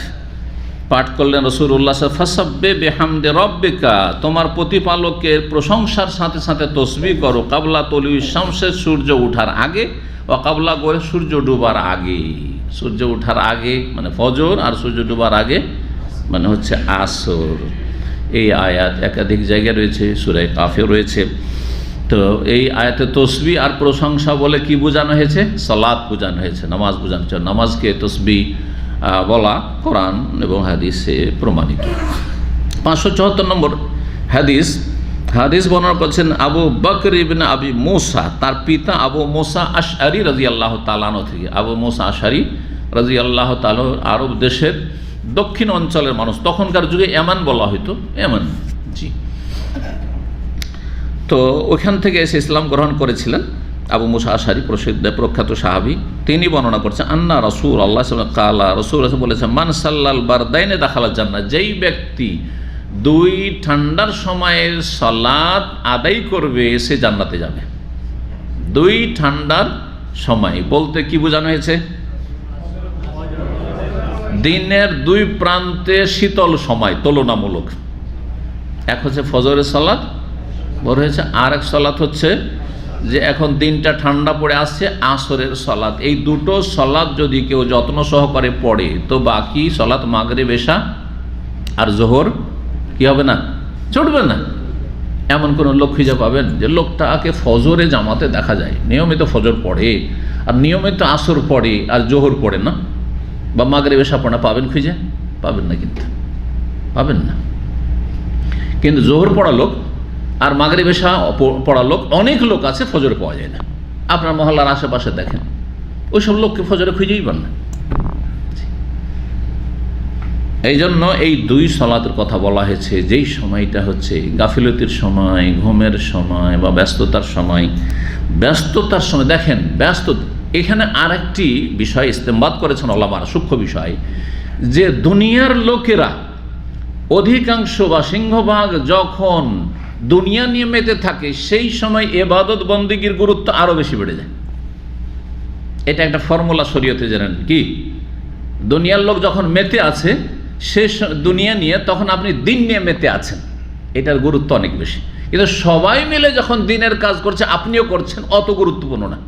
পাঠ করলেন রাসূলুল্লাহ সাল্লাল্লাহু আলাইহি ওয়াসাল্লাম, ফাসাব্বিহ বিহামদি রাব্বিকা, তোমার প্রতিপালকের প্রশংসার সাথে সাথে তাসবিহ করো, কাবলা তলুই শামসের, সূর্য ওঠার আগে, ও কাবলা করে সূর্য ডুবার আগে। সূর্য ওঠার আগে মানে ফজর, আর সূর্য ডুবার আগে মানে হচ্ছে আসর। এই আয়াত একাধিক জায়গায় রয়েছে, সূরা কাফে রয়েছে। তো এই আয়াতে তাসবিহ আর প্রশংসা বলে কি বোঝানো হয়েছে? সালাত বোঝানো হয়েছে, নামাজ বোঝানো হয়েছে। নামাজকে তাসবিহ বলা কোরআন এবং হাদিসে প্রমাণিত। 574 নম্বর হাদিস বর্ণনা করছেন আবু বকর ইবনে আবি মুসা, তার পিতা আবু মুসা আশআরী রাদিয়াল্লাহু তাআলা আনহু থেকে। আবু মুসা আশআরী রাদিয়াল্লাহু তাআলা আরব দেশের দক্ষিণ অঞ্চলের মানুষ, তখনকার যুগে ইয়ামান বলা হতো, ইয়ামান। জি, তো ওখান থেকে এসে ইসলাম গ্রহণ করেছিলেন আবু মুসা আশআরী, প্রসিদ্ধ প্রখ্যাত সাহাবী। তিনি বর্ণনা করছেন আন্না রাসূলুল্লাহ সাল্লাল্লাহু আলাইহি ওয়াসাল্লাম কালা, রাসূল বলেছেন, মান সাল্লাল বারদাইনে দাখালাল জান্নাহ, যেই ব্যক্তি 2 ঠান্ডার সময়ের সালাত আদায় করবে সে জান্নাতে যাবে। 2 ঠান্ডার সময় বলতে কি বোঝানো হয়েছে? দিনের 2 প্রান্তে শীতল সময় তুলনামূলক। এক হচ্ছে ফজরের সালাত বড় হয়েছে, আর এক সালাত হচ্ছে যে এখন দিনটা ঠান্ডা পড়ে আসছে, আসরের সালাত। এই দুটো সালাত যদি কেউ যত্ন সহকারে পড়ে, তো বাকি সালাত মাগরিব এশা আর জোহর কি হবে না? ছুটবে না। এমন কোনো লোক খুঁজে পাবেন যে লোকটাকে ফজরে জামাতে দেখা যায়, নিয়মিত ফজর পড়ে আর নিয়মিত আসর পড়ে আর জোহর পড়ে না, বা মাগরিব এশা পড়ে না? পাবেন খুঁজে? পাবেন না, কিন্তু পাবেন না। কিন্তু জোহর পড়া লোক আর মাগরিব এশা পড়া লোক, অনেক লোক আছে ফজরে পাওয়া যায় না। আপনার মহল্লার আশেপাশে দেখেন, ওইসব লোককে ফজরে খুঁজেই পান না। এই জন্য এই 2 সালাতের কথা বলা হয়েছে, যেই সময়টা হচ্ছে গাফিলতির সময়, ঘুমের সময় বা ব্যস্ততার সময়। দেখেন এখানে আরেকটি বিষয় ইস্তেমবাদ করেছেন ওলামারা, সূক্ষ্ম বিষয়, যে দুনিয়ার লোকেরা অধিকাংশ বা সিংহভাগ যখন দুনিয়া নিয়ে মেতে থাকে, সেই সময় ইবাদত বন্দেগীর গুরুত্ব আরো বেশি বেড়ে যায়। এটা একটা ফর্মুলা শরীয়তে, জানেন কি? দুনিয়ার লোক যখন মেতে আছে সে দুনিয়া নিয়ে, তখন আপনি দিন নিয়ে মেতে আছেন, এটার গুরুত্ব অনেক বেশি। কিন্তু সবাই মিলে যখন দিনের কাজ করছে, আপনিও করছেন, অত গুরুত্বপূর্ণ না,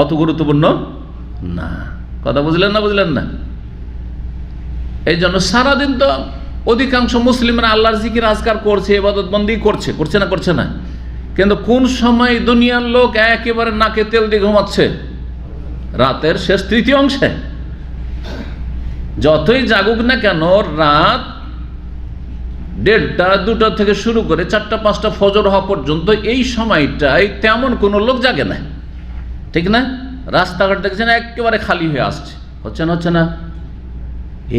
অত গুরুত্বপূর্ণ না। কথা বুঝলেন না? এই জন্য সারাদিন তো অধিকাংশ মুসলিমরা আল্লাহর জিকির আজকার করছে, ইবাদত বন্দেগী করছে না, কিন্তু কোন সময় দুনিয়ার লোক একেবারে নাকে তেল দিয়ে ঘুমাচ্ছে? রাতের শেষ তৃতীয় অংশে। যতই জাগুক না কেন, রাত 1:30 2টা থেকে শুরু করে 4টা 5টা ফজর হওয়া পর্যন্ত এই সময়টায় তেমন কোনো লোক জাগে না, ঠিক না? রাস্তাঘাট দেখছেন একেবারে খালি হয়ে আসছে, হচ্ছে না?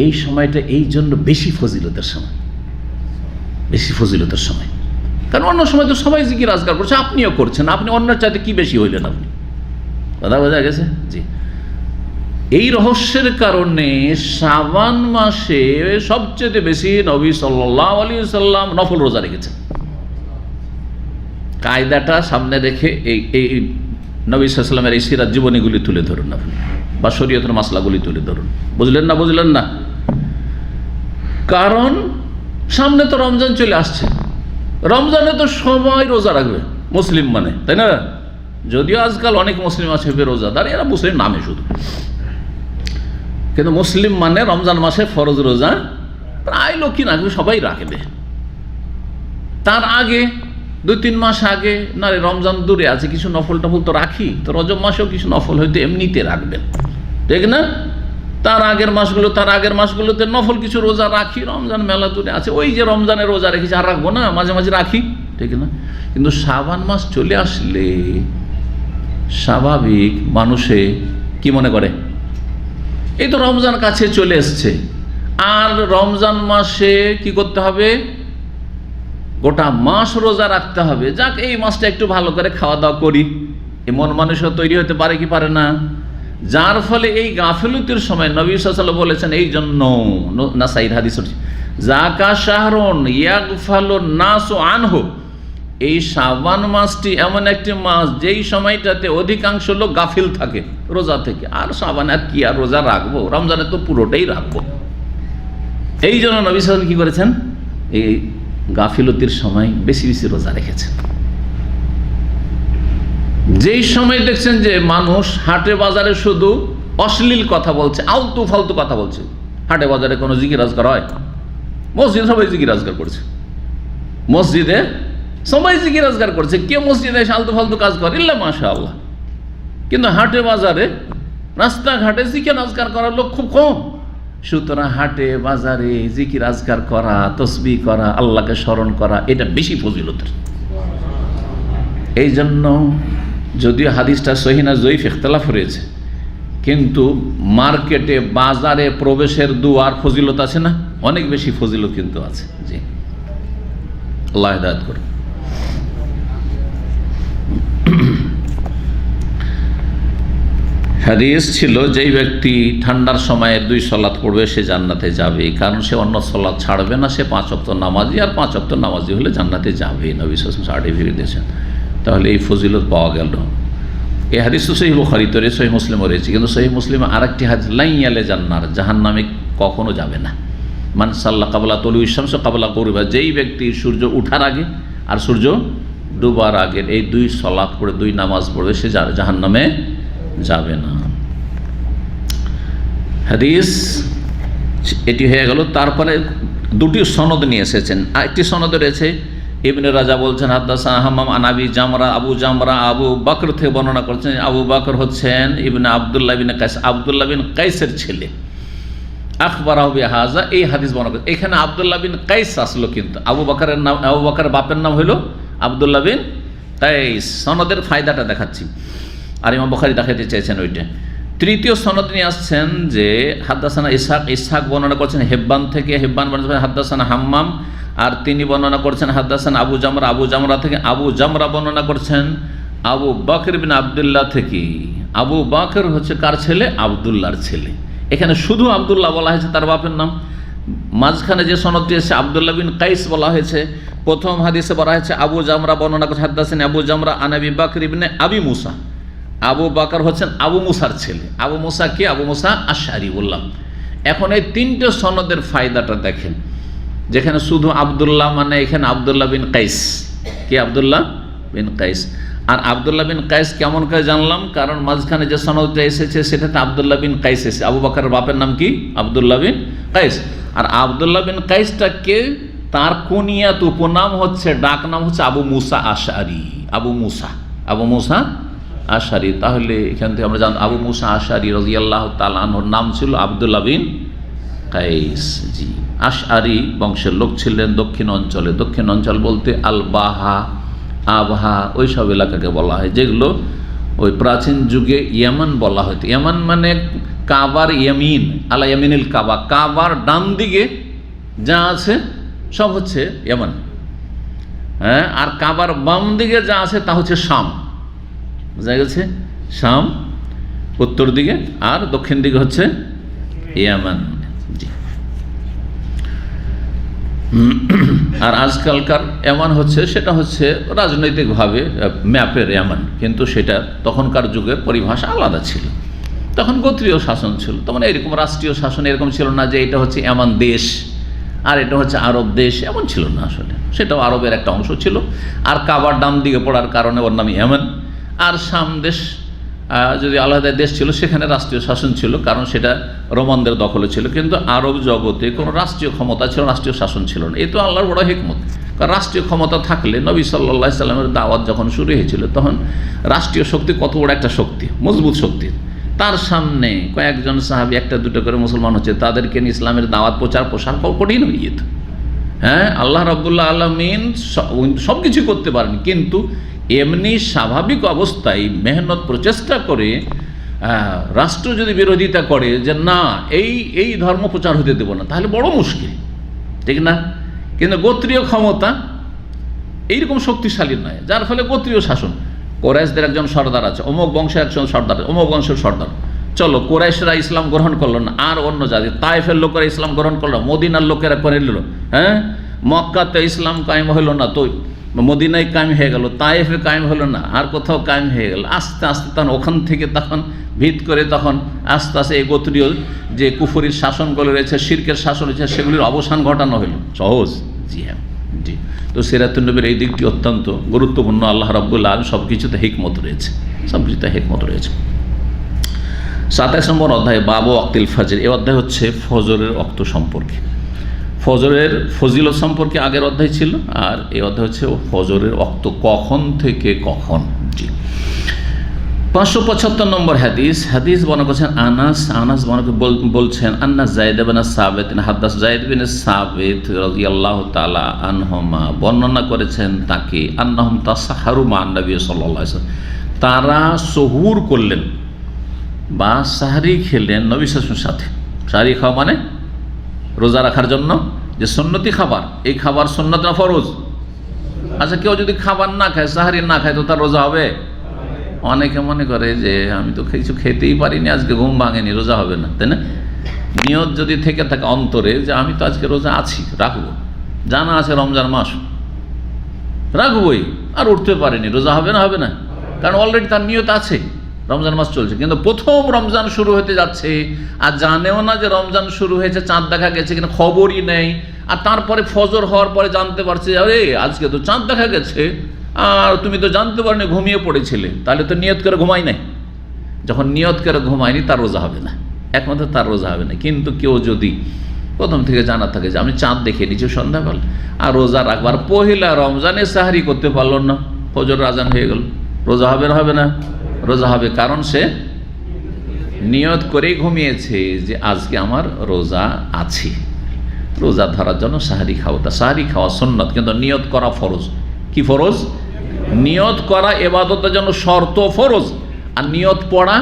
এই সময়টা এই জন্য বেশি ফজিলতের সময়। বেশি ফজিলতের সময়। কারণ অন্য সময় তো সবাই জিকির আজকার করছে, আপনিও করছেন, আপনি অন্যের চাইতে কি বেশি হইলেন আপনি? কথা বোঝা গেছে? জি। এই রহস্যের কারণে শাবান মাসে সবচেয়ে বেশি নবী সাল্লাল্লাহু আলাইহি ওয়াসাল্লাম নফল রোজা রেখেছেন। কায়দাটা সামনে রেখে এই নবী সাল্লাল্লাহু আলাইহি ওয়াসাল্লামের এই সিরাত জীবনীগুলি তুলে ধরুন আপনি, বা শরীয়তের মাসলাগুলি তুলে ধরুন। বুঝলেন না? কারণ সামনে তো রমজান চলে আসছে, রমজানে তো সবাই রোজা রাখবে মুসলিম মানে, তাই না? যদিও আজকাল অনেক মুসলিম আছে বেরোজাদার, এরা মুসলিম নামে শুধু, কিন্তু মুসলিম মানে রমজান মাসে ফরজ রোজা প্রায় লোকই রাখবে, সবাই রাখবে। তার আগে 2-3 মাস আগে না রমজান দূরে আছে, কিছু নফল টফল তো রাখি, তো রজব মাসেও কিছু নফল হয়তো এমনিতে রাখবেন, ঠিক না? তার আগের মাসগুলোতে নফল কিছু রোজা রাখি, রমজান মেলা দূরে আছে, ওই যে রমজানে রোজা রেখেছি আর রাখবো না, মাঝে মাঝে রাখি, ঠিক না? কিন্তু শাবান মাস চলে আসলে স্বাভাবিক মানুষে কি মনে করে, এই তো রমজান কাছে চলে এসছে, আর রমজান মাসে কি করতে হবে, গোটা মাস রোজা রাখতে হবে, যাক এই মাসটা একটু ভালো করে খাওয়া দাওয়া করি, এমন মানুষও তৈরি হতে পারে কি পারে না? যার ফলে এই গাফিলতির সময় নবী সাল্লাল্লাহু আলাইহি ওয়াসাল্লাম বলেছেন, এই জন্য নাসাইর হাদিস, যাকা শাহরুন ইয়াগফালুন নাসু আনহু, এই শাবান মাসটি এমন একটি মাস যেই সময়টাতে অধিকাংশ লোক গাফিল থাকে রোজা থেকে। আর শাবান আর কি আর রোজা রাখবো, রমজানে তো পুরোটাই রাখবো। এই জন্য নবী সাল্লাল্লাহু আলাইহি ওয়াসাল্লাম কি করেছেন, এই গাফিলতির সময় বেশি বেশি রোজা রেখেছেন। যেই সময় দেখছেন যে মানুষ হাটে বাজারে শুধু অশ্লীল কথা বলছে, আলতু ফালতু কথা বলছে, হাটে বাজারে কোনো জিকির আজকার হয়? মসজিদে সবাই জিকির আজকার করছে, মসজিদে সবাই জিকির আজকার করছে, কে মসজিদে এসে আলতু ফালতু কাজ করে? ইল্লা মাশাআল্লাহ। কিন্তু হাটে বাজারে রাস্তাঘাটে জিকির আজকার করার লোক খুব কম। সুতরাং হাটে বাজারে জিকির আজকার করা, তসবিহ করা, আল্লাহকে স্মরণ করা, এটা বেশি ফজিলতের। এই জন্য যদিও হাদিসটা সহিহ না জয়ীফ ইখতিলাফ রয়েছে, কিন্তু মার্কেটে বাজারে প্রবেশের দুয়ার ফজিলত আছে না, অনেক বেশি ফজিলত কিন্তু আছে। জি, আল্লাহ হিদায়াত করুন। হাদিস ছিল, যেই ব্যক্তি ঠান্ডার সময়ে 2 সালাত পড়বে সে জান্নাতে যাবে, কারণ সে অন্য সালাত ছাড়বে না, সে 5 ওয়াক্ত নামাজি, আর 5 ওয়াক্ত নামাজি হলে জান্নাতে যাবে, নবী সাল্লাল্লাহু আলাইহি ওয়াসাল্লাম সার্টিফিকেট দিয়েছেন। তাহলে এই ফজিলত পাওয়া গেল। এই হাদিস তো সহিহ বুখারীতে রয়েছে, সহিহ মুসলিমও রয়েছে, কিন্তু সহিহ মুসলিমে আরেকটি হাদিস, লা ইয়ালে জান্নার, জাহান্নামে কখনো যাবে না। মান সাল্লা কাবলা তলুই শামস কাবলা গরুবা, যেই ব্যক্তি সূর্য উঠার আগে আর সূর্য ডুবার আগে এই 2 সালাত পড়ে, 2 নামাজ পড়বে, সে জাহান্নামে যাবে না। হাদিস এটি হয়ে গেল। তারপরে 2টি সনদ নিয়ে এসেছেন। আরেকটি সনদ রয়েছে, ইবনে রাজা বলছেন হাদাসানা হাম্মাম আন আবি জামরা, আবু জামরা আবু বকর থেকে বর্ণনা করছেন। আবু বকর হচ্ছেন ইবনে আব্দুল্লাহ বিন কাইস, আব্দুল্লাহ বিন কাইসের ছেলে। আখবারাহু বিহাযা, এই হাদিস বর্ণনা করেছেন। এখানে আব্দুল্লাহ বিন কাইস আসলো, কিন্তু আবু বকরের নাম, আবু বকরের বাপের নাম হলো আব্দুল্লাহ বিন কাইস। সনদের ফায়দাটা দেখাচ্ছি, আর ইমাম বুখারী দেখাতে চেয়েছেন ওইটা। তৃতীয় সনদ নিয়ে আসছেন যে হাদাসানা ইসহাক বর্ণনা করছেন হেব্বান থেকে, হেব্বান বর্ণনা হাদাসানা হাম্মাম, আর তিনি বর্ণনা করছেন হাদাসানা আবু জামরা, আবু জামরা থেকে আবু জামরা বর্ণনা করছেন আবু বকর বিন আব্দুল্লাহ থেকে। আবু বকর হচ্ছে কার ছেলে? আব্দুল্লাহর ছেলে। এখানে শুধু আব্দুল্লাহ বলা হয়েছে, তার বাপের নাম। মাঝখানে যে সনদটি এসেছে আব্দুল্লাহ বিন কাইস বলা হয়েছে। প্রথম হাদিসে বলা হয়েছে আবু জামরা বর্ণনা করছে হাদাসানা আবু জামরা আন আবি বকর ইবনে আবি মুসা। আবু বকর হচ্ছেন আবু মুসার ছেলে। আবু মুসা কে? আবু মুসা আশআরী বললাম। এখন এই 3টে সনদের ফায়দাটা দেখেন। যেখানে শুধু আব্দুল্লাহ, মানে এখানে আব্দুল্লাহ বিন কাইস, কে? আব্দুল্লাহ বিন কাইস। আর আব্দুল্লাহ বিন কাইস কেমন করে জানলাম? কারণ মাঝখানে যে সনদটা এসেছে সেটাতে আব্দুল্লাহ বিন কাইস এসেছে। আবু বকরের বাপের নাম কি? আব্দুল্লাহ বিন কাইস। আর আব্দুল্লাহ বিন কাইসটাকে তার কুনিয়াত, উপনাম হচ্ছে, ডাক নাম হচ্ছে আবু মুসা আশআরী। আবু মুসা আশআরী। তাহলে এখান থেকে আমরা জানলাম আবু মুসা আশআরী রাদিয়াল্লাহু তাআলা আনহুর নাম ছিল আব্দুল্লাহ বিন কাইস। জি, আশআরী বংশের লোক ছিলেন দক্ষিণ অঞ্চলে। দক্ষিণ অঞ্চল বলতে আলবাহা, আবহা, ওই সব এলাকাকে বলা হয়, যেগুলো ওই প্রাচীন যুগে ইয়ামান বলা হতো। ইয়ামান মানে কাবার ইয়ামিন, আলা ইয়ামিনিল কাবা, কাবার ডান দিকে যা আছে সব হচ্ছে ইয়ামান। হ্যাঁ, আর কাবার বাম দিকে যা আছে তা হচ্ছে শাম, বোঝা গেছে? শাম উত্তর দিকে আর দক্ষিণ দিকে হচ্ছে ইয়ামান। জি। আর আজকালকার ইয়ামান হচ্ছে, সেটা হচ্ছে রাজনৈতিকভাবে ম্যাপের ইয়ামান, কিন্তু সেটা তখনকার যুগের পরিভাষা আলাদা ছিল। তখন গোত্রীয় শাসন ছিল, তখন এরকম রাষ্ট্রীয় শাসন এরকম ছিল না যে এটা হচ্ছে ইয়ামান দেশ আর এটা হচ্ছে আরব দেশ, এমন ছিল না আসলে। সেটাও আরবের একটা অংশ ছিল। আর কাবার ডান দিকে পড়ার কারণে ওর নাম ইয়ামান। আর শাম দেশ যদি আলাদা দেশ ছিল, সেখানে রাষ্ট্রীয় শাসন ছিল, কারণ সেটা রোমানদের দখলে ছিল। কিন্তু আরব জগতে কোনো রাষ্ট্রীয় ক্ষমতা ছিল, রাষ্ট্রীয় শাসন ছিল না। এই তো আল্লাহর বড় হিকমত। কারণ রাষ্ট্রীয় ক্ষমতা থাকলে, নবী সাল্লাল্লাহু আলাইহি সাল্লামের দাওয়াত যখন শুরু হয়েছিল, তখন রাষ্ট্রীয় শক্তি কত বড় একটা শক্তি, মজবুত শক্তি। তার সামনে কয়েকজন সাহাবী একটা দুটো করে মুসলমান হচ্ছে, তাদেরকে নিয়ে ইসলামের দাওয়াত প্রচার প্রসার কঠিন হয়ে যেত। হ্যাঁ, আল্লাহ রাব্বুল আলামিন সব কিছু করতে পারেন, কিন্তু এমনি স্বাভাবিক অবস্থায় মেহনত প্রচেষ্টা করে রাষ্ট্র যদি বিরোধিতা করে যে না এই ধর্ম প্রচার হতে দেব না, তাহলে বড় মুশকিল, ঠিক না? কিন্তু গোত্রীয় ক্ষমতা এইরকম শক্তিশালী নয়, যার ফলে গোত্রীয় শাসন। কোরাইশদের একজন সর্দার আছে, অমুক বংশের একজন সর্দার, অমুক বংশের সর্দার। চলো, কোরাইশরা ইসলাম গ্রহণ করলো না, আর অন্য জাতি তায়েফের লোকেরা ইসলাম গ্রহণ করলো, মদিনার লোকেরা করে নিল। হ্যাঁ, মক্কাতে ইসলাম কায়েম হলো না, তো মদিনায় কায়েম হয়ে গেল, তায়েফে কায়েম হলো না, আর কোথাও কায়েম হয়ে গেল। আস্তে আস্তে তখন ওখান থেকে তখন ভিত করে তখন আস্তে আস্তে এই গোত্রীয় যে কুফরির শাসনগুলো রয়েছে, শিরকের শাসন রয়েছে, সেগুলির অবসান ঘটানো হলো। সহজ? জি হ্যাঁ, জি। তো সিরাতুন নবীর এই দিকটি অত্যন্ত গুরুত্বপূর্ণ। আল্লাহ রাব্বুল আলামিন সব কিছুতে হিকমত রয়েছে, সব কিছুতে হিকমত রয়েছে। 27 নম্বর অধ্যায়, বাবু ওয়াক্তিল ফজর। এই অধ্যায় হচ্ছে ফজরের ওয়াক্ত সম্পর্কে, ফজরের ফজিলত সম্পর্কে আগের অধ্যায় ছিল, আর এই অধ্যায় হচ্ছে ফজরের ওয়াক্ত কখন থেকে কখন। জি। 575 নম্বর হাদিস বর্ণনা করেছেন আনাস বলছেন, আন্না যায়েদ বিন সাবিত হাদাস যায়েদ বিন সাবিত রাদিয়াল্লাহু তাআলা আনহুমা বর্ণনা করেছেন তাকে, আন্নাহুম তাসাহারু মা নবী সাল্লাল্লাহু আলাইহি ওয়াসাল্লাম, তারা সুহুর করলেন বা সাহরি খেলেন নবী সাল্লাল্লাহু আলাইহি ওয়াসাল্লামের সাথে। সাহরি খাওয়া মানে রোজা রাখার জন্য যে সুন্নতি খাবার, এই খাবার সুন্নত না ফরজ? আচ্ছা, কেউ যদি খাবার না খায়, সাহরি না খায়, তো তার রোজা হবে? অনেকে মনে করে যে আমি তো কিছু খেতেই পারিনি, আজকে ঘুম ভাঙেনি, রোজা হবে না, তাই না? নিয়ত যদি থেকে থাকে অন্তরে যে আমি তো আজকে রোজা আছি, রাখবো, জানা আছে রমজান মাস, রাখবই, আর উঠতে পারেনি, রোজা হবে না? হবে না, কারণ অলরেডি তার নিয়ত আছে, রমজান মাস চলছে। কিন্তু প্রথম রমজান শুরু হতে যাচ্ছে, আর জানেও না যে রমজান শুরু হয়েছে, চাঁদ দেখা গেছে কিনা খবরই নেই, আর তারপরে ফজর হওয়ার পরে জানতে পারছে আরে আজকে তো চাঁদ দেখা গেছে, আর তুমি তো জানতে পারনি, ঘুমিয়ে পড়েছিলে, তাহলে তো নিয়ত করে ঘুমাই নাই। যখন নিয়ত করে ঘুমায়নি, তার রোজা হবে না, একমাত্র তার রোজা হবে না। কিন্তু কেউ যদি প্রথম থেকে জানা থাকে যে আমি চাঁদ দেখে নিচ্ছি সন্ধ্যাবেলা, আর রোজা রাখবার পহিলা রমজানে সাহারি করতে পারলো না, ফজর আজান হয়ে গেল, রোজা হবে না? হবে না, রোজা হবে, কারণ সে নিয়ত করেই ঘুমিয়েছে যে আজকে আমার রোজা আছে। রোজা ধরার জন্য সাহারি খাওয়াটা, সাহারি খাওয়া সুন্নাত, কিন্তু নিয়ত করা ফরজ। কি ফরজ? নিয়ত করা ইবাদতের জন্য শর্ত ফরজ, আর নিয়ত পড়া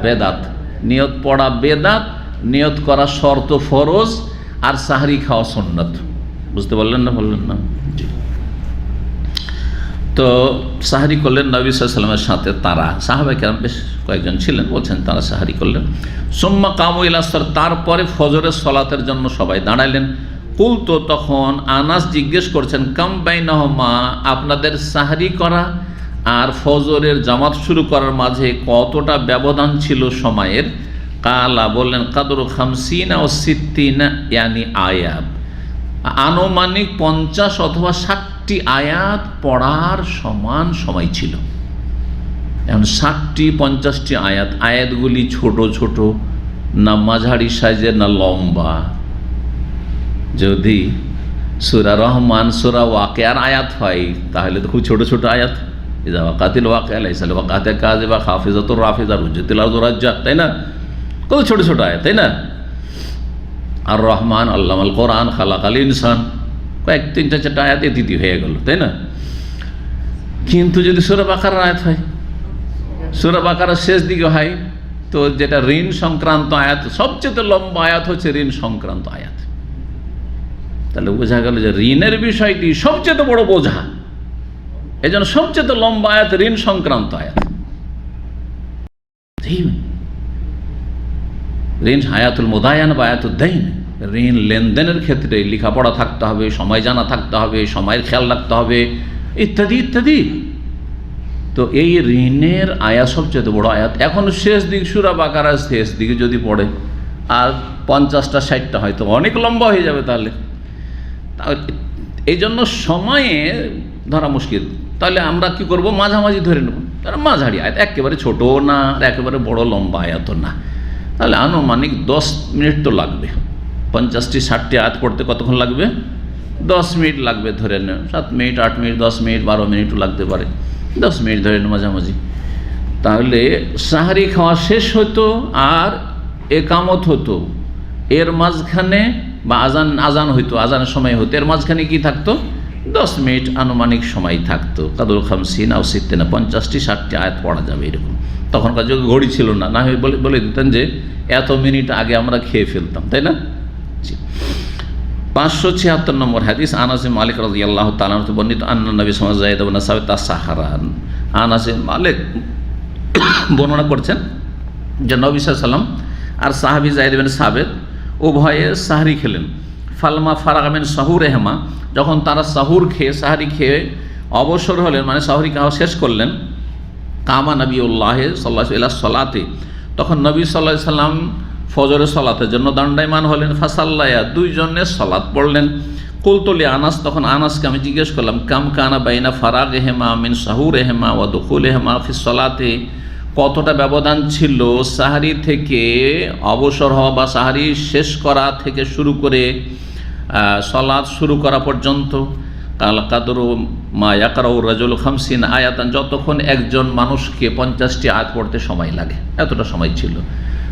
বেদাত। নিয়ত পড়া বেদাত, নিয়ত করা শর্ত ফরজ, আর সাহারি খাওয়া সুন্নাত। বুঝতে পারলেন না? বললেন না? জি। তো সাহারি করলেন নবী সাল্লাল্লাহু আলাইহি ওয়াসাল্লামের সাথে, তারা সাহাবায়ে কেরাম বেশ কয়েকজন ছিলেন, বলছেন তারা সাহারি করলেন। সুম্মা কামু ইলা সালাত, তারপরে ফজরের সালাতের জন্য সবাই দাঁড়াইলেন। কুলতো, তখন আনাস জিজ্ঞেস করছেন, কাম বাইনাহুমা, আপনাদের সাহারি করা আর ফজরের জামাত শুরু করার মাঝে কতটা ব্যবধান ছিল সময়ের? কালা, বললেন, কাদরু খামসিনা ও সিত্তিনা ইয়ানি আয়াত, আনুমানিক 50 অথবা 60টি আয়াত পড়ার সমান সময় ছিল। এখন 60টি 50টি আয়াত, আয়াতগুলি ছোট ছোট না মাঝারি সাইজের না লম্বা? যদি সূরা রহমান, সূরা ওয়াকিয়ার আয়াত হয়, তাহলে তো খুব ছোট ছোট আয়াত। ইযা ওয়াকাতিল ওয়াকিয়া লাইসা লিওয়াকাতিহা কাযিবা খাফিজাতুর রাফিজা রুজ্জাতিল আরদু রাজ্জা, তাই না? কত ছোট ছোট আয়াত, তাই না? আর রহমান আল্লামাল কোরআন খালাকাল ইনসান, কয়েক 3-4 আয়াত এতিতি হয়ে গেল, তাই না? কিন্তু যদি সূরা বাকারার আয়াত হয়, সূরা বাকারার শেষ দিকে হয়, তো যেটা ঋণ সংক্রান্ত আয়াত, সবচেয়ে লম্বা আয়াত হচ্ছে ঋণ সংক্রান্ত আয়াত। তাহলে বোঝা গেল যে ঋণের বিষয়টি সবচেয়ে বড় বোঝা, এই জন্য সবচেয়ে লম্বা আয়াত ঋণ সংক্রান্ত আয়াত। ঋণ আয়াতুল মুদায়ান বা আয়াতুল দাইন, ঋণ লেনদেনের ক্ষেত্রে লেখাপড়া থাকতে হবে, সময় জানা থাকতে হবে, সময়ের খেয়াল রাখতে হবে, ইত্যাদি ইত্যাদি। তো এই ঋণের আয়াত সবচেয়ে বড় আয়াত। এখন শেষ দিক সূরা বাকারার শেষ দিকে যদি পড়ে আর 50টা 60টা হয়তো অনেক লম্বা হয়ে যাবে। তাহলে এই জন্য সময়ে ধরা মুশকিল। তাহলে আমরা কি করব, মাঝামাঝি ধরে নেব, কারণ মাঝারি আয়াত, একেবারে ছোটও না আর একেবারে বড় লম্বা আয়াতও না। তাহলে আনুমানিক 10 মিনিট তো লাগবে। 50টি 60টি আয়াত পড়তে কতক্ষণ লাগবে? 10 মিনিট লাগবে ধরে নেন। 7 মিনিট, 8 মিনিট, 10 মিনিট, 12 মিনিটও লাগতে পারে। 10 মিনিট ধরে নেন মাঝামাঝি। তাহলে সাহারি খাওয়া শেষ হতো আর একামত হতো, এর মাঝখানে বা আজান হইতো, আজানের সময় হতো, এর মাঝখানে কি থাকতো? 10 মিনিট আনুমানিক সময় থাকতো। কাদুল খামসিন আও সিত্তেনা, 50টি 60টি আয়াত পড়া যাবে এরকম। তখনকার যুগে ঘড়ি ছিল না, না হয় বলে দিতেন যে এত মিনিট আগে আমরা খেয়ে ফেলতাম, তাই না? 576 নম্বর হাদিস, আনাস বিন মালিক রাদিয়াল্লাহু তাআলা আনহু বর্ণিত, আন্না নবী সাল্লাল্লাহু আলাইহি ওয়াসাল্লাম যায়েদ ইবনে সাবিত আস-সাহরান, আনাস বিন মালিক বর্ণনা করছেন যে নবী সাল্লাল্লাহু আলাইহি ওয়াসাল্লাম আর সাহাবী যায়েদ ইবনে সাবিত উভয়ে সাহরি খেলেন। ফালমা ফারাগা মিন সাহুরিহিমা, যখন তারা সাহরি খেয়ে অবসর হলেন, মানে সাহরি খাওয়া শেষ করলেন, কামা নবিউল্লাহ সাল্লাল্লাহু আলাইহি ওয়া সাল্লাতে, তখন নবী সাল্লাল্লাহু আলাইহি ওয়াসাল্লাম ফজরের সালাতের জন্য দণ্ডায়মান হলেন। ফাসাল্লায়া, দুইজনে সালাত পড়লেন। কুলতুলি আনাস, তখন আনাসকে আমি জিজ্ঞেস করলাম, কাম কানা বাইনা ফারাগিহিমা মিন সাহুরিহিমা ওয়া দুখুলিহিমা ফিস সালাতে, কতটা ব্যবধান ছিল সাহারি থেকে অবসর হওয়া বা সাহারি শেষ করা থেকে শুরু করে সালাত শুরু করা পর্যন্ত? কাল কাদরু মা ইয়াকরাউ রাজুল 50 আয়াতান, যতক্ষণ একজন মানুষকে 50টি আয়াত পড়তে সময় লাগে, এতটা সময় ছিল।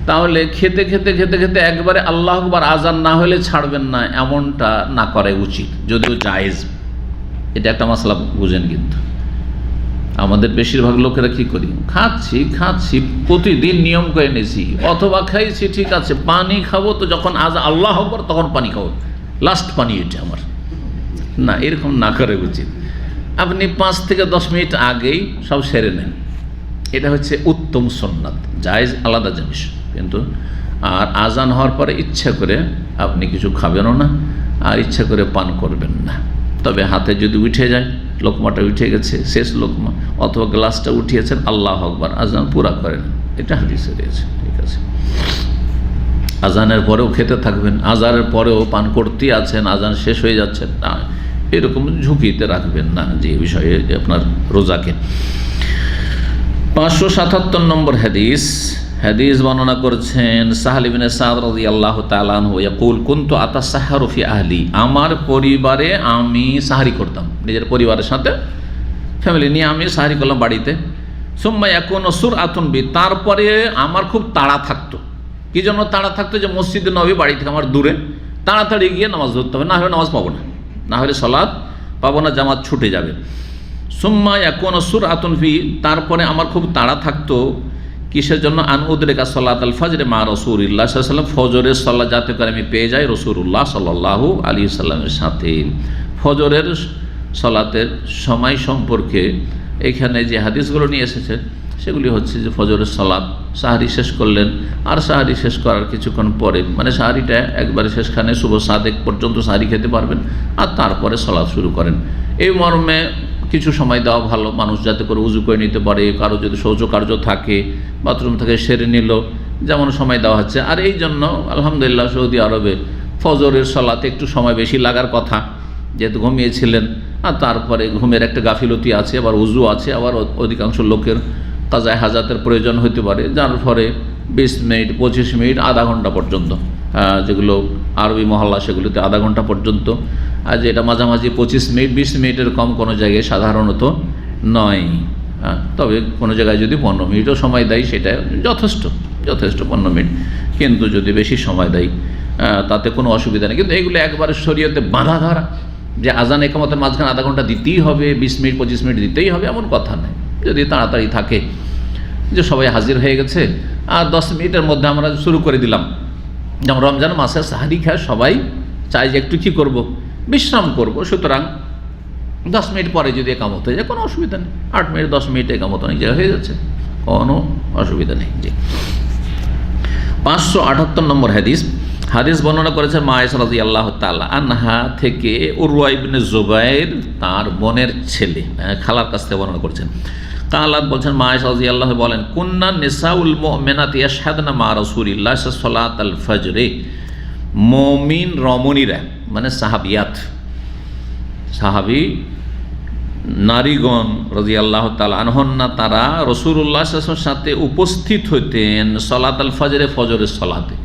তাহলে খেতে খেতে খেতে খেতে একবারে আল্লাহু আকবার আজান না হলে ছাড়বেন না, এমনটা না করাই উচিত, যদিও জায়েজ। এটা একটা মাসলা বুঝেন। কিন্তু আমাদের বেশিরভাগ লোকেরা কি করি, খাচ্ছি প্রতিদিন নিয়ম করে নিয়েছি, অথবা খাইছি ঠিক আছে, পানি খাবো তো যখন আল্লাহ আকবার তখন পানি খাবো, লাস্ট পানি এটা আমার, না, এরকম না করে উচিত। আপনি 5 থেকে 10 মিনিট আগেই সব সেরে নেন, এটা হচ্ছে উত্তম সুন্নাত। জায়েজ আলাদা জিনিস, কিন্তু আর আজান হওয়ার পরে ইচ্ছা করে আপনি কিছু খাবেনও না আর ইচ্ছা করে পান করবেন না। তবে হাতে যদি উঠে যায়, লোকমাটা উঠে গেছে, শেষ লোকমা অথবা গ্লাসটা উঠিয়েছেন, আল্লাহু আকবার, আজান পুরা করেন, এটা হাদিসে রয়েছে, ঠিক আছে। আজানের পরেও খেতে থাকবেন, আজানের পরেও পান করতেই আছেন, আজান শেষ হয়ে যাচ্ছে না, এরকম ঝুঁকিতে রাখবেন না যে বিষয়ে আপনার রোজাকে। 577 নম্বর হাদিস বর্ণনা করছেন সাহল ইবনে সাদ রাদিয়াল্লাহু তাআলা আনহু, ইয়াকুল কুনতু আতাসাহহারু ফি আহলি, আমার পরিবারে আমি সাহারি করতাম, নিজের পরিবারের সাথে ফ্যামিলি নিয়ে আমি সাহারি করলাম বাড়িতে। সুম্মা ইয়াকুনু সুরআতুন বি, তারপরে আমার খুব তাড়া থাকতো। কি জন্য তাড়া থাকতো? যে মসজিদে নবী বাড়ি থেকে আমার দূরে, তাড়াতাড়ি গিয়ে নামাজ ধরতে হবে, না হলে নামাজ পাবো না, না হলে সালাত পাবো না, জামাত ছুটে যাবে। সুম্মা ইয়াকুনু সুরআতুন ফি, তারপরে আমার খুব তাড়া থাকতো কিসের জন্য? আন উদরিকা সালাত আল ফজর মা রাসূলিল্লাহ সাল্লাল্লাহু আলাইহি ওয়াসাল্লাম, ফজরের সালাত যাতে করে আমি পেয়ে যাই রাসূলুল্লাহ সাল্লাল্লাহু আলাইহি ওয়াসাল্লামের সাথে। ফজরের সালাতের সময় সম্পর্কে এখানে যে হাদিসগুলো নিয়ে এসেছে সেগুলি হচ্ছে যে ফজরের সালাত সাহারি শেষ করলেন, আর সাহারি শেষ করার কিছুক্ষণ পরে, মানে সাহারিটা একবারে শেষখানে শুভ সাদেক পর্যন্ত সাহারি খেতে পারবেন, আর তারপরে সালাত শুরু করেন। এই মর্মে কিছু সময় দেওয়া ভালো, মানুষ যাতে করে উজু করে নিতে পারে, কারো যদি শৌচকার্য থাকে বাথরুম থেকে সেরে নিল, যেমন সময় দেওয়া হচ্ছে। আর এই জন্য আলহামদুলিল্লাহ সৌদি আরবে ফজরের সালাতে একটু সময় বেশি লাগার কথা, যেহেতু ঘুমিয়েছিলেন, আর তারপরে ঘুমের একটা গাফিলতি আছে, আবার উজু আছে, আবার অধিকাংশ লোকের কাজায় হাজাতের প্রয়োজন হতে পারে, যার ফলে 20 মিনিট 25 মিনিট আধা ঘন্টা পর্যন্ত, যেগুলো আরবি মহল্লা সেগুলোতে আধা ঘন্টা পর্যন্ত, আর যেটা মাঝামাঝি 25 মিনিট 20 মিনিটের কম কোনো জায়গায় সাধারণত নয়। তবে কোনো জায়গায় যদি 15 মিনিটও সময় দেয় সেটা যথেষ্ট 15 মিনিট, কিন্তু যদি বেশি সময় দেয় তাতে কোনো অসুবিধা নেই। কিন্তু এগুলো একবারে শরীয়তে বাঁধা ধরা যে আজান একামতের মাঝখানে আধা ঘন্টা দিতেই হবে, 20 মিনিট 25 মিনিট দিতেই হবে, এমন কথা নেই। যদি তাড়াতাড়ি থাকে যে সবাই হাজির হয়ে গেছে আর 10 মিনিটের মধ্যে আমরা শুরু করে দিলাম, যেমন রমজান মাসে সাহারি খায় সবাই চাই যে একটু কী করবো, বিশ্রাম করব, সুতরাং 10 মিনিট পরে যদি একামত হয়ে যায় কোনো অসুবিধা নেই, 8 মিনিট 10 মিনিট একামত অনেক জায়গায় হয়ে যাচ্ছে, কোনো অসুবিধা নেই। জি, 578 নম্বর হাদিস বর্ণনা করেছে মা আয়েশা রাদিয়াল্লাহু তাআলা আনহা থেকে, উরওয়া ইবনে জুবাইর তার বোনের ছেলে, খালার কাছ থেকে বর্ণনা করছেন। কালাত বলছেন, মা আয়েশা রাদিয়াল্লাহু বলেন, কুন্না নিসাউল মুমিনাতি ইয়াশহাদনা মা রাসূলিল্লাহ সাল্লাতাল ফজরে, মুমিন রমণীরা মানে সাহাবিয়াত, সাহাবী নারীগণ রাদিয়াল্লাহু তাআলা আনহুন্না, তারা রাসূলুল্লাহ সাল্লাল্লাহু আলাইহি ওয়াসাল্লামের সাথে উপস্থিত হইতেন সালাতুল ফজরে, ফজরের সালাতে,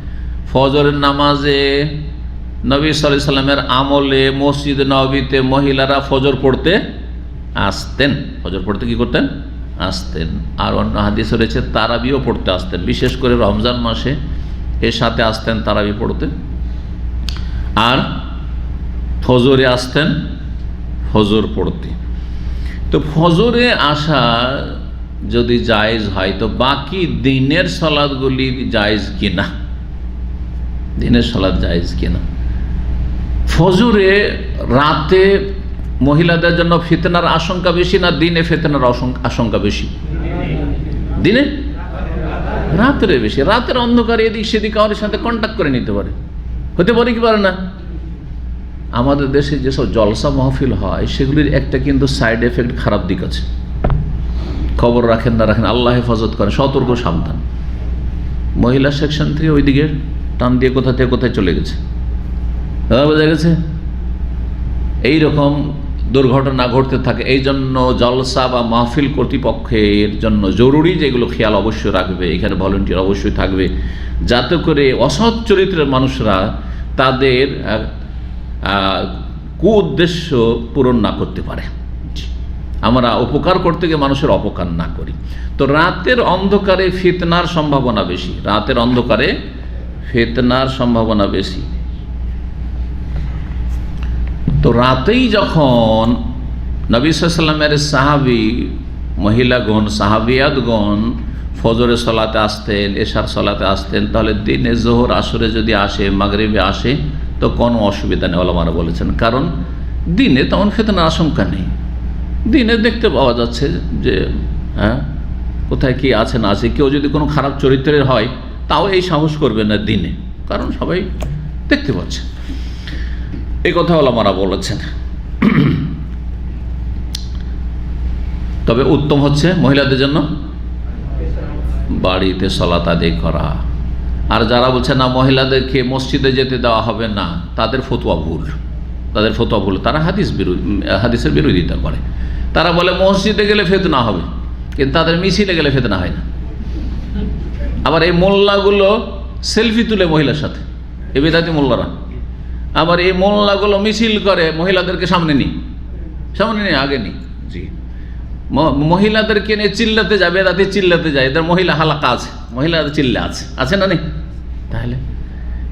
ফজরের নামাজে। নবী সাল্লাল্লাহু আলাইহি ওয়াসাল্লামের আমলে মসজিদ নববীতে মহিলারা ফজর পড়তে আসতেন, ফজর পড়তে কি করতেন? আসতেন। আর অন্য হাদিসে রয়েছে তারাবিও পড়তে আসতেন, বিশেষ করে রমজান মাসে এর সাথে আসতেন তারাবি পড়তে, আর ফজরে আসতেন ফজর পড়তে। তো ফজরে আসা যদি জায়েজ হয় তো বাকি দিনের সালাতগুলি জায়েজ কিনা, দিনের সালাত জায়েজ কিনা? ফজরে রাতে মহিলাদের জন্য ফিতনার আশঙ্কা বেশি না দিনে ফিতনার আশঙ্কা বেশি? দিনে, রাতের বেশি। রাতের অন্ধকারে এদিক সেদিক কারোর সাথে কন্ট্যাক্ট করে নিতে পারে, হতে পারে কি পারে না? আমাদের দেশে যেসব জলসা মাহফিল হয় সেগুলির একটা কিন্তু সাইড এফেক্ট, খারাপ দিক আছে। খবর রাখেন না রাখেন, আল্লাহ হেফাজত করেন, সতর্ক সাবধান। মহিলা সেকশন থেকে ওই দিকে টান দিয়ে কোথা থেকে কোথায় চলে গেছে, বোঝা গেছে? এইরকম দুর্ঘটনা ঘটতে থাকে। এই জন্য জলসা বা মাহফিল কর্তৃপক্ষের জন্য জরুরি যেগুলো খেয়াল অবশ্যই রাখবে, এখানে ভলেন্টিয়ার অবশ্যই থাকবে, যাতে করে অসৎ চরিত্রের মানুষরা তাদের উদ্দেশ্য পূরণ না করতে পারে। আমরা উপকার করতে গিয়ে মানুষের অপকার না করি। তো রাতের অন্ধকারে ফিতনার সম্ভাবনা বেশি, রাতের অন্ধকারে ফিতনার সম্ভাবনা বেশি। তো রাতেই যখন নবী সাল্লাল্লাহু আলাইহি ওয়াসাল্লামের সাহাবী মহিলাগণ, সাহাবিয়াতগণ ফজরের সালাতে আসতেন, এশার সালাতে আসতেন, তাহলে দিনে জোহর আসরে যদি আসে, মাগরিবে আসে তো কোনো অসুবিধা নেই, ওলামারা বলেছেন। কারণ দিনে তেমন ফিতনার আশঙ্কা নেই, দিনে দেখতে পাওয়া যাচ্ছে যে কোথায় কি আছে না আছে। কেউ যদি কোনো খারাপ চরিত্রের হয় তাও এই সাহস করবে না দিনে, কারণ সবাই দেখতে পাচ্ছে। এই কথা ওলামারা বলেছেন। তবে উত্তম হচ্ছে মহিলাদের জন্য বাড়িতে সালাত আদায় করা। আর যারা বলছে না মহিলাদেরকে মসজিদে যেতে দেওয়া হবে না, তাদের ফতোয়া ভুল, তাদের ফতোয়া ভুল। তারা হাদিসের বিরোধিতা করে। তারা বলে মসজিদে গেলে ফিতনা হবে, কিন্তু তাদের মিছিলে গেলে ফিতনা হয় না। আবার এই মোল্লাগুলো সেলফি তুলে মহিলার সাথে, এই বেদাতি মোল্লারা। আবার এই মোল্লাগুলো মিছিল করে মহিলাদেরকে সামনে নিয়ে আগে নি। জি, মহিলাদেরকে নিয়ে চিল্লাতে যাবে, বেদাতি চিল্লাতে যায়, এদের মহিলা হালাকা আছে, মহিলাদের চিল্লা আছে না নেই? তাহলে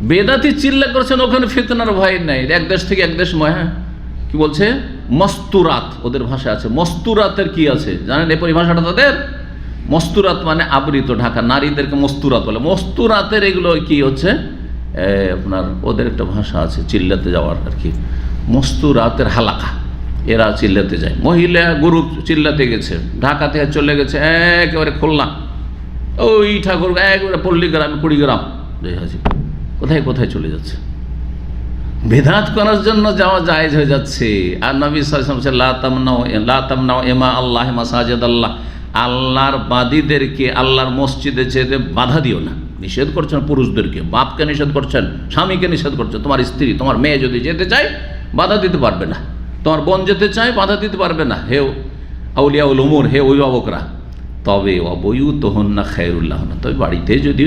বেদাতি চিল্লা করছেন, ওখানে ফিতনার ভয় নাই। এক দেশ থেকে এক দেশ কি বলছে, মস্তুরাত, ওদের ভাষা আছে। মস্তুরাতের কি আছে জানেন? এই পরিভাষাটা তাদের, মস্তুরাত মানে আবৃত ঢাকা, নারীদেরকে মস্তুরাত বলে। মস্তুরাতের এগুলো কি হচ্ছে আপনার, ওদের একটা ভাষা আছে চিল্লাতে যাওয়ার আর কি, মস্তুরাতের হালাকা, এরা চিল্লাতে যায়। মহিলা গুরু চিল্লাতে গেছে, ঢাকা থেকে চলে গেছে একেবারে খুলনা, ওই ঠাকুর একেবারে পল্লীগ্রাম, কুড়িগ্রাম, কোথায় কোথায় চলে যাচ্ছে। বেদাত করার জন্য যাওয়া জায়েজ হয়ে যাচ্ছে। আর নবী সাল্লাল্লাহু আলাইহি ওয়াসাল্লাম লা তামনাউ ইমা আল্লাহ মাসাজিদ আল্লাহ, আল্লাহর বাদীদেরকে আল্লাহর মসজিদে যেতে বাধা দিও না, নিষেধ করছেন। পুরুষদেরকে, বাপকে নিষেধ করছেন, স্বামীকে নিষেধ করছেন। তোমার স্ত্রী, তোমার মেয়ে যদি যেতে চায় বাধা দিতে পারবে না, তোমার বোন যেতে চায় বাধা দিতে পারবে না, হে আউলিয়াউল উমুর, হে অভিভাবকরা। তবে অবয়ুতহুন্না খায়রুল্লাহ, তবে বাড়িতে যদি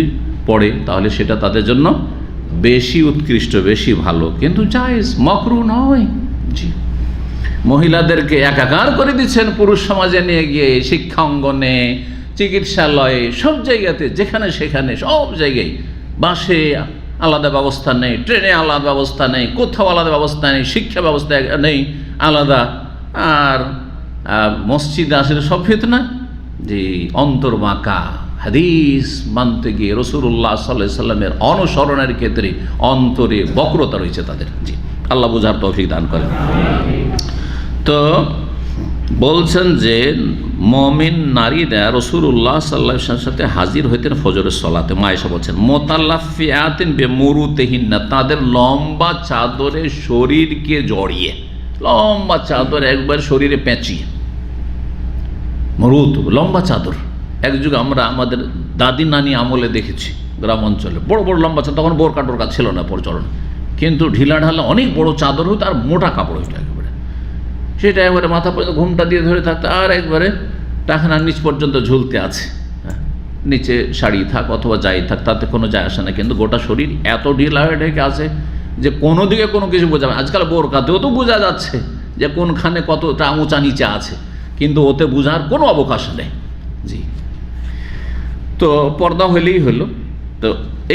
পড়ে তাহলে সেটা তাদের জন্য বেশি উৎকৃষ্ট, বেশি ভালো, কিন্তু জায়েজ, মাকরুহ নয়। জি, মহিলাদেরকে একাকার করে দিচ্ছেন পুরুষ সমাজে নিয়ে গিয়ে, শিক্ষা অঙ্গনে, চিকিৎসালয়ে, সব জায়গাতে, যেখানে সেখানে, সব জায়গায়। বাসে আলাদা ব্যবস্থা নেই, ট্রেনে আলাদা ব্যবস্থা নেই, কোথাও আলাদা ব্যবস্থা নেই, শিক্ষা ব্যবস্থা নেই আলাদা, আর মসজিদে আসলে সব ফিতনা। যে অন্তর বাঁকা, হাদিস মানতে গিয়ে রাসূলুল্লাহ সাল্লাল্লাহু আলাইহি ওয়াসাল্লামের অনুসরণের ক্ষেত্রে অন্তরে বক্রতা রয়েছে তাদের। জি। আল্লাহ বুঝার তৌফিক দান করেন। তো বলছেন যে মুমিন নারীরা রাসূলুল্লাহ সাল্লাল্লাহু আলাইহি ওয়াসাল্লামের সাথে হাজির হইতেন ফজরের সালাতে। মা আয়েশা বলছেন মুতাল্লাফিয়াতিন বিমুরুতিহিন্না, তাদের লম্বা চাদরে শরীরকে জড়িয়ে, লম্বা চাদর একবার শরীরে পেঁচিয়ে, মরুত লম্বা চাদর। এক যুগ আমরা আমাদের দাদি নানি আমলে দেখেছি গ্রাম অঞ্চলে বড় বড় লম্বা চাদর, তখন বোরকা টোরকা ছিল না প্রচলন, কিন্তু ঢিলা ঢালা অনেক বড় চাদর হতো আর মোটা কাপড় হইতো একেবারে, সেটা একবারে মাথা পর্যন্ত ঘুমটা দিয়ে ধরে থাকতো আর একবারে টাকনার নিচ পর্যন্ত ঝুলতে আছে। নিচে শাড়ি থাক অথবা যাই থাক তাতে কোনো যায় আসে না, কিন্তু গোটা শরীর এত ঢিলা হয়ে ঢেকে আছে যে কোনো দিকে কোনো কিছু বোঝা যায়। আজকাল বোরকাতেও তো বোঝা যাচ্ছে যে কোনখানে কতটা উঁচা নিচে আছে, কিন্তু ওতে বোঝার কোনো অবকাশ নেই। জি, তো পর্দা হলেই হলো। তো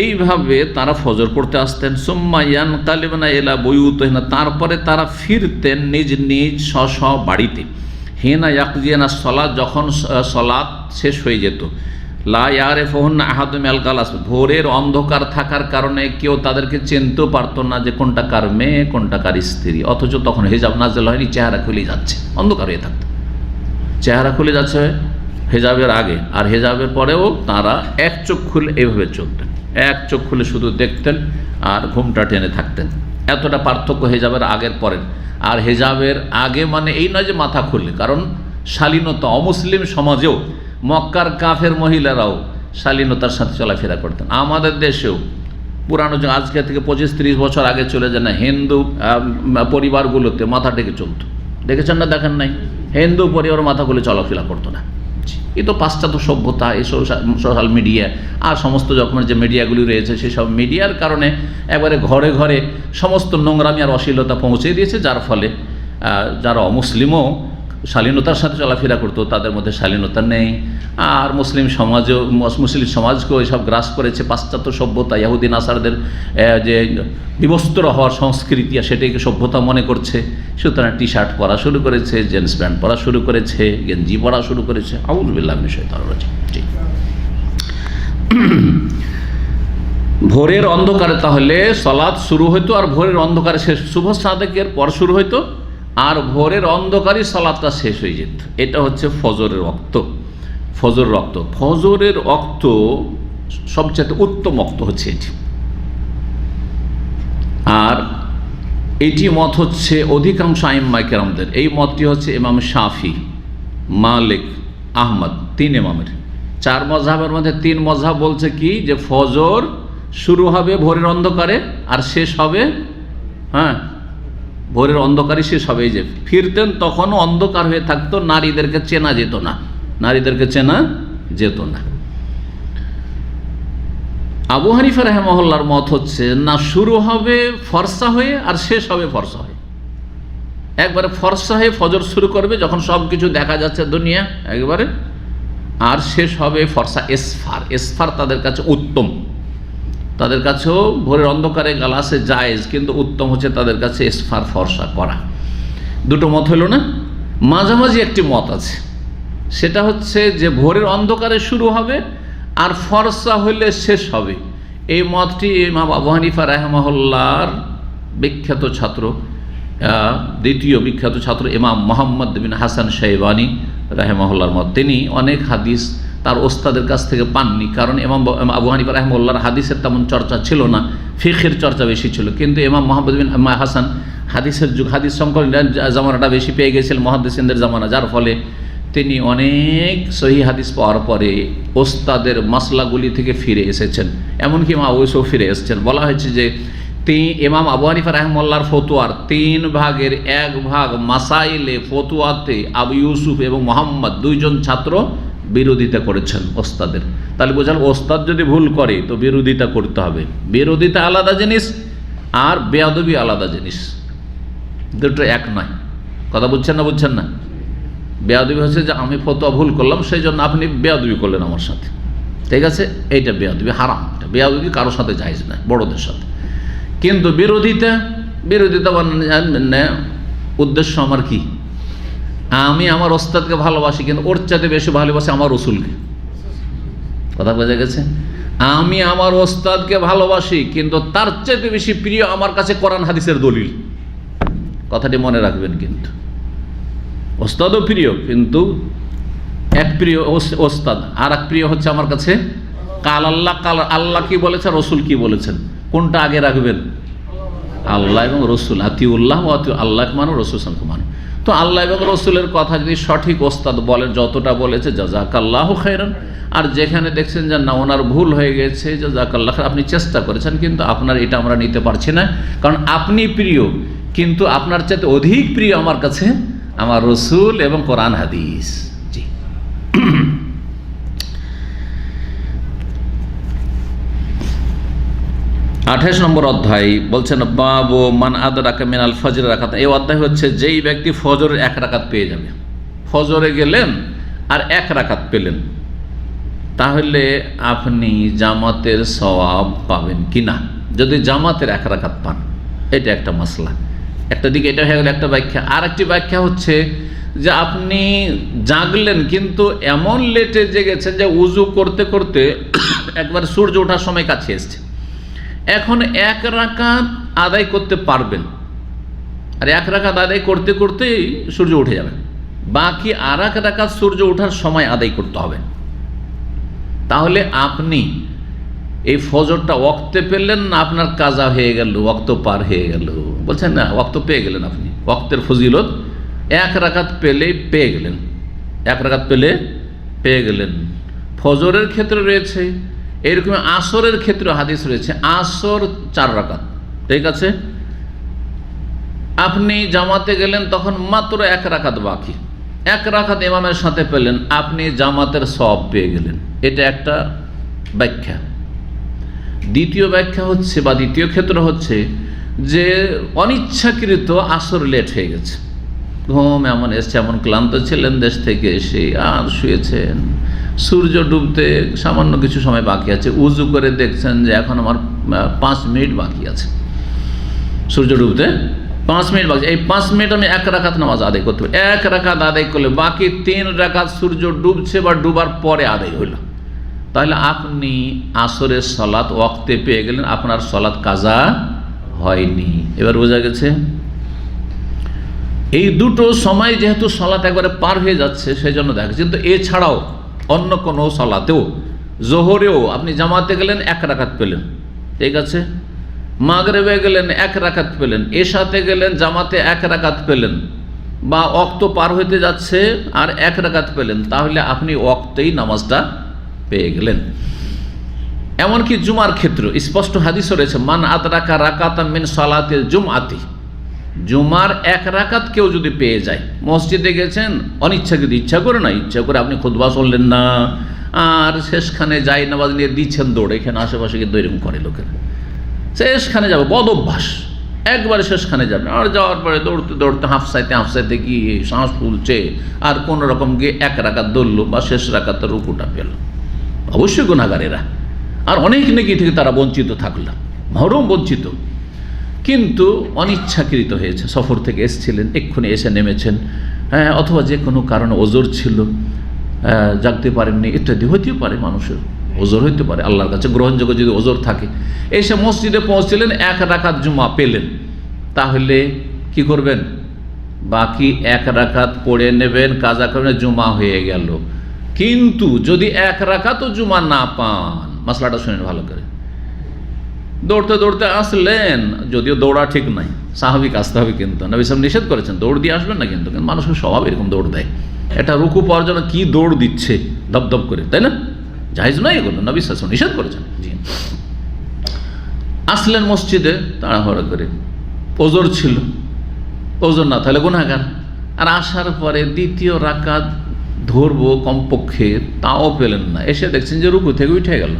এইভাবে তারা ফজর পড়তে আসতেন। সুম্মা ইয়ানকালিবুনা ইলা বুয়ুতিহিন্না, তারপরে তারা ফিরতেন নিজ নিজ স্ব বাড়িতে। হিনা ইয়াকজিয়ানা সালাত, যখন সালাত শেষ হয়ে যেত। লা ইয়ারিফুহুন্না আহাদুম মিনাল গালাস, ভোরের অন্ধকার থাকার কারণে কেউ তাদেরকে চিনতেও পারতো না যে কোনটা কার মেয়ে কোনটা কার স্ত্রী, অথচ তখন হিজাব নাযিল হয়নি, চেহারা খুলে যাচ্ছে, অন্ধকার হয়ে থাকতো, চেহারা খুলে যাচ্ছে হেজাবের আগে, আর হেজাবের পরেও তারা এক চোখ খুলে এইভাবে চলতেন, এক চোখ খুলে শুধু দেখতেন আর ঘুমটা টেনে থাকতেন। এতটা পার্থক্য হেজাবের আগের পরের। আর হেজাবের আগে মানে এই নয় যে মাথা খুললে, কারণ শালীনতা অমুসলিম সমাজেও মক্কার কাফের মহিলারাও শালীনতার সাথে চলাফেরা করতেন। আমাদের দেশেও পুরানো আজকে থেকে 25-30 বছর আগে চলে যায় না, হিন্দু পরিবারগুলোতে মাথা ঢেকে চলতো, দেখেছেন না? দেখেন নাই? হিন্দু পরিবার মাথা খুলে চলাফেরা করতো না। এ তো পাশ্চাত্য সভ্যতা, এই সোশ্যাল মিডিয়া আর সমস্ত রকমের যে মিডিয়াগুলি রয়েছে সেসব মিডিয়ার কারণে একবারে ঘরে ঘরে সমস্ত নোংরামি আর অশ্লীলতা পৌঁছে দিয়েছে, যার ফলে যারা অমুসলিমও শালীনতার সাথে চলাফেরা করতো তাদের মধ্যে শালীনতা নেই। আর মুসলিম সমাজকেও এসব গ্রাস করেছে পাশ্চাত্য সভ্যতা, ইহুদি নাসারদের যে বিবস্ত্র হওয়ার সংস্কৃতি, সেটাকে সভ্যতা মনে করছে। সুতরাং টি শার্ট পরা শুরু করেছে, জিন্স প্যান্ট পরা শুরু করেছে, গেঞ্জি পরা শুরু করেছে। আউযু বিল্লাহি মিনাশ শাইতানির রাজিম। ঠিক ভোরের অন্ধকারে তাহলে সালাত শুরু হইতো, আর ভোরের অন্ধকারে শেষ, শুভ সাদেকের পর শুরু হইতো, আর ভোরের অন্ধকারই সালাতটা শেষ হয়ে যেত। এটা হচ্ছে ফজরের ওয়াক্ত। ফজরের ওয়াক্ত, ফজরের ওয়াক্ত সবচেয়ে উত্তম ওয়াক্ত হচ্ছে এটি। আর এটি মত হচ্ছে অধিকাংশ আইম্মায়ে কেরামদের। এই মতটি হচ্ছে ইমাম শাফি, মালিক, আহমদ, 3 ইমামের। 4 মযহাবের মধ্যে 3 মযহাব বলছে কি, যে ফজর শুরু হবে ভোরের অন্ধকারে আর শেষ হবে ভোরের অন্ধকারই শেষ হবে। এই যে ফিরতেন তখনও অন্ধকার হয়ে থাকতো, নারীদেরকে চেনা যেত না, নারীদেরকে চেনা যেত না। আবু হানিফা রাহিমাহুল্লাহর মত হচ্ছে না, শুরু হবে ফর্সা হয়ে আর শেষ হবে ফর্সা হয়ে। একবারে ফর্সা হয়ে ফজর শুরু করবে যখন সব কিছু দেখা যাচ্ছে দুনিয়া একবারে, আর শেষ হবে ফর্সা এসফার। এসফার তাদের কাছে উত্তম, তাদের কাছেও ভোরের অন্ধকারে গালাসে জায়েজ, কিন্তু উত্তম হচ্ছে তাদের কাছে এসফার, ফর্সা করা। দুটো মত হলো না? মাঝামাঝি একটি মত আছে, সেটা হচ্ছে যে ভোরের অন্ধকারে শুরু হবে আর ফর্সা হইলে শেষ হবে। এই মতটি ইমাম আবু হানিফা রাহিমাহুল্লাহর বিখ্যাত ছাত্র, দ্বিতীয় বিখ্যাত ছাত্র ইমাম মুহাম্মদ বিন হাসান শাইবানি রাহিমাহুল্লাহর মত। তিনি অনেক হাদিস তার ওস্তাদের কাছ থেকে পাননি, কারণ ইমাম আবু হানিফা রাহিমাহুল্লাহর হাদিসের তেমন চর্চা ছিল না, ফিকহের চর্চা বেশি ছিল। কিন্তু ইমাম মুহাম্মদ বিন হাসান হাদিসের যুগ, হাদিস সংকলন জামানাটা বেশি পেয়ে গেছিলেন মুহাদ্দিসিনদের জামানা, যার ফলে তিনি অনেক সহিহ হাদিস পাওয়ার পরে ওস্তাদের মাসলাগুলি থেকে ফিরে এসেছেন, এমনকি ইমাম আবু ইউসুফ ফিরে এসেছেন। বলা হয়েছে যে ইমাম আবু হানিফা রাহিমাহুল্লাহর ফতোয়ার 3 ভাগের 1 ভাগ মাসাইলে ফতোয়াতে আবু ইউসুফ এবং মোহাম্মদ 2 জন ছাত্র বিরোধিতা করেছেন ওস্তাদের। তাহলে বোঝাল ওস্তাদ যদি ভুল করে তো বিরোধিতা করতে হবে। বিরোধিতা আলাদা জিনিস আর বেয়াদবি আলাদা জিনিস, দুটো এক নয়। কথা বুঝছেন না? বুঝছেন না? বেয়াদবি হচ্ছে যে আমি ফতোয়া ভুল করলাম সেই জন্য আপনি বেয়াদবি করলেন আমার সাথে, ঠিক আছে? এইটা বেয়াদবি, হারাম। এটা বেয়াদবি কারোর সাথে জায়েজ না, বড়দের সাথে। কিন্তু বিরোধিতা উদ্দেশ্য আমার কি? আমি আমার ওস্তাদকে ভালোবাসি, কিন্তু ওর চাইতে বেশি ভালোবাসি আমার রসুলকে। কথা বোঝা গেছে? আমি আমার ওস্তাদকে ভালোবাসি, কিন্তু তার চাইতে বেশি প্রিয় আমার কাছে কোরআন হাদিসের দলিল। কথাটি মনে রাখবেন। কিন্তু ওস্তাদও প্রিয়, কিন্তু এক প্রিয় ওস্তাদ, আর এক প্রিয় হচ্ছে আমার কাছে কাল আল্লাহ। কাল আল্লাহ কি বলেছেন, রসুল কি বলেছেন, কোনটা আগে রাখবেন? আল্লাহ এবং রসুল। আতিউল্লাহ ও আতিউ আল্লাহ মানো, রসুল মানো। তো আল্লাহ এবং রসুলের কথা যদি সঠিক ওস্তাদ বলেন, যতটা বলেছে জাযাকাল্লাহু খাইরান। আর যেখানে দেখছেন যে না, ওনার ভুল হয়ে গেছে, জাযাকাল্লাহ খাইরান, আপনি চেষ্টা করেছেন, কিন্তু আপনার এটা আমরা নিতে পারছি না, কারণ আপনি প্রিয়, কিন্তু আপনার চাইতে অধিক প্রিয় আমার কাছে আমার রসুল এবং কোরআন হাদিস। জি। 28 নম্বর অধ্যায় বলছেন বাবু মান আদরাকা মিনাল ফজর রাকাত। এই অধ্যায় হচ্ছে যেই ব্যক্তি ফজরের 1 রাকাত পেয়ে যাবে, ফজরে গেলেন আর 1 রাকাত পেলেন, তাহলে আপনি জামাতের সওয়াব পাবেন কিনা। যদি জামাতের 1 রাকাত পান, এটা একটা মাসলা, একটা দিকে এটা হয়ে গেল একটা ব্যাখ্যা। আর একটি ব্যাখ্যা হচ্ছে যে আপনি জাগলেন, কিন্তু এমন লেটে জেগেছেন যে উজু করতে করতে একবার সূর্য ওঠার সময় কাছে এসছে, এখন 1 রাকাত আদায় করতে পারবেন, আর 1 রাকাত আদায় করতে করতেই সূর্য উঠে যাবে, বাকি আর 1 রাকাত সূর্য ওঠার সময় আদায় করতে হবে। তাহলে আপনি এই ফজরটা ওয়াক্তে পেলেন না, আপনার কাজা হয়ে গেল, ওয়াক্ত পার হয়ে গেল? বলছেন না, ওয়াক্ত পেয়ে গেলেন আপনি, ওয়াক্তের ফজিলত 1 রাকাত পেলে পেয়ে গেলেন, 1 রাকাত পেলে পেয়ে গেলেন। ফজরের ক্ষেত্রে রয়েছে এরকম, আসরের ক্ষেত্রে হাদিস রয়েছে আসর 4 রাকাত, ঠিক আছে? আপনি জামাতে গেলেন, তখন মাত্র 1 রাকাত বাকি, 1 রাকাত ইমামের সাথে পেলেন, আপনি জামাতের সওয়াব পেয়ে গেলেন। এটা একটা ব্যাখ্যা। দ্বিতীয় ব্যাখ্যা হচ্ছে বা দ্বিতীয় ক্ষেত্র হচ্ছে যে অনিচ্ছাকৃত আসর লেট হয়ে গেছে, ঘুম এমন এসছে, এমন ক্লান্ত ছিলেন দেশ থেকে এসে, আর শুয়েছেন, সূর্য ডুবতে সামান্য কিছু সময় বাকি আছে, উজু করে দেখছেন যে এখন আমার 5 মিনিট বাকি আছে, সূর্য ডুবতে 5 মিনিট বাকি, এই 5 মিনিট আমি 1 রাকাত নামাজ আদায় করতে পারি। 1 রাকাত আদায় করলে বাকি 3 রাকাত সূর্য ডুবছে বা ডুবার পরে আদায় হইল, তাহলে আপনি আসরের সালাত ওয়াক্তে পেয়ে গেলেন, আপনার সালাত কাজা হয়নি। এবার বোঝা গেছে? এই দুটো সময় যেহেতু সালাত একবারে পার হয়ে যাচ্ছে, সেই জন্য দেখা যাচ্ছে। কিন্তু এছাড়াও অন্য কোনো সালাতেও, জোহরেও আপনি জামাতে গেলেন 1 রাকাত পেলেন, ঠিক আছে? মাগরিবে গেলেন 1 রাকাত পেলেন, এশাতে গেলেন জামাতে 1 রাকাত পেলেন, বা ওয়াক্ত পার হইতে যাচ্ছে আর 1 রাকাত পেলেন, তাহলে আপনি ওয়াক্তেই নামাজটা পেয়ে গেলেন। এমনকি জুমার ক্ষেত্রে স্পষ্ট হাদিস রয়েছে, মান আদরাকা রাকাতাম মিন সালাতিল জুমআতি, জুমার 1 রাকাত কেউ যদি পেয়ে যায়, মসজিদে গেছেন অনিচ্ছাকৃত, ইচ্ছা করে না, ইচ্ছা করে আপনি খুতবা শুনলেন না, আর শেষখানে যাই নামাজ নিয়ে দিচ্ছেন দৌড়, এখানে আশেপাশে কিন্তু এরকম করে লোকেরা, শেষখানে যাবে, বদ অভ্যাস, একবারে শেষখানে যাবে, আর যাওয়ার পরে দৌড়তে দৌড়তে হাফসাইতে গিয়ে শ্বাস ফুলছে, আর কোনো রকম গিয়ে 1 রাকাত ধরলো বা শেষ রাকাতের রুকুটা পেল, অবশ্যই গুনাহগার এরা, আর অনেক নেকি থেকে তারা বঞ্চিত থাকলো, মহরম বঞ্চিত, কিন্তু অনিচ্ছাকৃত হয়েছে। সফর থেকে এসেছিলেন, এক্ষুনি এসে নেমেছেন, হ্যাঁ, অথবা যে কোনো কারণে ওজর ছিল, জাগতে পারেননি, ইত্যাদি হইতেও পারে, মানুষের ওজর হইতে পারে, আল্লাহর কাছে গ্রহণযোগ্য যদি ওজর থাকে। এসে মসজিদে পৌঁছলেন, 1 রাকাত জুমা পেলেন, তাহলে কি করবেন? বাকি 1 রাকাত পড়ে নেবেন, কাজা করবেন, জুমা হয়ে গেল। কিন্তু যদি 1 রাকাতও জুমা না পান, মাসলাটা শুনেন ভালো করে, দৌড়তে দৌড়তে আসলেন, যদিও দৌড়া ঠিক নাই, স্বাভাবিক আসতে হবে, কিন্তু নবী সাহেব নিষেধ করেছেন দৌড় দিয়ে আসবেন না, কিন্তু মানুষের স্বভাব এরকম দৌড় দেয়, এটা রুকু পাওয়ার জন্য কি দৌড় দিচ্ছে দপদপ করে, তাই না? জায়েজ নয় এগুলো, নবী সাহেব নিষেধ করেছেন। জি, আসলেন মসজিদে তাড়াহুড়া করে, ওজর ছিল, ওজর না তাহলে গুনাহগার। আর আসার পরে 2য় রাকাত ধরবো কমপক্ষে, তাও পেলেন না, এসে দেখছেন যে রুকু থেকে উঠে গেল,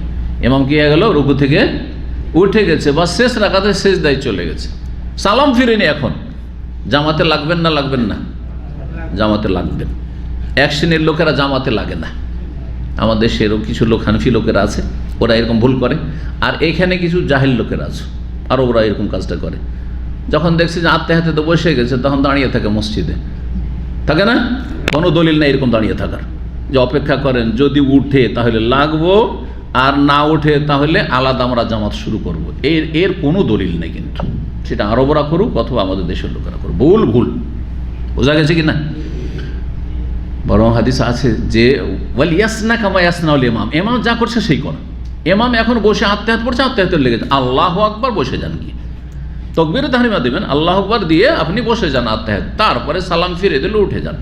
ইমাম কি হয়ে গেল, রুকু থেকে উঠে গেছে, বা শেষ রাকাতে সেজদায় চলে গেছে, সালাম ফিরেনি, এখন জামাতে লাগবেন না লাগবেন না? জামাতে লাগবেন। এক শ্রেণীর লোকেরা জামাতে লাগে না, আমাদের দেশেরও কিছু লোক হানফি লোকেরা আছে, ওরা এরকম ভুল করে, আর এখানে কিছু জাহিল লোকেরা আছে, আর ওরা এরকম কাজটা করে, যখন দেখছে যে আত্মে হাতে তো বসে গেছে, তখন দাঁড়িয়ে থাকে মসজিদে, থাকে না? কোনো দলিল নেই এরকম দাঁড়িয়ে থাকার, যে অপেক্ষা করেন যদি উঠে তাহলে লাগবো, আর না উঠে তাহলে আলাদা আমরা জামাত শুরু করব, এর কোনো দলিল নেই কিন্তু, সেটা আরবরা করুক অথবা আমাদের দেশের লোকেরা করুক, ভুল বোঝা গেছে কি না? বরং হাদিস আছে যে ওয়াল ইয়াসনা কামা ইয়াসনাউল ইমাম, ইমাম যা করছে সেই কর। ইমাম এখন বসে আত্মহাত পড়ছে, আত্মহাত লেগেছে, আল্লাহু আকবার বসে যান, কি তাকবীরে তাহরিমা দেবেন, আল্লাহু আকবার দিয়ে আপনি বসে যান আত্মহাত, তারপরে সালাম ফিরে দিলে উঠে যান।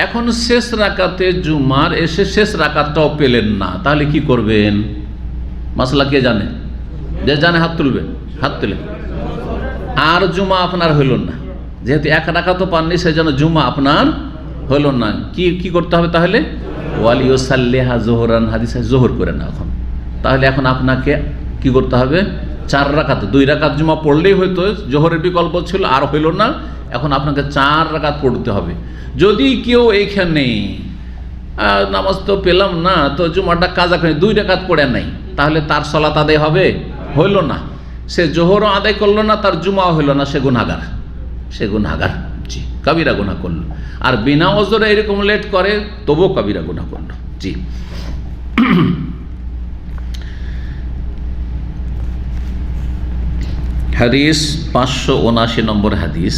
এখন শেষ রাকাতে জুমার এসে শেষ রাকাতটাও পেলেন না, তাহলে কি করবেন? মাসলা কে জানে? যে জানে হাত তুলবে, হাত তুলে। আর জুমা আপনার হইল না, যেহেতু এক রাকাতও পাননি সেজন্য জুমা আপনার হইল না, কি করতে হবে তাহলে? ওয়ালিউসাল্লিহা জোহরান, হাদিসে জোহর করে না এখন। তাহলে এখন আপনাকে কি করতে হবে? 4 রাকাত, 2 রাকাত জুমা পড়লেই হয়তো জোহরের বিকল্প ছিল, আর হইল না, এখন আপনাকে 4 রাকাত পড়তে হবে। যদি কেউ এইখানে নামাজ তো পেলাম না, তো জুমাটা কাজা করে 2 রাকাত পড়ে নাই, তাহলে তার সালাত আদায় হবে? হইল না। সে জোহরও আদায় করলো না, তার জুমাও হইল না, সে গুনাহগার, জি, কাবিরা গুনাহ করলো। আর বিনা ওজরে এরকম লেট করে তবুও কাবিরা গুনাহ করলো, জি। হাদিস 579 নম্বর হাদিস,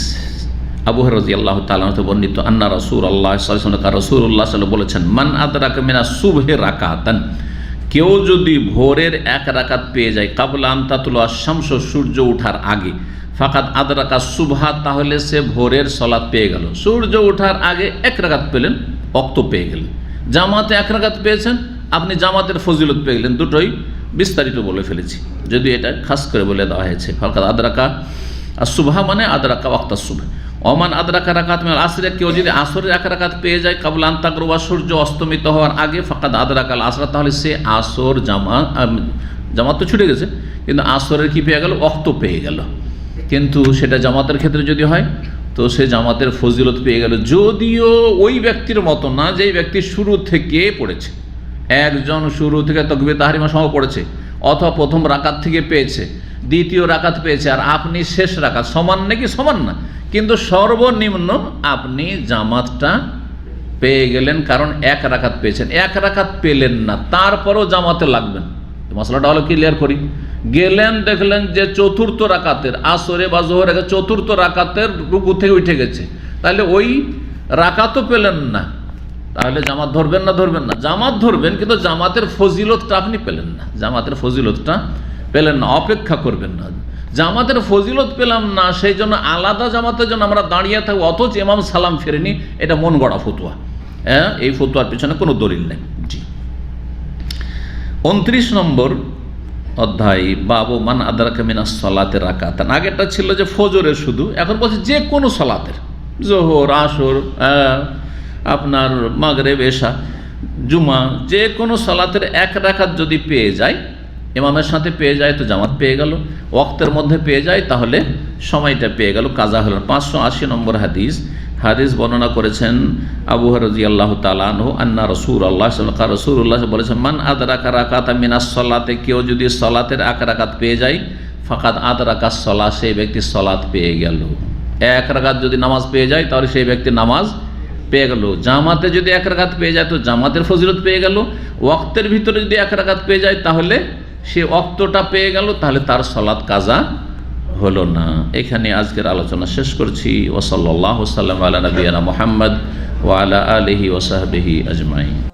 আবু হুরায়রা রাদিয়াল্লাহু তাআলা হতে বর্ণিত, আন্না রাসূলুল্লাহ সাল্লাল্লাহু আলাইহি ওয়াসাল্লাম, রাসূলুল্লাহ সাল্লাল্লাহু বলেছেন, মান আদরাকা মিনাস সুবহি রাকাতান, কেউ যদি ভোরের 1 রাকাত পেয়ে যায়, কাবলা আন তাতুলা শামস, সূর্য ওঠার আগে, ফাকাদ আদরাকা সুবহা, তাহলে সে ভোরের সালাত পেয়ে গেল। সূর্য ওঠার আগে 1 রাকাত পেলেন, ওয়াক্ত পেয়ে গেলেন। জামাতে 1 রাকাত পেয়েছেন, আপনি জামাতের ফজিলত পেয়ে গেলেন। দুটোই বিস্তারিত বলে ফেলেছি, যদি এটা খাস করে বলে দেওয়া হয়েছে। ফাকাদ আদরাকা সুবহা মানে আদরাকা ওয়াক্তা সুবহ। ওমান আদরাকা রাকাত মিনাল আসর, কেউ যদি আসরের 1 রাকাত পেয়ে যায়, কাবলা আন তাগরুবা, সূর্য অস্তমিত হওয়ার আগে, ফাকাদ আদরাকাল আসর, তাহলে সে আসর জামাত তো ছুটে গেছে, কিন্তু আসরের কি পেয়ে গেল? ওয়াক্ত পেয়ে গেল। কিন্তু সেটা জামাতের ক্ষেত্রে যদি হয় তো সে জামাতের ফজিলত পেয়ে গেল, যদিও ওই ব্যক্তির মতো না যেই ব্যক্তি শুরু থেকে পড়েছে। একজন শুরু থেকে তাকবীর তাহরিমা সহ পড়েছে, অথবা প্রথম রাকাত থেকে পেয়েছে, দ্বিতীয় রাকাত পেয়েছে, আর আপনি শেষ রাকাত, সমান নাকি? সমান না, কিন্তু সর্বনিম্ন আপনি জামাতটা পেয়ে গেলেন, কারণ 1 রাকাত পেয়েছেন। 1 রাকাত পেলেন না, তারপরও জামাতে লাগবেন। মশলাটা হলো ক্লিয়ার করি। গেলেন, দেখলেন যে 4র্থ রাকাতের, আসরে বা জোহরে 4র্থ রাকাতের রুকু থেকে উঠে গেছে, তাহলে ওই রাকাতও পেলেন না, তাহলে জামাত ধরবেন না? ধরবেন না। জামাত ধরবেন, কিন্তু জামাতের ফজিলতটা আপনি পেলেন না, জামাতের ফজিলতটা পেলেন না, অপেক্ষা করবেন না। জামাতের ফজিলত পেলাম না, সেই জন্য আলাদা জামাতের জন্য আমরা দাঁড়িয়ে থাকবো, অথচ ইমাম সালাম ফেরেনি, এটা মন গড়া ফতুয়া। হ্যাঁ, এই ফতুয়ার পিছনে কোনো দলিল নেই, জি। 29 নম্বর অধ্যায়, বাবু মান আদরাকা মিনাস সালাতের রাকাতান। আগেরটা ছিল যে ফজরের শুধু, এখন বলছে যে কোনো সালাতের, জোহর, আসর, আপনার মাগরিব, এশা, জুমা, যে কোনো সালাতের 1 রাকাত যদি পেয়ে যায়, ইমামের সাথে পেয়ে যায় তো জামাত পেয়ে গেল, ওয়াক্তের মধ্যে পেয়ে যায় তাহলে সময়টা পেয়ে গেল, কাজা হল। 580 নম্বর হাদিস, বর্ণনা করেছেন আবু হুরায়রা রাদিয়াল্লাহু তাআলা আনহু, আন্না রাসূলুল্লাহ সাল্লাল্লাহু আলাইহি ওয়াসাল্লাম, রাসূলুল্লাহ বলেছেন, মান আদরাকা রাকাতাম মিনাস সালাতে, কেউ যদি সালাতের 1 রাকাত পেয়ে যায়, ফাকাদ আদরাকাস সালাত, সেই ব্যক্তি সালাত পেয়ে গেল। 1 রাকাত যদি নামাজ পেয়ে যায় তাহলে সেই ব্যক্তি নামাজ পেয়ে গেল। জামাতে যদি 1 রাকাত পেয়ে যায় তো জামাতের ফজিলত পেয়ে গেল। ওয়াক্তের ভিতরে যদি 1 রাকাত পেয়ে যায় তাহলে সে ওয়াক্তটা পেয়ে গেল, তাহলে তার সালাত কাজা হলো না। এখানে আজকের আলোচনা শেষ করছি। ওয়া সাল্লাল্লাহু সাল্লাম আলা নবিয়িনা মুহাম্মদ ওয়া আলা আলিহি ওয়া সাহবিহি আজমাইন।